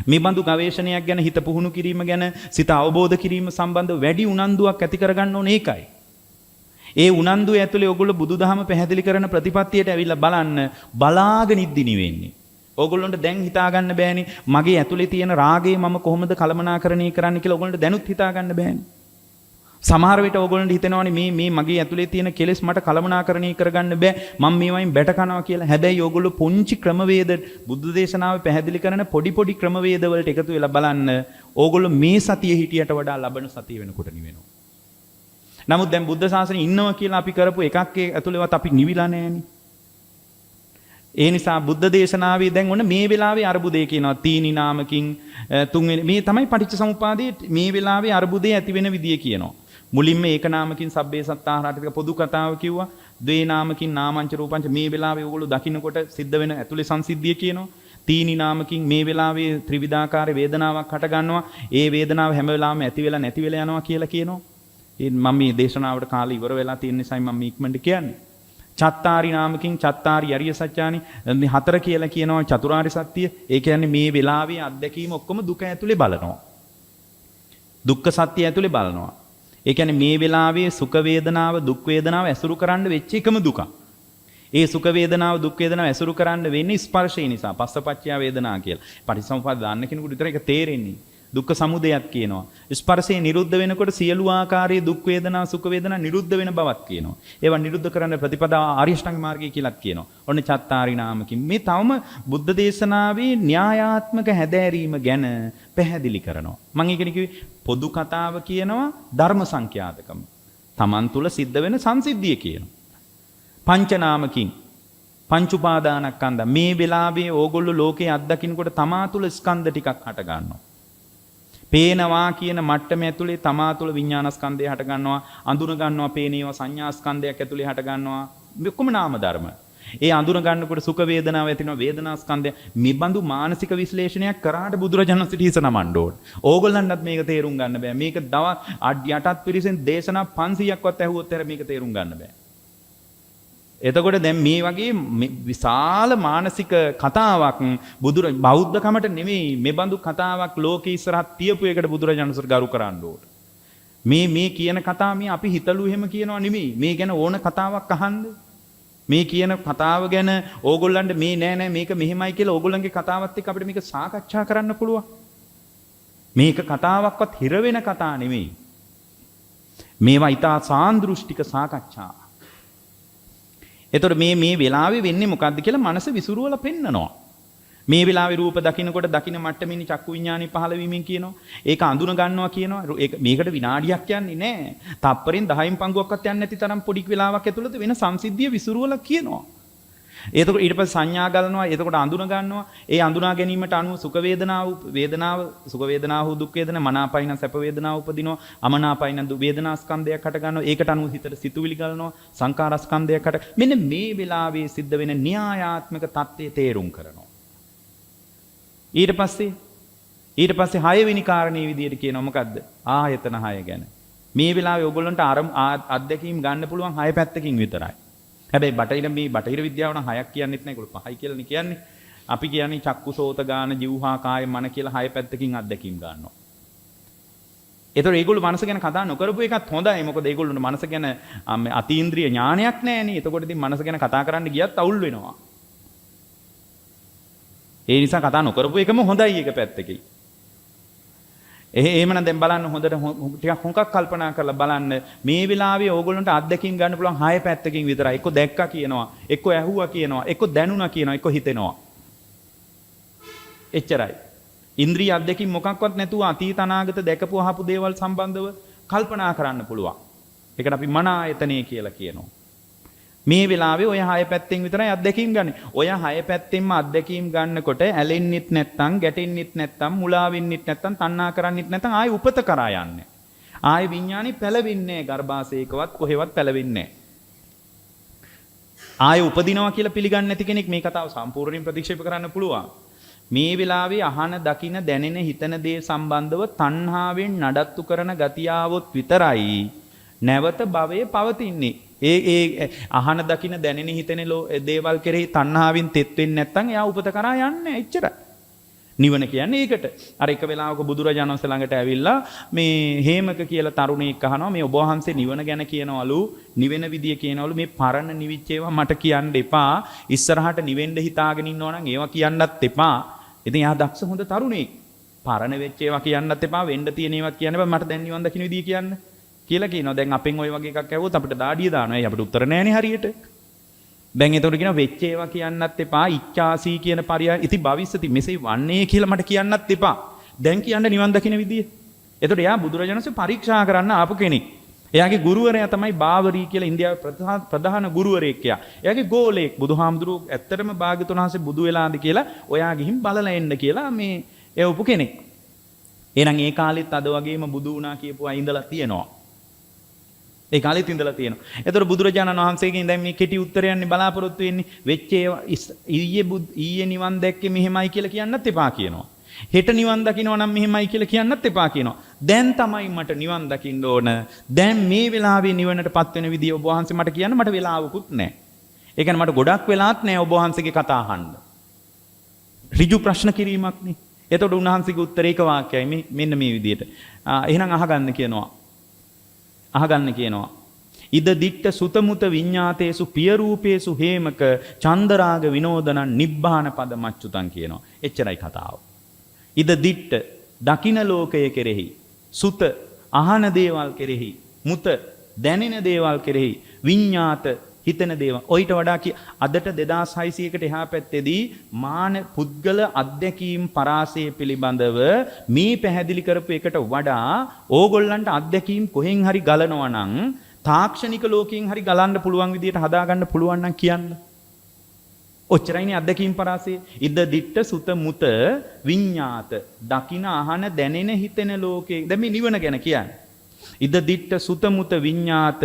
මේ බඳු ගවේෂණයක් ගැන හිත පුහුණු කිරීම ගැන සිත අවබෝධ කිරීම සම්බන්ධව වැඩි උනන්දුවක් ඇති කරගන්න ඕන ඒකයි. ඒ උනන්දුව ඇතුලේ ඕගොල්ලෝ බුදුදහම පැහැදිලි කරන ප්‍රතිපත්තියට ඇවිල්ලා බලන්න බලාගෙන ඉද්දි වෙන්නේ. ඕගොල්ලන්ට දැන් හිතා ගන්න බෑනේ මගේ ඇතුලේ තියෙන රාගය මම කොහොමද කළමනාකරණය කරන්න කියලා ඕගොල්ලන්ට දැනුත් හිතා ගන්න බෑනේ. සමහර විට ඕගොල්ලන්ට හිතෙනවානේ මේ මගේ ඇතුලේ තියෙන කෙලෙස් මට කළමනාකරණය කරගන්න බෑ මම මේවයින් බැට කනවා කියලා. හැබැයි ඕගොල්ලෝ පුංචි ක්‍රමවේද බුද්ධ දේශනාවේ පැහැදිලි කරන පොඩි ක්‍රමවේද වලට එකතු වෙලා බලන්න ඕගොල්ලෝ මේ සතිය හිටියට වඩා ලබන සතිය වෙනකොට නිවෙනවා. නමුත් දැන් බුද්ධ ශාසනය ඉන්නවා කියලා අපි කරපු එකක් ඇතුලේවත් අපි නිවිලා නැහැනේ. ඒ නිසා බුද්ධ දේශනාවේ දැන් ඔන්න මේ වෙලාවේ අරුබුදේ කියනවා තීනි නාමකින් තුන්වෙනි මේ තමයි පටිච්චසමුපාදයේ මේ වෙලාවේ අරුබුදේ ඇති වෙන විදිය කියනවා. මුලින්ම ඒක නාමකින් සබ්බේ සත්තාහාරට පොදු කතාව කිව්වා. ද්වේ නාමකින් නාමංච රූපංච මේ වෙලාවේ ඕගොල්ලෝ දකින්නකොට සිද්ධ වෙන ඇතුලේ සංසිද්ධිය කියනවා. තීනි නාමකින් මේ වෙලාවේ ත්‍රිවිධාකාර වේදනාවක් හට ගන්නවා. ඒ වේදනාව හැම වෙලාවෙම ඇති වෙලා නැති වෙලා යනවා කියලා කියනවා. මම මේ දේශනාවට කාලේ ඉවර වෙලා තියෙන නිසායි මම ඉක්මනට කියන්නේ. චත්තාරි නාමකින් චත්තාරි අරිය සත්‍යානි මේ හතර කියලා කියනවා චතුරාර්ය සත්‍ය. ඒ කියන්නේ මේ වෙලාවේ අත්දැකීම ඔක්කොම දුක ඇතුලේ බලනවා. දුක්ඛ සත්‍ය ඇතුලේ බලනවා. ඒ කියන්නේ මේ වෙලාවේ සුඛ වේදනාව දුක් වේදනාව ඇසුරු කරන්න වෙච්ච එකම දුක. ඒ සුඛ වේදනාව දුක් වේදනාව ඇසුරු කරන්න වෙන්නේ ස්පර්ශය නිසා. පස්සපච්චය වේදනා කියලා. පටිච්චසමුප්පාද දාන්න කෙනෙකුට විතර ඒක තේරෙන්නේ. දුක්ඛ සමුදයක් කියනවා. ස්පර්ශය නිරුද්ධ වෙනකොට සියලු ආකාරයේ දුක් වේදනා සුඛ වේදනා නිරුද්ධ වෙන බවක් කියනවා. ඒවා නිරුද්ධ කරන්න ප්‍රතිපදාව ආර්ය අෂ්ටාංග මාර්ගය කියලාත් කියනවා. ඔන්න චත්තාරි නාමකින් මේ තවම බුද්ධ දේශනාවේ න්‍යායාත්මක හැදෑරීම ගැන පැහැදිලි කරනවා. මම ඒකනේ කිව්වේ පොදු කතාව කියනවා ධර්ම සංඛ්‍යාතකම. Taman තුල සිද්ධ වෙන සංසිද්ධිය කියනවා. පංචනාමකින් පංච උපාදානස්කන්ධ මේ වෙලාවේ ඕගොල්ලෝ ලෝකේ අත්දකින්නකොට තමා තුල ස්කන්ධ ටිකක් හට ගන්නවා. පේනවා කියන මට්ටම ඇතුලේ තමා තුළ විඥානස්කන්ධය හට ගන්නවා, අඳුන ගන්නවා, පේනේව සංඥාස්කන්ධයක් ඇතුලේ හට ගන්නවා. මේ ඔක්කොම නාම ධර්ම. ඒ අඳුන ගන්නකොට සුඛ වේදනාව ඇති වෙනවා, වේදනාස්කන්ධය. මේ බඳු මානසික විශ්ලේෂණයක් කරාට බුදුරජාණන් වහන්සේට හිස නමන්න ඕන. ඕගොල්ලන්ටත් මේක තේරුම් ගන්න බෑ. මේක යටත් පිරිසෙන් දේශනා 500ක්වත් ඇහුවොත් මේක තේරුම් ගන්න බෑ. එතකොට දැන් මේ වගේ විශාල මානසික කතාවක් බෞද්ධකමට නෙමෙයි මේ බඳු කතාවක් ලෝකෙ ඉස්සරහට තියපු එකට බුදුරජාණන් වහන්සේ ගරු කරන්න ඕන. මේ කියන කතාව මේ අපි හිතලු එහෙම කියනවා නෙමෙයි. මේ ගැන ඕන කතාවක් අහන්න. මේ කියන කතාව ගැන ඕගොල්ලන්ට මේ නෑ මේක මෙහෙමයි කියලා ඕගොල්ලන්ගේ කතාවත් එක්ක අපිට මේක සාකච්ඡා කරන්න පුළුවන්. මේක කතාවක්වත් හිර වෙන කතා නෙමෙයි. මේවා ඊටා සාන්දෘෂ්ටික සාකච්ඡා. එතකොට මේ වෙලාවේ වෙන්නේ මොකද්ද කියලා මනස විසිරුවලා පෙන්නනවා. මේ වෙලාවේ රූප දකින්නකොට දකින්න මට්ටමින් චක්කු විඥානෙ පහළ වීමෙන් කියනවා. ඒක අඳුන ගන්නවා කියනවා. මේකට විනාඩියක් යන්නේ නැහැ. තප්පරෙන් 10න් පංගුවක්වත් යන්නේ නැති තරම් පොඩි වෙලාවක් ඇතුළත වෙන සංසිද්ධිය විසිරුවලා කියනවා. එතකොට ඊට පස්සේ සංඥා ගලනවා. එතකොට අඳුන ගන්නවා. ඒ අඳුනා ගැනීමට අනුව සුඛ වේදනාව සුඛ වේදනාව දුක් වේදනා මනාපයින් සැප වේදනාව උපදිනවා. අමනාපයින් වේදනා ස්කන්ධයක් හට ගන්නවා. ඒකට අනුව හිතට සිතුවිලි ගලනවා. සංකාර ස්කන්ධයක් හට. මෙන්න මේ වෙලාවේ සිද්ධ වෙන න්‍යායාත්මක தත්ත්වය තේරුම් කරනවා. ඊට පස්සේ 6 වෙනි කාරණේ විදියට කියනවා මොකද්ද? ආයතන 6 ගැන. මේ වෙලාවේ ඔයගොල්ලන්ට අත්දැකීම් ගන්න පුළුවන් 6 පැත්තකින් විතරයි. හැබැයි බටහිර විද්‍යාව නම් 6ක් කියන්නෙත් නැහැ. ඒගොල්ලෝ 5යි කියලානේ කියන්නේ. අපි කියන්නේ චක්කු සෝත ගාන જીවහා කාය මන කියලා 6 පැත්තකින් අත්දැකීම් ගන්නවා. ඒතකොට ඒගොල්ලෝ මනස ගැන කතා නොකරපු එකත් හොඳයි. මොකද ඒගොල්ලොන්ට මනස ගැන අතීන්ද්‍රිය ඥානයක් නැහැ නේ. එතකොට ඉතින් මනස ගැන කතා කරන්න ගියත් අවුල් වෙනවා. ඒ නිසා කතා නොකරපු එකම හොඳයි එක පැත්තකින්. එහෙමනම් දැන් බලන්න හොඳට ටිකක් හොඟක් කල්පනා කරලා බලන්න මේ වෙලාවේ ඕගොල්ලන්ට අත්දැකීම් ගන්න පුළුවන් 6 පැත්තකින් විතරයි. එක්ක දැක්කා කියනවා, එක්ක ඇහුවා කියනවා, එක්ක දැනුණා කියනවා, එක්ක හිතෙනවා. එච්චරයි. ඉන්ද්‍රිය අත්දැකීම් මොකක්වත් නැතුව අතීත අනාගත දැකපු අහපු දේවල් සම්බන්ධව කල්පනා කරන්න පුළුවන්. ඒකට අපි මන ආයතනය කියලා කියනවා. මේ වෙලාවේ ඔය හය පැත්තෙන් විතරයි අත්දැකීම් ගන්න. ඔය හය පැත්තෙන්ම අත්දැකීම් ගන්නකොට ඇලෙන්නෙත් නැත්තම්, ගැටෙන්නෙත් නැත්තම්, මුලා වෙන්නෙත් නැත්තම්, තණ්හා කරන්නෙත් නැත්තම් ආයි උපත කරා යන්නේ. ආයි විඥානි පැලවෙන්නේ ගර්භාෂයකවත් කොහෙවත් පැලවෙන්නේ ආයි උපදිනවා කියලා පිළිගන්නේ නැති කෙනෙක් මේ කතාව සම්පූර්ණයෙන් ප්‍රතික්ෂේප කරන්න පුළුවන්. මේ වෙලාවේ අහන, දකින, දැනෙන, හිතන දේ සම්බන්ධව තණ්හාවෙන් නඩත්තු කරන ගතියාවොත් විතරයි නැවත භවයේ පවතින්නේ. ඒ අහන, දකින, දැනෙන, හිතෙන දේවල් කෙරෙහි තණ්හාවෙන් තෙත් වෙන්නේ නැත්නම් එයා උපත කරා යන්නේ එච්චරයි. නිවන කියන්නේ ඒකට. අර එක වෙලාවක බුදුරජාණන් වහන්සේ ළඟට ඇවිල්ලා මේ හේමක කියලා තරුණයෙක් අහනවා මේ ඔබ වහන්සේ නිවන ගැන කියනවලු, නිවෙන විදිය කියනවලු, මේ පරණ නිවිච්ච ඒවා මට කියන්න එපා. ඉස්සරහට නිවෙන්න හිතාගෙන ඉන්නවා නම් ඒවා කියන්නත් එපා. ඉතින් එයා දක්ෂ හොඳ තරුණයෙක්. පරණ වෙච්ච ඒවා කියන්නත් එපා, වෙන්න තියෙන ඒවාත් කියන්න එපා. මට දැන් නිවන් දකින්න විදිය කියන්න කියලා කියනවා. දැන් අපෙන් ওই වගේ එකක් ඇහුවොත් අපිට දාඩිය දානවා. ඒ අපිට උත්තර නැහැනේ හරියට. දැන් එතකොට කියනවා වෙච්ච ඒවා කියන්නත් එපා, ඉච්ඡාසී කියන පරිය ඉති භවිස්සති මෙසේ වන්නේ කියලා මට කියන්නත් එපා. දැන් කියන්න නිවන් දකින්න විදිය. එතකොට එයා බුදුරජාණන්සේ පරීක්ෂා කරන්න ආපු කෙනෙක්. එයාගේ ගුරුවරයා තමයි බාවරී කියලා ඉන්දියාවේ ප්‍රධාන ගුරුවරයෙක් එයා. එයාගේ ගෝලයෙක් බුදුහාමුදුරුවෝ ඇත්තටම භාග්‍යතුන් වහන්සේ බුදු වෙලාද කියලා ඔයා ගිහින් බලලා එන්න කියලා මේ එවපු කෙනෙක්. එහෙනම් ඒ කාලෙත් අද වගේම බුදු වුණා කියපු අය ඉඳලා තියෙනවා. ඒ කාලෙත් ඉඳලා තියෙනවා. එතකොට බුදුරජාණන් වහන්සේගෙන් දැන් මේ කෙටි උත්තරයන්නේ බලාපොරොත්තු වෙන්නේ වෙච්ච ඒවා ඊයේ නිවන් දැක්කේ මෙහෙමයි කියලා කියන්නත් එපා කියනවා. හෙට නිවන් දකින්නවා නම් මෙහෙමයි කියලා කියන්නත් එපා කියනවා. දැන් තමයි මට නිවන් දකින්න ඕන. දැන් මේ වෙලාවේ නිවනටපත් වෙන විදිය ඔබ වහන්සේ මට කියන්න මට වෙලාවකුත් නැහැ. ඒ කියන්නේ මට ගොඩක් වෙලාත් නැහැ ඔබ වහන්සේගේ කතා අහන්න. ඍජු ප්‍රශ්න කිරීමක් නේ. එතකොට උන්වහන්සේගේ උත්තරේ එක වාක්‍යයයි මෙන්න මේ විදියට. එහෙනම් අහගන්න කියනවා. අහගන්න කියනවා. ඉද දිට්ඨ සුතමුත විඤ්ඤාතේසු පිය රූපේසු හේමක චන්දරාග විනෝදනං නිබ්බාන පද මච්චුතං කියනවා. එච්චරයි කතාව. ඉද දිට්ඨ දකින ලෝකය කෙරෙහි, සුත අහන දේවල් කෙරෙහි, මුත දැනෙන දේවල් කෙරෙහි, විඤ්ඤාත හිතන දේවල්. ඔయిత වඩා අදට 2600කට එහා පැත්තේදී මාන පුද්ගල අධ්‍යක්ීම් පරාසය පිළිබඳව මේ පැහැදිලි කරපු එකට වඩා ඕගොල්ලන්ට අධ්‍යක්ීම් කොහෙන් හරි ගලනවා නම් තාක්ෂණික ලෝකයෙන් හරි ගලන්න පුළුවන් විදියට හදාගන්න පුළුවන් නම් කියන්න. ඔච්චරයිනේ අධ්‍යක්ීම් පරාසය. ඉද දිට්ඨ සුත මුත විඤ්ඤාත දකින අහන දැනෙන හිතෙන ලෝකේ. දැන් මේ නිවන ගැන කියන්නේ. ඉද දිට්ඨ සුත මුත විඤ්ඤාත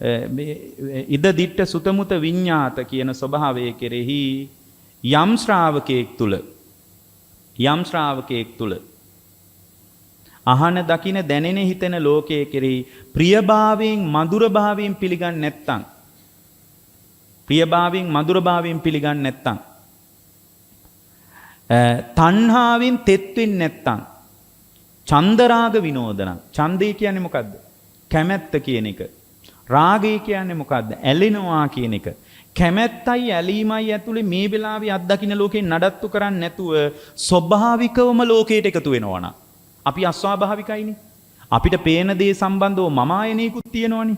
ඉද දිට්ඨ සුතමුත විඤ්ඤාත කියන ස්වභාවය කෙරෙහි යම් ශ්‍රාවකයෙක් තුල අහන දකින දැනෙන හිතෙන ලෝකයේ කෙරෙහි ප්‍රියභාවයෙන් මధుරභාවයෙන් පිළිගන්නේ නැත්තම් තණ්හාවෙන් තෙත් වෙන්නේ නැත්තම් චන්දරාග විනෝදනං. ඡන්දේ කියන්නේ මොකද්ද? කැමැත්ත කියන එක. රාගය කියන්නේ මොකද්ද? ඇලෙනවා කියන එක. කැමැත්තයි ඇලීමයි ඇතුලේ මේ වෙලාවේ අත්දකින්න ලෝකේ නඩත්තු කරන්නේ නැතුව ස්වභාවිකවම ලෝකයට එකතු වෙනවා නම් අපි අස්වාභාවිකයිනේ. අපිට පේන දේ සම්බන්ධව මම ආයනයකුත් තියෙනවනේ.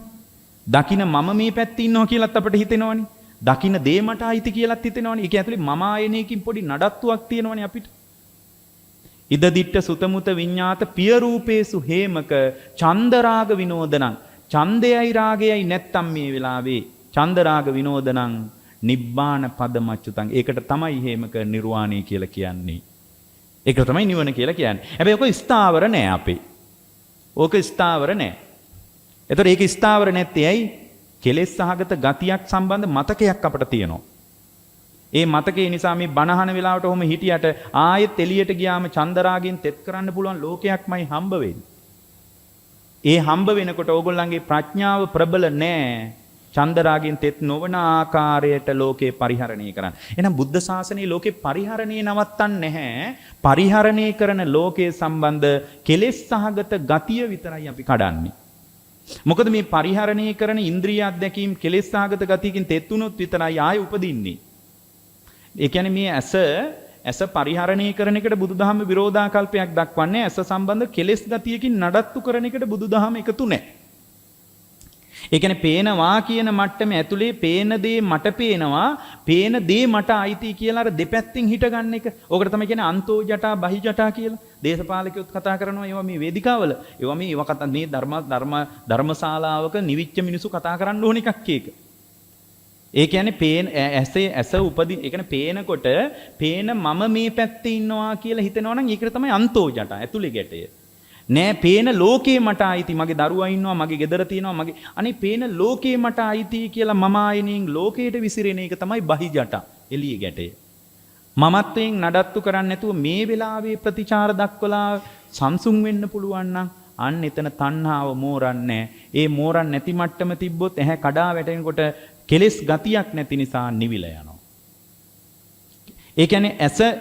දකින්න මම මේ පැත්තේ ඉන්නවා කියලාත් අපිට හිතෙනවනේ. දකින්න දේ මට අයිති කියලාත් හිතෙනවනේ. ඒක ඇතුලේ මම ආයනයකින් පොඩි නඩත්තුවක් තියෙනවනේ අපිට. ඉද දිට්ඨ සුතමුත විඤ්ඤාත පිය රූපේසු හේමක චන්දරාග විනෝදනං. ඡන්දයයි රාගයයි නැත්තම් මේ වෙලාවේ චන්දරාග විනෝදනං නිබ්බාන පද මච්චුතං. ඒකට තමයි හේමක නිර්වාණය කියලා කියන්නේ. ඒකට තමයි නිවන කියලා කියන්නේ. හැබැයි ඔක ස්ථාවර නෑ අපේ. ඕක ස්ථාවර නෑ. ඒතර ඒක ස්ථාවර නැත්තේ ඇයි? කෙලෙස් සහගත ගතියක් සම්බන්ධ මතකයක් අපිට තියෙනවා. ඒ මතකේ නිසා මේ බණහන වෙලාවට ඔහොම හිටියට ආයෙත් එළියට ගියාම චන්දරාගෙන් තෙත් කරන්න පුළුවන් ලෝකයක්මයි හම්බ වෙන්නේ. ඒ හම්බ වෙනකොට ඕගොල්ලන්ගේ ප්‍රඥාව ප්‍රබල නෑ. චන්දරාගෙන් තෙත් නොවන ආකාරයට ලෝකේ පරිහරණය කරන්න. එහෙනම් බුද්ධ ශාසනයේ ලෝකේ පරිහරණය නවත්තන්නේ නැහැ. පරිහරණය කරන ලෝකයේ සම්බන්ධ කෙලෙස් සහගත ගතිය විතරයි අපි කඩන්නේ. මොකද මේ පරිහරණය කරන ඉන්ද්‍රිය අධ්‍යක්ීම් කෙලෙස් සහගත ගතියකින් තෙත් වුණොත් විතරයි ආයෙ උපදින්නේ. ඒ කියන්නේ මේ ඇස පරිහරණය කරන එකට බුදුදහම විරෝධාකල්පයක් දක්වන්නේ. ඇස සම්බන්ධ කෙලෙස් ගතියකින් නඩත්තු කරන එකට බුදුදහම එකතු නැහැ. ඒ කියන්නේ පේනවා කියන මට්ටම ඇතුලේ පේන දේ මට පේනවා, පේන දේ මට අයිති කියලා අර දෙපැත්තෙන් හිට ගන්න එක. ඕකට තමයි කියන්නේ අන්තෝ ජටා බහි ජටා කියලා. දේශපාලකයොත් කතා කරනවා ඒවා මේ වේදිකාවල. ඒවා කතා මේ ධර්මශාලාවක නිවිච්ච මිනිස්සු කතා කරන්න ඕන එකක් ඒක. ඒ කියන්නේ පේන ඇස උපදී ඒ කියන්නේ පේනකොට පේන මම මේ පැත්තේ ඉන්නවා කියලා හිතනවා නම් ඒකට තමයි අන්තෝ ජට ඇතුලේ ගැටය. නෑ පේන ලෝකේ මට අයිති මගේ දරුවා ඉන්නවා මගේ ගෙදර තියෙනවා මගේ අනේ පේන ලෝකේ මට අයිති කියලා මම ආයෙනින් ලෝකයට විසිරෙන එක තමයි බහි ජට එළියේ ගැටය. මමත්වයෙන් නඩත්තු කරන්නේ නැතුව මේ වෙලාවේ ප්‍රතිචාර දක්වලා සංසුන් වෙන්න පුළුවන් නම් අන්න එතන තණ්හාව මෝරන්නේ. ඒ මෝරන් නැති මට්ටම තිබ්බොත් ඇහැ කඩා වැටෙනකොට කෙලෙස් ගතියක් නැති නිසා නිවිල යනවා. ඒ කියන්නේ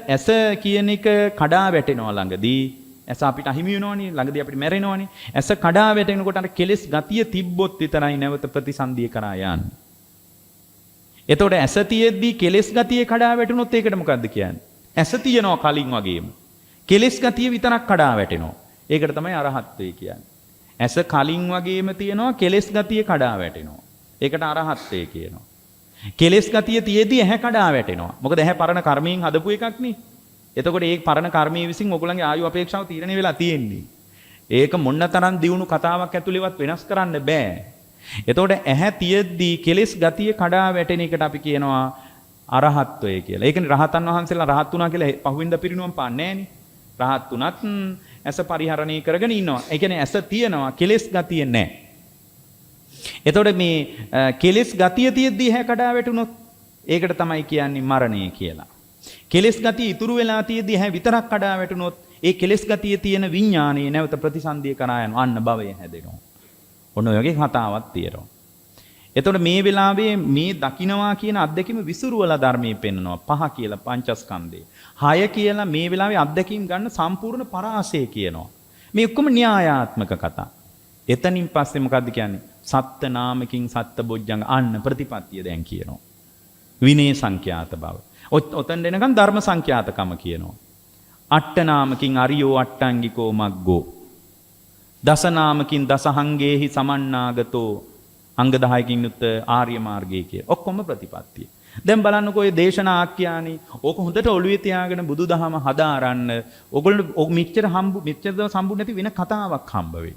ඇස කියන එක කඩා වැටෙනවා ළඟදී. ඇස අපිට අහිමි වෙනවනේ ළඟදී අපිට මැරෙනවනේ. ඇස කඩා වැටෙනකොට අර කෙලෙස් ගතිය තිබ්බොත් විතරයි නැවත ප්‍රතිසන්දිය කරා යන්නේ. එතකොට ඇස තියෙද්දී කෙලෙස් ගතිය කඩා වැටුනොත් ඒකට මොකද්ද කියන්නේ? ඇස තියනවා කලින් වගේම. කෙලෙස් ගතිය විතරක් කඩා වැටෙනවා. ඒකට තමයි අරහත්ත්වය කියන්නේ. ඇස කලින් වගේම තියනවා කෙලෙස් ගතිය කඩා වැටෙනවා. ඒකට අරහත්ත්වය කියනවා. කෙලෙස් ගතිය තියේදී ඇහැ කඩා වැටෙනවා. මොකද ඇහැ පරණ කර්මයෙන් හදපු එකක් නේ. එතකොට ඒ පරණ කර්මයේ විසින් ඔයගොල්ලන්ගේ ආයු අපේක්ෂාව තීරණය වෙලා තියෙන්නේ. ඒක මොන්නතරම් දියුණු කතාවක් ඇතුළේවත් වෙනස් කරන්න බෑ. එතකොට ඇහැ තියද්දී කෙලෙස් ගතිය කඩා වැටෙන එකට අපි කියනවා අරහත්ත්වය කියලා. ඒකනේ රහතන් වහන්සේලා රහත් වුණා කියලා පහුවෙන්ද පිරිනුවම් පාන්නේ නෑනේ. රහත් වුණත් ඇස පරිහරණය කරගෙන ඉන්නවා. ඒ කියන්නේ ඇස තියනවා කෙලෙස් ගතිය නෑ. එතකොට මේ කෙලෙස් ගතිය තියද්දී ඇහැ කඩා වැටුනොත් ඒකට තමයි කියන්නේ මරණය කියලා. කෙලෙස් ගතිය ඉතුරු වෙලා තියදී ඇහැ විතරක් කඩා වැටුනොත් ඒ කෙලෙස් ගතිය තියෙන විඥානයේ නැවත ප්‍රතිසන්දිය කරා යනවා. අන්න භවය හැදෙනවා. ඔන්න ඔය වගේ කතාවක් තියෙනවා. එතකොට මේ වෙලාවේ මේ දකින්නවා කියන අත්දැකීම විසුරුවලා ධර්මයේ පෙන්නනවා. 5 කියලා පංචස්කන්ධේ. 6 කියලා මේ වෙලාවේ අත්දැකීම් ගන්න සම්පූර්ණ පරාසය කියනවා. මේ ඔක්කොම න්‍යායාත්මක කතා. එතනින් පස්සේ මොකද්ද කියන්නේ? සත්ත්‍ය නාමකින් සත්ත්‍ය බොජ්ජංග අන්න ප්‍රතිපත්තිය දැන් කියනවා. විනය සංඛ්‍යාත බව. ඔතෙන් දෙනකන් ධර්ම සංඛ්‍යාතකම කියනවා. අට්ඨ නාමකින් අරියෝ අට්ටංගිකෝ මග්ගෝ. දස නාමකින් දසහංගේහි සමන්නාගතෝ අංග 10කින් යුක්ත ආර්ය මාර්ගය කිය. ඔක්කොම ප්‍රතිපත්තිය. දැන් බලන්නකෝ ඔය දේශනා ආඛ්‍යානි ඕක හොඳට ඔළුවේ තියාගෙන බුදුදහම හදාරන්න ඕගොල්ලෝ මෙච්චර දවස් හම්බු නැති වෙන කතාවක් හම්බ වෙයි.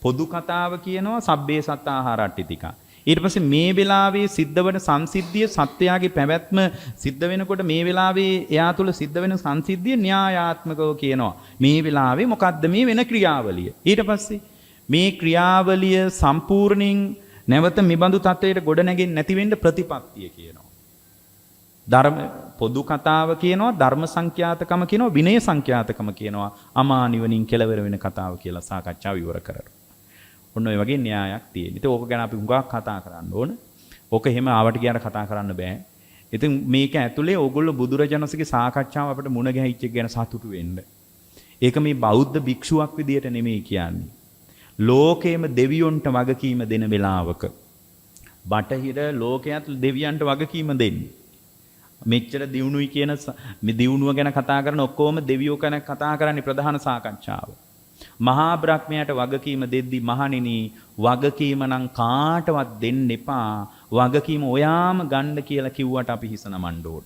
පොදු කතාව කියනවා සබ්බේ සත්තාහාරට්ටිතික. ඊට පස්සේ මේ වෙලාවේ සිද්ධ වෙන සංසිද්ධිය සත්‍යයාගේ පැවැත්ම සිද්ධ වෙනකොට මේ වෙලාවේ එයා තුල සිද්ධ වෙන සංසිද්ධිය න්‍යායාත්මකව කියනවා. මේ වෙලාවේ මොකද්ද මේ වෙන ක්‍රියාවලිය? ඊට පස්සේ මේ ක්‍රියාවලිය සම්පූර්ණයෙන් නැවත මිබඳු තත්වයට ගොඩ නැගෙන්නේ නැති වෙන්න ප්‍රතිපත්තිය කියනවා. ධර්ම පොදු කතාව කියනවා ධර්ම සංඛ්‍යාතකම කියනවා විනය සංඛ්‍යාතකම කියනවා අමා නිවනින් කෙලවර වෙන කතාව කියලා සාකච්ඡාව ඉවර කරනවා. ඔන්න ඔය වගේ න්‍යායක් තියෙන. ඉතින් ඕක ගැන අපි හුඟක් කතා කරන්න ඕන. ඕක එහෙම ආවට ගියාට කතා කරන්න බෑ. ඉතින් මේක ඇතුලේ ඕගොල්ලෝ බුදුරජාණන්සේගේ සාකච්ඡාව අපිට මුණ ගැහිච්ච එක ගැන සතුටු වෙන්න. ඒක මේ බෞද්ධ භික්ෂුවක් විදියට නෙමෙයි කියන්නේ. ලෝකේම දෙවියොන්ට වගකීම දෙන වෙලාවක බටහිර ලෝකයට දෙවියන්ට වගකීම දෙන්නේ. මෙච්චර දියුණුයි කියන මේ දියුණුව ගැන කතා කරන ඔක්කොම දෙවියෝ ගැන කතා කරන්නේ ප්‍රධාන සාකච්ඡාව. මහා බ්‍රහ්මයාට වගකීම දෙද්දි මහණෙනි වගකීම නම් කාටවත් දෙන්න එපා. වගකීම ඔයාම ගන්න කියලා කිව්වට අපි හිස නමන්න ඕන.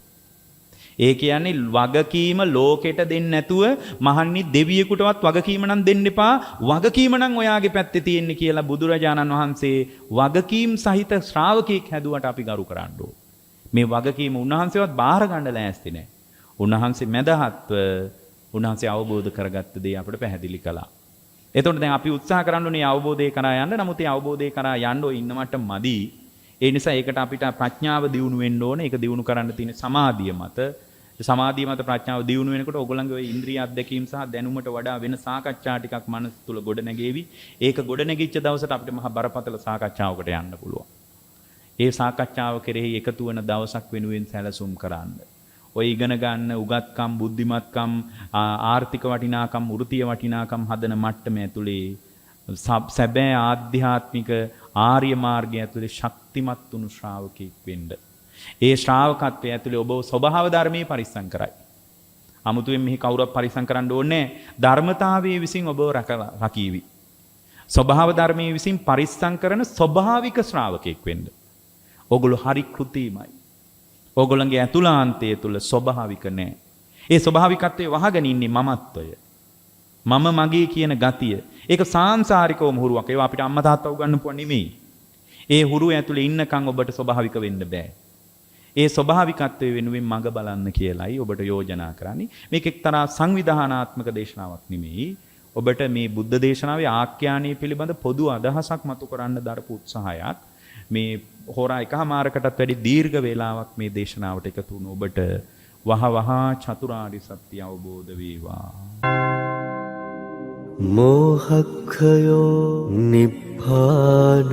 ඒ කියන්නේ වගකීම ලෝකෙට දෙන්න නැතුව මහන්නි දෙවියෙකුටවත් වගකීම නම් දෙන්න එපා. වගකීම නම් ඔයාගේ පැත්තේ තියෙන්නේ කියලා බුදුරජාණන් වහන්සේ වගකීම් සහිත ශ්‍රාවකෙක් හැදුවට අපි ගරු කරන්න ඕන. මේ වගකීම උන්වහන්සේවත් බාර ගන්න ලෑස්ති නැහැ. උන්වහන්සේ මැදහත්ව උන්වහන්සේ අවබෝධ කරගත්ත දේ අපිට පැහැදිලි කළා. එතකොට දැන් අපි උත්සාහ කරන්න ඕනේ අවබෝධය කරා යන්න. නමුත් ඒ අවබෝධය කරා යන්න ඔය ඉන්න මට මදි. ඒ නිසා ඒකට අපිට ප්‍රඥාව දියුණු වෙන්න ඕනේ. ඒක දියුණු කරන්න තියෙන සමාධිය මත. සමාධිය මත ප්‍රඥාව දියුණු වෙනකොට ඕගොල්ලන්ගේ ඔය ඉන්ද්‍රිය අධ්‍යක්ීම් සහ දැනුමට වඩා වෙන සාකච්ඡා ටිකක් මනස තුල ගොඩ නැගෙවි. ඒක ගොඩ නැගිච්ච දවසට අපිට මහා බරපතල සාකච්ඡාවකට යන්න පුළුවන්. ඒ සාකච්ඡාව කෙරෙහි එකතු වෙන දවසක් වෙනුවෙන් සැලසුම් කරන්න. ඔය ඉගෙන ගන්න උගත්කම් බුද්ධිමත්කම් ආර්ථික වටිනාකම් වෘත්තීය වටිනාකම් හදන මට්ටම ඇතුලේ සැබෑ ආධ්‍යාත්මික ආර්ය මාර්ගය ඇතුලේ ශක්තිමත් වුණු ශ්‍රාවකෙක් වෙන්න. ඒ ශ්‍රාවකත්වයේ ඇතුලේ ඔබ ස්වභාව ධර්මයේ පරිස්සම් කරයි. 아무තුවෙන් මෙහි කවුරුත් පරිස්සම් කරන්න ඕනේ ධර්මතාවයේ විසින් ඔබව රකීවි. ස්වභාව ධර්මයේ විසින් පරිස්සම් කරන ස්වභාවික ශ්‍රාවකෙක් වෙන්න. ඔගොල්ලෝ හරි කෘතිමයි. ඕගොල්ලන්ගේ ඇතුළාන්තය තුල ස්වභාවික නැහැ. ඒ ස්වභාවිකත්වයේ වහගෙන ඉන්නේ මමත්වය. මම මගේ කියන ගතිය. ඒක සාංශාරිකවම හුරුවක්. ඒවා අපිට අම්මා තාත්තා උගන්වපුවා නෙමෙයි. ඒ හුරු ඇතුලේ ඉන්නකම් ඔබට ස්වභාවික වෙන්න බෑ. ඒ ස්වභාවිකත්වයේ වෙනුවෙන් මඟ බලන්න කියලයි ඔබට යෝජනා කරන්නේ. මේක එක්තරා සංවිධානාත්මක දේශනාවක් නෙමෙයි. ඔබට මේ බුද්ධ දේශනාවේ ආඛ්‍යානීය පිළිබඳ පොදු අදහසක් මතු කරන්න දරපු උත්සාහයක්. මේ හොරා එකමාරකටත් වැඩි දීර්ඝ වේලාවක් මේ දේශනාවට එකතු වුණු ඔබට වහවහ චතුරාර්ය සත්‍ය අවබෝධ වේවා. මෝහක්ඛයෝ නිබ්බානං